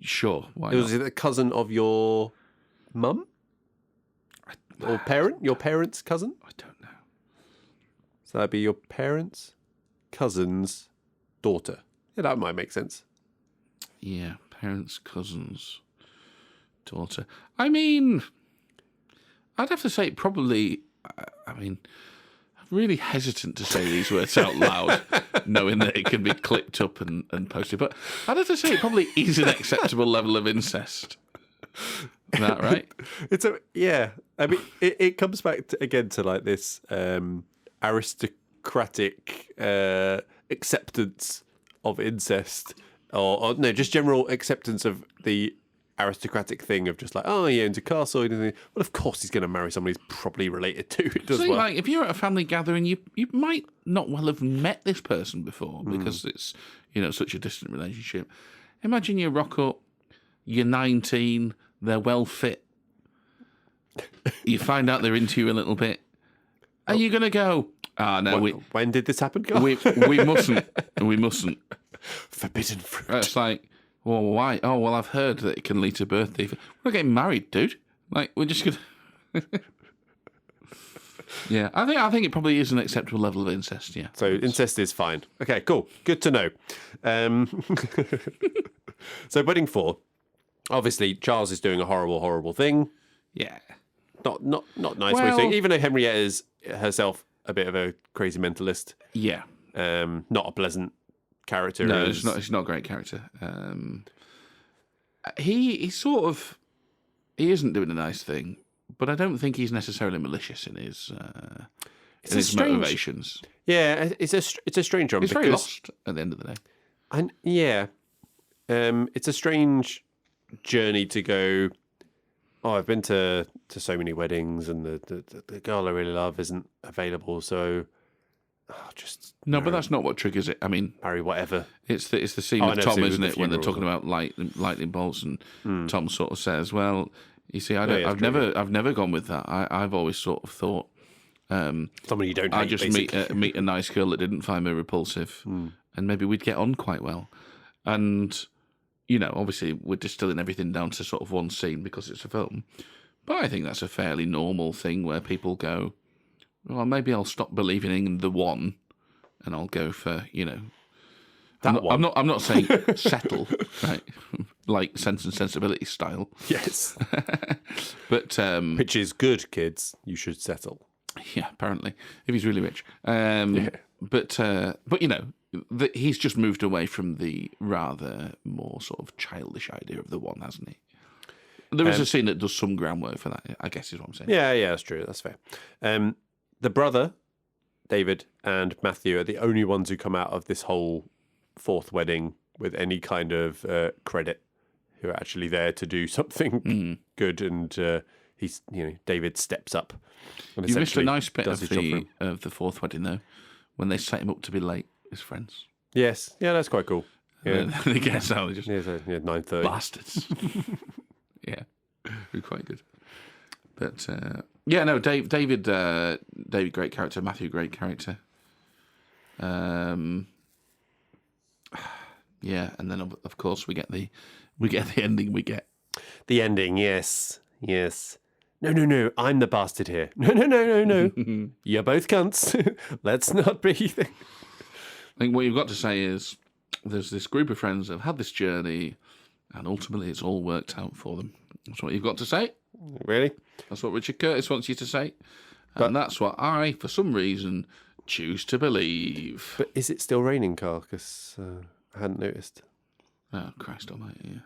Sure. Why Was not? it the cousin of your mum? Or parent? Your parents' cousin? I don't know. So that'd be your parents' cousin's daughter. Yeah, that might make sense. Yeah, parents, cousins, daughter. I mean, I'd have to say probably, I'm really hesitant to say these words out loud, knowing that it can be clipped up and posted, but I'd have to say it probably is an acceptable level of incest. Is that right? I mean, it comes back to like this aristocratic acceptance of incest, or no, just general acceptance of the aristocratic thing of just like, oh, he owns a castle. Well, of course he's going to marry somebody he's probably related to. It does well. Like, if you're at a family gathering, you might not well have met this person before because it's such a distant relationship. Imagine you rock up, you're 19, they're well fit. You find out they're into you a little bit. Are you going to go, no, when did this happen, Carl? we mustn't. Forbidden fruit. It's like, well, why? Oh, well, I've heard that it can lead to birth defects. We're not getting married, dude. Like, we're just going to... Yeah, I think it probably is an acceptable level of incest, yeah. So incest is fine. Okay, cool. Good to know. So wedding 4. Obviously, Charles is doing a horrible, horrible thing. Yeah. Not nice way to say. Even though Henrietta is herself a bit of a crazy mentalist. Yeah. Not a pleasant character. No, it's not a great character. He isn't doing a nice thing, but I don't think he's necessarily malicious in his motivations. Yeah, it's a strange one. He's very lost at the end of the day. And it's a strange journey to go. Oh, I've been to so many weddings, and the girl I really love isn't available, so but that's not what triggers it. I mean, marry whatever. It's the scene with Tom, isn't it, when they're talking about lightning bolts, and Tom sort of says, "Well, you see, I've never gone with that. I've always sort of thought Someone you don't hate, I just meet a nice girl that didn't find me repulsive, and maybe we'd get on quite well. And, obviously we're distilling everything down to sort of one scene because it's a film. But I think that's a fairly normal thing where people go, well, maybe I'll stop believing in the one and I'll go for, I'm not saying settle, right? Like Sense and Sensibility style. Yes. But which is good, kids. You should settle. Yeah, apparently, if he's really rich. But he's just moved away from the rather more sort of childish idea of the one, hasn't he? There is a scene that does some groundwork for that, I guess is what I'm saying. Yeah, that's true. That's fair. The brother, David, and Matthew are the only ones who come out of this whole fourth wedding with any kind of credit, who are actually there to do something good, and David steps up. And you missed a nice bit of the fourth wedding, though, when they set him up to be late, his friends. Yes, yeah, that's quite cool. Yeah, they guess out just 9:30 bastards. Yeah, be quite good. But David, great character. Matthew, great character. Yeah, and then of course we get the ending. We get the ending. Yes. No. I'm the bastard here. No. You're both cunts. Let's not be. I think what you've got to say is there's this group of friends that have had this journey, and ultimately it's all worked out for them. That's what you've got to say. Really? That's what Richard Curtis wants you to say. And that's what I, for some reason, choose to believe. But is it still raining, Carl? Because I hadn't noticed. Oh, Christ almighty, yeah.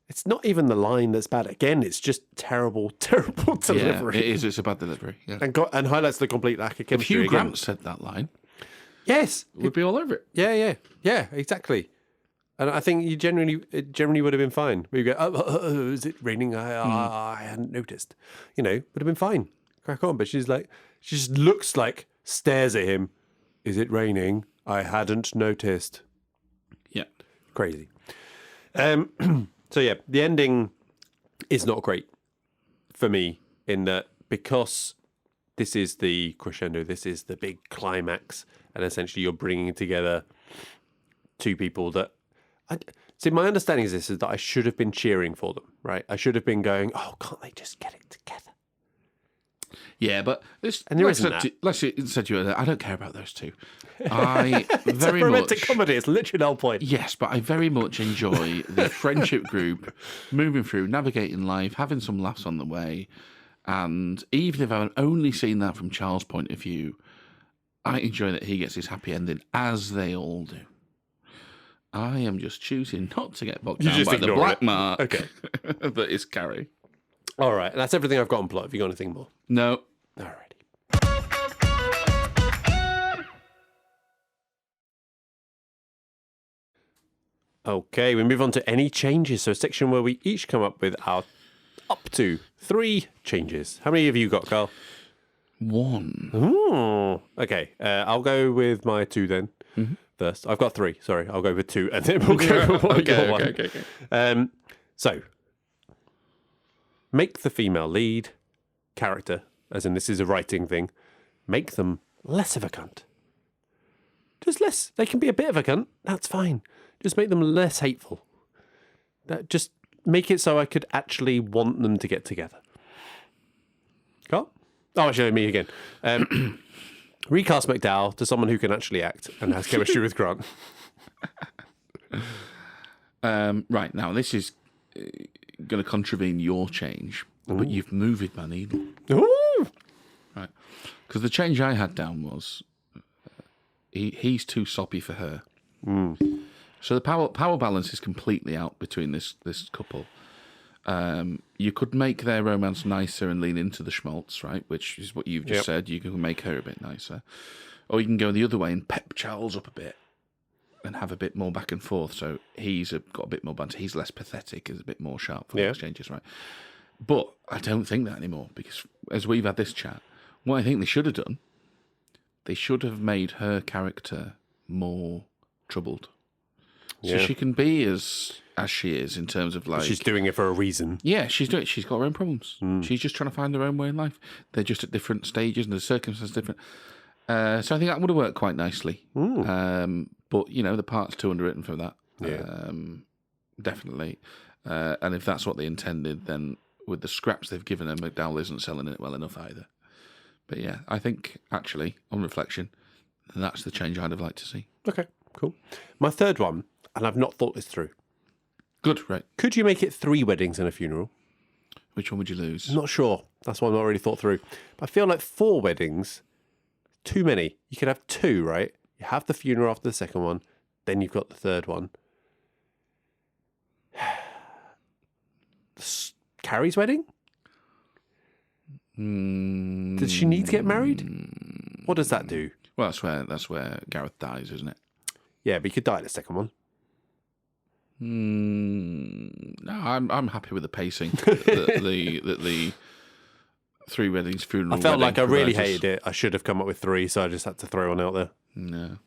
It's not even the line that's bad. Again, it's just terrible delivery. Yeah, it is. It's a bad delivery. Yeah. And highlights the complete lack of chemistry. If Hugh Grant said that line, yes, we'd be all over it. Yeah, exactly. And I think it generally would have been fine. We go, is it raining? I hadn't noticed. Would have been fine. Crack on. But she just looks like, stares at him. Is it raining? I hadn't noticed. Yeah. Crazy. So yeah, the ending is not great for me in that, because this is the crescendo, this is the big climax, and essentially you're bringing together two people that... See, my understanding is that I should have been cheering for them, right? I should have been going, oh, can't they just get it together? Yeah, but and there isn't that. Let's say I don't care about those two. I it's very a romantic much comedy. It's literally the whole point. Yes, but I very much enjoy the friendship group moving through, navigating life, having some laughs on the way, and even if I've only seen that from Charles' point of view, I enjoy that he gets his happy ending, as they all do. I am just choosing not to get bogged down by the black mark that is Carrie. All right, that's everything I've got on plot. Have you got anything more? No. Alrighty. Okay, we move on to any changes. So a section where we each come up with our up to 3 changes. How many have you got, Carl? 1. Ooh, okay, I'll go with my 2 then. First. I've got 3. Sorry, I'll go with 2, and then we'll go with one. Okay. So, make the female lead character, as in this is a writing thing, make them less of a cunt. Just less. They can be a bit of a cunt. That's fine. Just make them less hateful. Just make it so I could actually want them to get together. Carl? Oh, actually, me again. Recast McDowell to someone who can actually act and has chemistry with Grant. Right, now this is going to contravene your change, but you've moved my needle. Ooh. Right, because the change I had down was he's too soppy for her. So the power balance is completely out between this couple. You could make their romance nicer and lean into the schmaltz, right? Which is what you've just said. You can make her a bit nicer. Or you can go the other way and pep Charles up a bit and have a bit more back and forth. So he's got a bit more banter. He's less pathetic. Is a bit more sharp for exchanges, right? But I don't think that anymore, because as we've had this chat, what I think they should have done, they should have made her character more troubled. So she can be as as she is in terms of like She's doing it for a reason. Yeah, she's doing it. She's got her own problems. She's just trying to find her own way in life. They're just at different stages and the circumstances different. So I think that would have worked quite nicely. But the part's too underwritten for that. Yeah. Definitely. And if that's what they intended, then with the scraps they've given her, McDowell isn't selling it well enough either. But yeah, I think actually, on reflection, that's the change I'd have liked to see. Okay, cool. My third one, and I've not thought this through. Good, right. Could you make it 3 weddings and a funeral? Which one would you lose? I'm not sure. That's one I've not really thought through. But I feel like 4 weddings, too many. You could have 2, right? You have the funeral after the second one, then you've got the third one. Carrie's wedding? Does she need to get married? What does that do? Well, that's where Gareth dies, isn't it? Yeah, but you could die at the second one. No, I'm happy with the pacing. the 3 weddings, funeral. I felt like I really providers. hated it. I should have come up with 3, so I just had to throw one out there. No.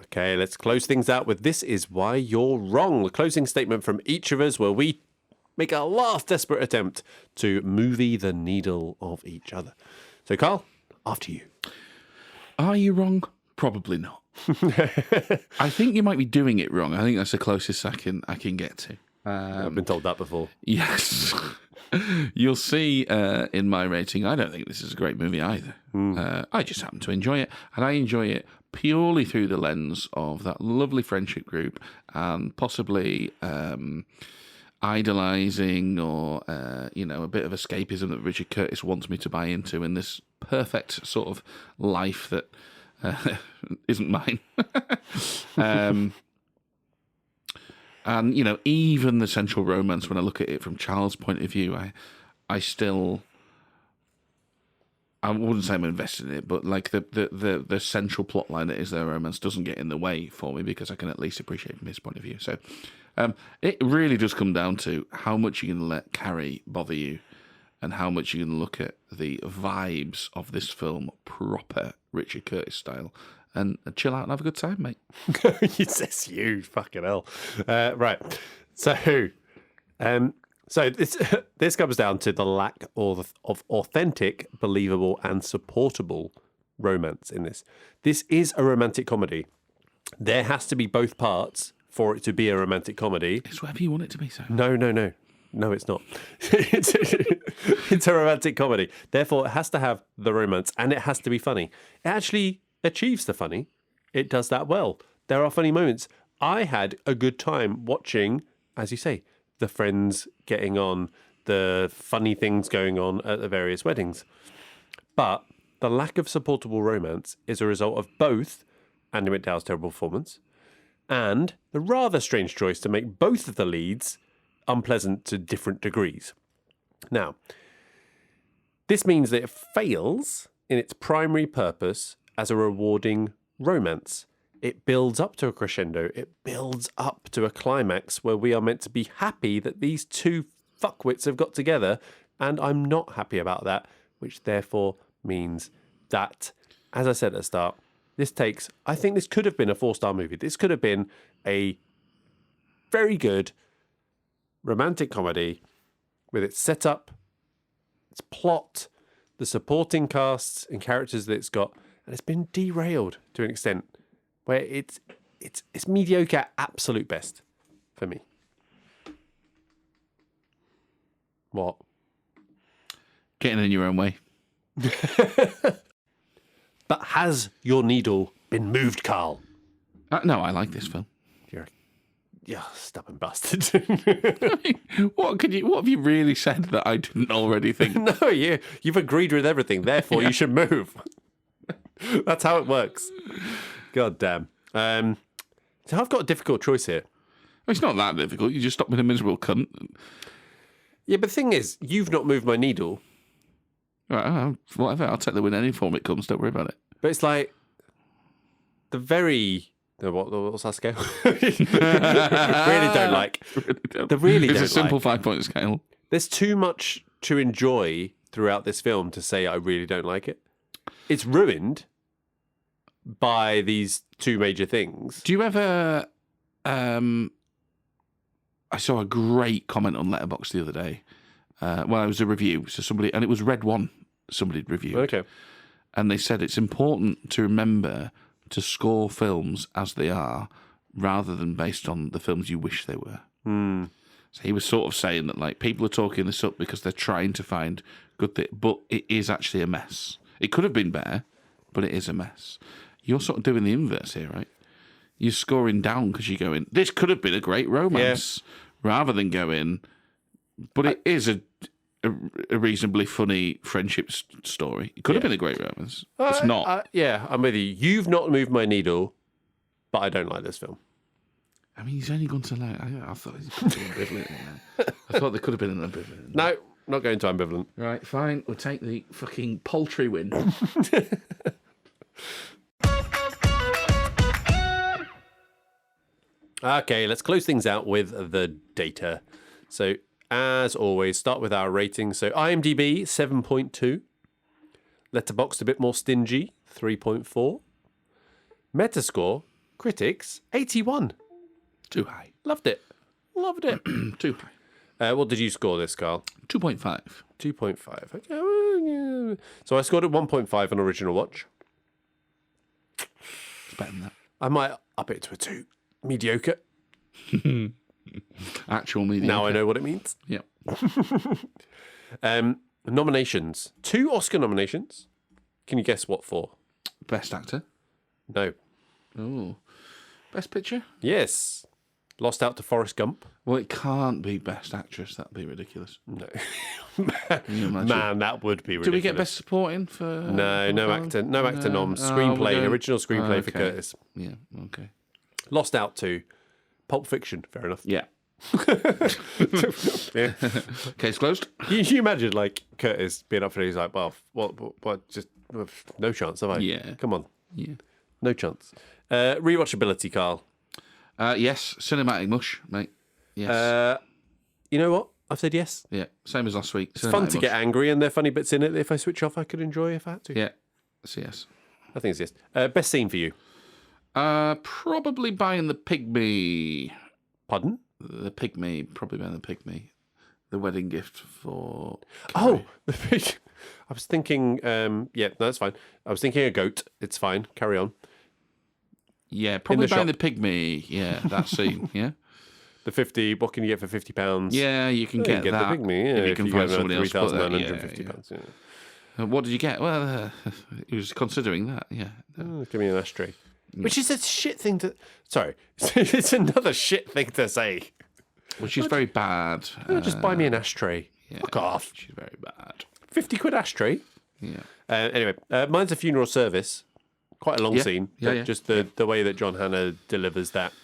Okay, let's close things out with This Is Why You're Wrong, a closing statement from each of us where we make our last desperate attempt to movie the needle of each other. So, Carl, after you. Are you wrong? Probably not. I think you might be doing it wrong. I think that's the closest I can get to. I've been told that before. Yes. You'll see in my rating, I don't think this is a great movie either. I just happen to enjoy it. And I enjoy it purely through the lens of that lovely friendship group and possibly idolising or, a bit of escapism that Richard Curtis wants me to buy into in this perfect sort of life that isn't mine. And, even the central romance, when I look at it from Charles' point of view, I still... I wouldn't say I'm invested in it, but like the central plot line that is their romance doesn't get in the way for me because I can at least appreciate from his point of view. So it really does come down to how much you can let Carrie bother you and how much you can look at the vibes of this film, proper Richard Curtis style, and chill out and have a good time, mate. It says you, fucking hell. Right. So this comes down to the lack of authentic, believable, and supportable romance in this. This is a romantic comedy. There has to be both parts for it to be a romantic comedy. It's whatever you want it to be, so. No, it's not. It's a romantic comedy. Therefore, it has to have the romance and it has to be funny. It actually achieves the funny. It does that well. There are funny moments. I had a good time watching, as you say, the friends getting on, the funny things going on at the various weddings. But the lack of supportable romance is a result of both Andy McDowell's terrible performance and the rather strange choice to make both of the leads unpleasant to different degrees. Now, this means that it fails in its primary purpose as a rewarding romance. It builds up to a crescendo. It builds up to a climax where we are meant to be happy that these two fuckwits have got together, and I'm not happy about that, which therefore means that, as I said at the start, I think this could have been a 4-star movie. This could have been a very good romantic comedy with its setup, its plot, the supporting casts and characters that it's got, and it's been derailed to an extent where it's mediocre at absolute best for me. What? Getting in your own way. But has your needle been moved, Carl? No, I like this film. You're a stubborn bastard. What have you really said that I didn't already think? No, you've agreed with everything. Therefore, you should move. That's how it works. God damn. So I've got a difficult choice here. It's not that difficult. You just stop being a miserable cunt. Yeah, but the thing is, you've not moved my needle. Right, whatever. I'll take the win any form it comes. Don't worry about it. But it's like the very... What's our scale? really don't like. The really it's don't a simple like. 5-point scale. There's too much to enjoy throughout this film to say I really don't like it. It's ruined by these two major things. Do you ever? I saw a great comment on Letterboxd the other day. Well, it was a review, so somebody, and it was Red One. Somebody reviewed. Okay. And they said it's important to remember to score films as they are, rather than based on the films you wish they were. So he was sort of saying that like people are talking this up because they're trying to find good things, but it is actually a mess. It could have been better, but it is a mess. You're sort of doing the inverse here, right? You're scoring down because you're going, this could have been a great romance, rather than going, but it is a reasonably funny friendship story. It could have been a great romance. It's not. I'm with you. You've not moved my needle, but I don't like this film. I mean, he's only gone to like. I thought he could have been ambivalent. I thought there could have been an ambivalent. No, not going to ambivalent. Right, fine. We'll take the fucking paltry win. Okay, let's close things out with the data. So, as always, start with our rating. So, IMDb, 7.2. Letterboxd, a bit more stingy, 3.4. Metascore, critics, 81. Too high. Loved it. Too high. What did you score this, Carl? 2.5. 2.5. Okay. Well, yeah. So, I scored at 1.5 on original watch. It's better than that. I might up it to a 2. Mediocre. Actual mediocre. Now I know what it means. Yep. Nominations. 2 Oscar nominations. Can you guess what for? Best actor. No. Oh. Best picture? Yes. Lost out to Forrest Gump. Well, it can't be best actress. That'd be ridiculous. No. Can you imagine? Man, that would be ridiculous. Do we get best supporting for? No actor noms. Screenplay, original screenplay for Curtis. Yeah. Okay. Lost out to Pulp Fiction. Fair enough. Yeah. Yeah. Case closed. Can you imagine like Curtis being up for it? He's like, well, what? Just no chance, have I? Yeah. Come on. Yeah. No chance. Rewatchability, Carl. Yes. Cinematic mush, mate. Yes. You know what? I've said yes. Yeah. Same as last week. It's fun to get angry, and there are funny bits in it that if I switch off, I could enjoy if I had to. Yeah. So yes. I think it's yes. Best scene for you? Probably buying the pygmy. Pardon? The pygmy. Probably buying the pygmy. The wedding gift for. Carrie. Oh, the pig. I was thinking. Yeah, no, that's fine. I was thinking a goat. It's fine. Carry on. Yeah, probably buying shop. the pygmy. Yeah, that scene. Yeah. The 50. What can you get for £50? Yeah, you can get that. the pygmy. Yeah, if you can find somebody else. £3,950. Yeah. What did you get? Well, he was considering that. Yeah. Give me an ashtray. Which is a shit thing to... Sorry. It's another shit thing to say. Well, she's very bad. Just buy me an ashtray. Yeah, Fuck off. She's very bad. 50 quid ashtray? Yeah. Anyway, mine's a funeral service. Quite a long scene. Yeah, but just the way that John Hannah delivers that,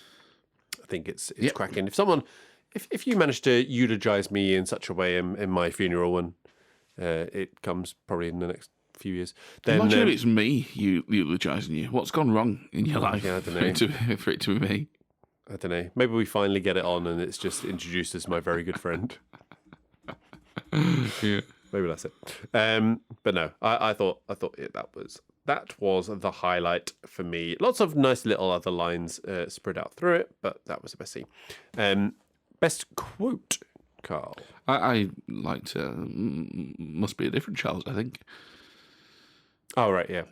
I think it's cracking. If you manage to eulogise me in such a way in my funeral, and it comes probably in the next few years. Then, imagine if it's me eulogising you. What's gone wrong in your life? Yeah, I don't know. For it to be me. I don't know. Maybe we finally get it on, and it's just introduced as my very good friend. Yeah. Maybe that's it. But no, I thought that was the highlight for me. Lots of nice little other lines spread out through it, but that was the best scene. Best quote, Carl. I liked Must Be a Different Child, I think. Oh, right, yeah.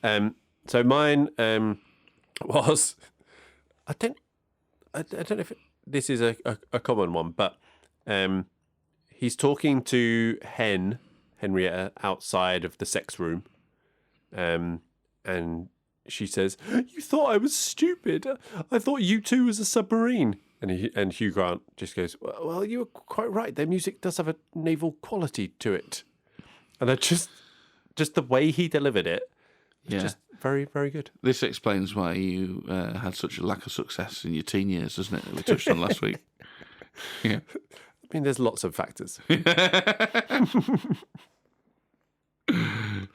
Yeah. So mine was... I don't know if this is a common one, but he's talking to Henrietta, outside of the sex room. And she says, "You thought I was stupid. I thought you too was a submarine." And Hugh Grant just goes, "Well, you were quite right. Their music does have a naval quality to it." And I just the way he delivered it was just very, very good. This explains why you had such a lack of success in your teen years, doesn't it? We touched on last week. Yeah. I mean, there's lots of factors.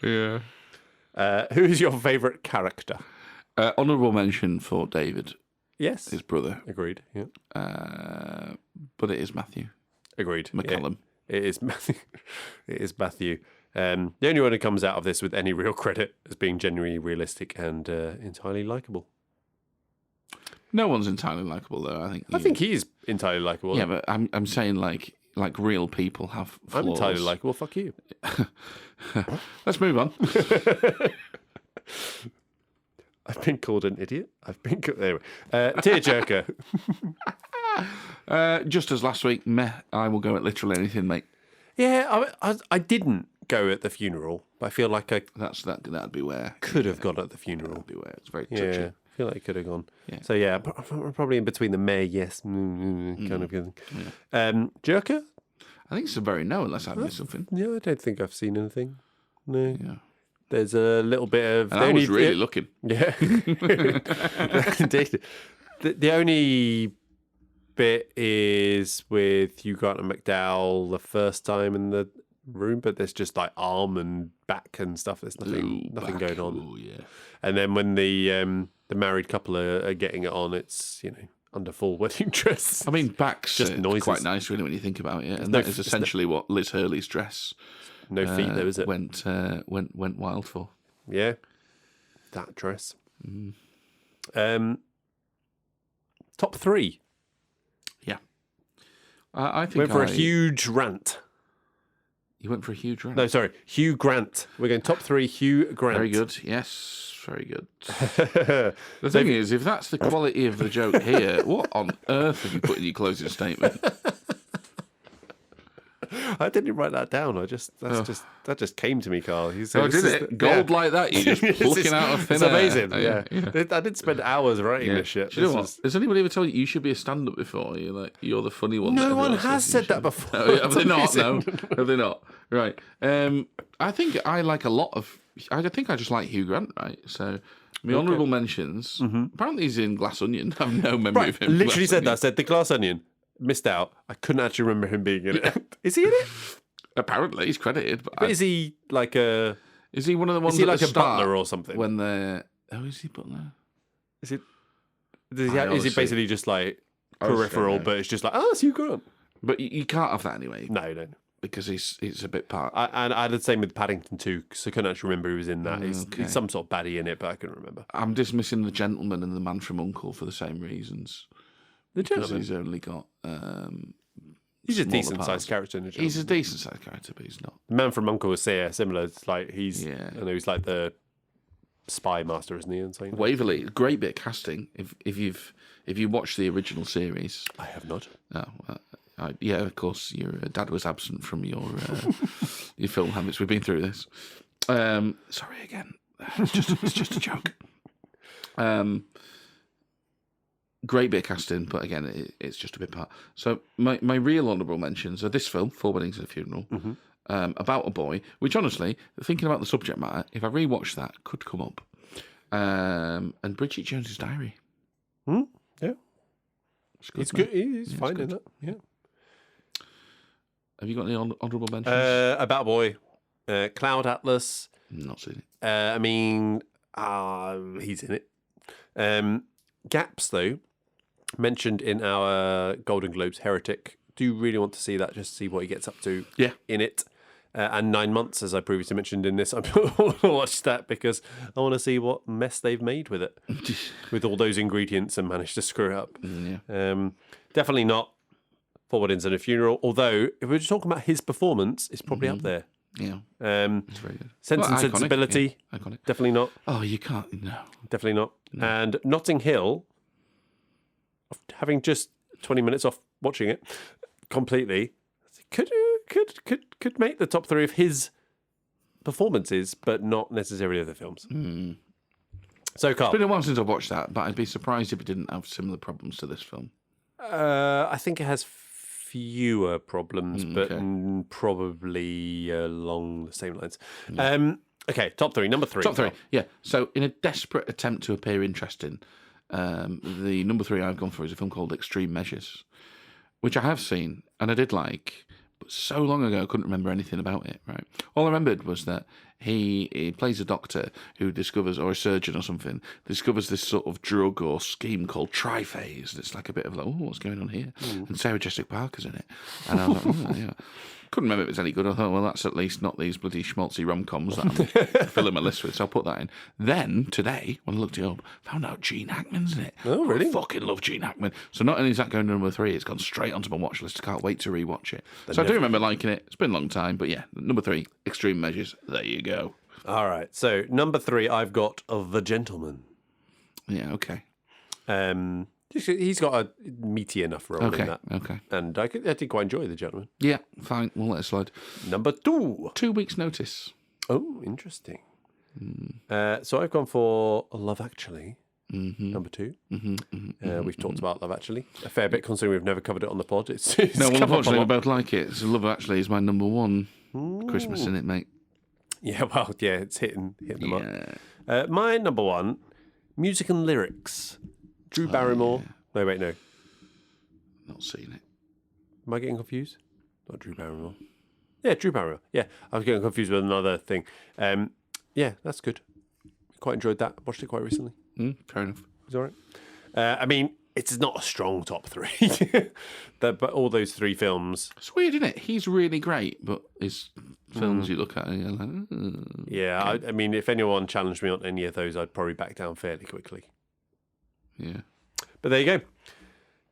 Yeah. Who is your favourite character? Honourable mention for David. Yes. His brother. Agreed. Yeah. But it is Matthew. Agreed. McCallum. Yeah. It is Matthew. It is Matthew. The only one who comes out of this with any real credit as being genuinely realistic and entirely likable. No one's entirely likable, though. I think he's entirely likable. Yeah, but I'm saying like real people have flaws. I'm entirely likable. Fuck you. Let's move on. I've been called an idiot. Anyway. Tearjerker. Just as last week, meh. I will go at literally anything, mate. Yeah, I didn't go at the funeral, but I feel like that'd be where could have gone at the funeral. That'd be where it's very touchy. Yeah, I feel like it could have gone. Yeah. So yeah, I'm probably in between the meh, yes, kind of thing. Yeah. Jerker. I think it's a very no, unless I've missed something. Yeah, I don't think I've seen anything. No. Yeah. There's a little bit of. And I was really looking. Yeah. Indeed. The only bit is with Hugh Grant and McDowell the first time in the room, but there's just like arm and back and stuff. There's nothing going on. Oh yeah. And then when the married couple are getting it on, it's under full wedding dress. I mean, back's just quite nice, really, when you think about it. And that is essentially what Liz Hurley's dress. No feet, though, is it? Went wild for. Yeah, that dress. Top 3. Yeah, I think went for a huge rant. You went for a huge rant. No, sorry, Hugh Grant. We're going top 3. Hugh Grant. Very good. Yes, very good. The thing is, if that's the quality of the joke here, what on earth have you put in your closing statement? I didn't write that down. That just came to me, Carl. Did it? Gold like that? You just plucking out of thin air. It's amazing. Yeah. I did spend hours writing this shit. Do you know what? Has anybody ever told you should be a stand-up before? You're the funny one. No one has said that before. Have they not? No, have they not? Right. I think I like a lot of. I think I just like Hugh Grant. Right. So. My honourable mentions. Apparently, he's in Glass Onion. I have no memory of him. Literally said that. I said the Glass Onion. Missed out. I couldn't actually remember him being in it. Is he in it? Apparently, he's credited. But is he like a? Is he one of the ones? Is he like a butler or something? When they're is he butler? Is it? Is he basically just like peripheral? But it's just like it's Hugh Grant. But you can't have that anyway. No. Because he's a bit part. And I had the same with Paddington 2, because I couldn't actually remember he was in that. He's some sort of baddie in it, but I couldn't remember. I'm dismissing The Gentleman and The Man from U.N.C.L.E. for the same reasons. The Gentleman? Because he's only got... he's a decent-sized character in The Gentleman. He's a decent-sized character, but he's not. The Man from U.N.C.L.E. was similar. It's like I know he's like the spy master, isn't he? And something. Waverley, great bit of casting. If you watch the original series... I have not. Oh, yeah, of course, your dad was absent from your film habits. We've been through this. Sorry again. It's just a joke. Great bit of casting, but again, it's just a bit part. So my real honourable mentions are this film, Four Weddings and a Funeral, about a boy, which honestly, thinking about the subject matter, if I rewatch that, could come up. And Bridget Jones's Diary. Yeah. It's good. He's fine in that. Yeah. Have you got any honourable mentions? About a Boy, Cloud Atlas. Not seen it. I mean, he's in it. Gaps, though, mentioned in our Golden Globes, Heretic. Do really want to see that, just to see what he gets up to in it. And 9 Months, as I previously mentioned in this, I want to watch that because I want to see what mess they've made with it, with all those ingredients and managed to screw it up. Definitely not Four Weddings and a Funeral, although if we're just talking about his performance, it's probably up there. Yeah, it's very good. Sense and Sensibility, iconic. Definitely not. Oh, you can't, no. Definitely not. No. And Notting Hill, having just 20 minutes off watching it completely, could make the top 3 of his performances, but not necessarily of the films. So, Carl. It's been a while since I've watched that, but I'd be surprised if it didn't have similar problems to this film. I think it has fewer problems, but probably along the same lines. Okay, top 3. Number 3. Top 3, yeah. So, in a desperate attempt to appear interesting, the number 3 I've gone for is a film called Extreme Measures, which I have seen, and I did like, but so long ago I couldn't remember anything about it, right? All I remembered was that he plays a doctor who discovers, or a surgeon or something, discovers this sort of drug or scheme called triphase. It's like a bit of like, oh, what's going on here? And Sarah Jessica Parker's in it. And I was like, oh, yeah. Couldn't remember if it was any good. I thought, well, that's at least not these bloody schmaltzy rom-coms that I'm filling my list with, so I'll put that in. Then, today, when I looked it up, found out Gene Hackman's in it. Oh, really? I fucking love Gene Hackman. So not only is that going to number 3, it's gone straight onto my watch list. I can't wait to rewatch it. So I do remember liking it. It's been a long time, but yeah, number 3, Extreme Measures. There you go. All right. So number 3, I've got The Gentleman. Yeah, okay. He's got a meaty enough role in that. Okay. And I did quite enjoy The Gentleman. Yeah, fine. We'll let it slide. Number 2. 2 weeks' notice. Oh, interesting. So I've gone for Love Actually, number 2. We've talked about Love Actually a fair bit, considering we've never covered it on the pod. It's No, well, unfortunately, we both like it. So Love Actually is my number 1. Christmas in it, mate. Yeah, well, yeah, it's hitting the mark. My number 1, music and lyrics. Drew Barrymore. Yeah. No, wait, no. Not seen it. Am I getting confused? Not Drew Barrymore. Yeah, Drew Barrymore. Yeah, I was getting confused with another thing. Yeah, that's good. Quite enjoyed that. Watched it quite recently. Fair enough. It's all right. I mean, it's not a strong top 3. But all those 3 films. It's weird, isn't it? He's really great, but his films you look at and you're like... Yeah, okay. I mean, if anyone challenged me on any of those, I'd probably back down fairly quickly. Yeah. But there you go.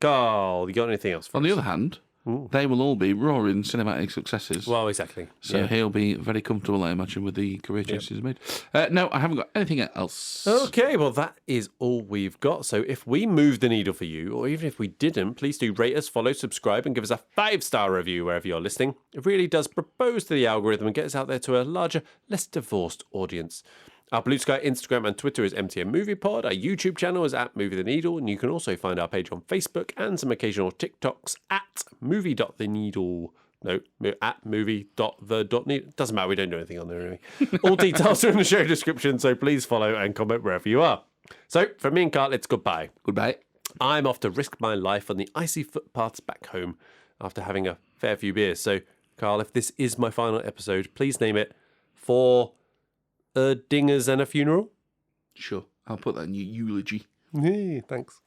Carl, you got anything else for us? On the other hand, they will all be roaring cinematic successes. Well, exactly. So he'll be very comfortable, I imagine, with the career choices he's made. No, I haven't got anything else. Okay, well, that is all we've got. So if we move the needle for you, or even if we didn't, please do rate us, follow, subscribe, and give us a 5-star review wherever you're listening. It really does propose to the algorithm and get us out there to a larger, less divorced audience. Our Bluesky, Instagram and Twitter is MTN Movie Pod. Our YouTube channel is at Movie the Needle, and you can also find our page on Facebook and some occasional TikToks at movie.theneedle. No, at movie.the.needle. Doesn't matter, we don't do anything on there anyway. All details are in the show description, so please follow and comment wherever you are. So, from me and Carl, it's goodbye. Goodbye. I'm off to risk my life on the icy footpaths back home after having a fair few beers. So, Carl, if this is my final episode, please name it For Dingers and a Funeral? Sure. I'll put that in your eulogy. Yeah, thanks.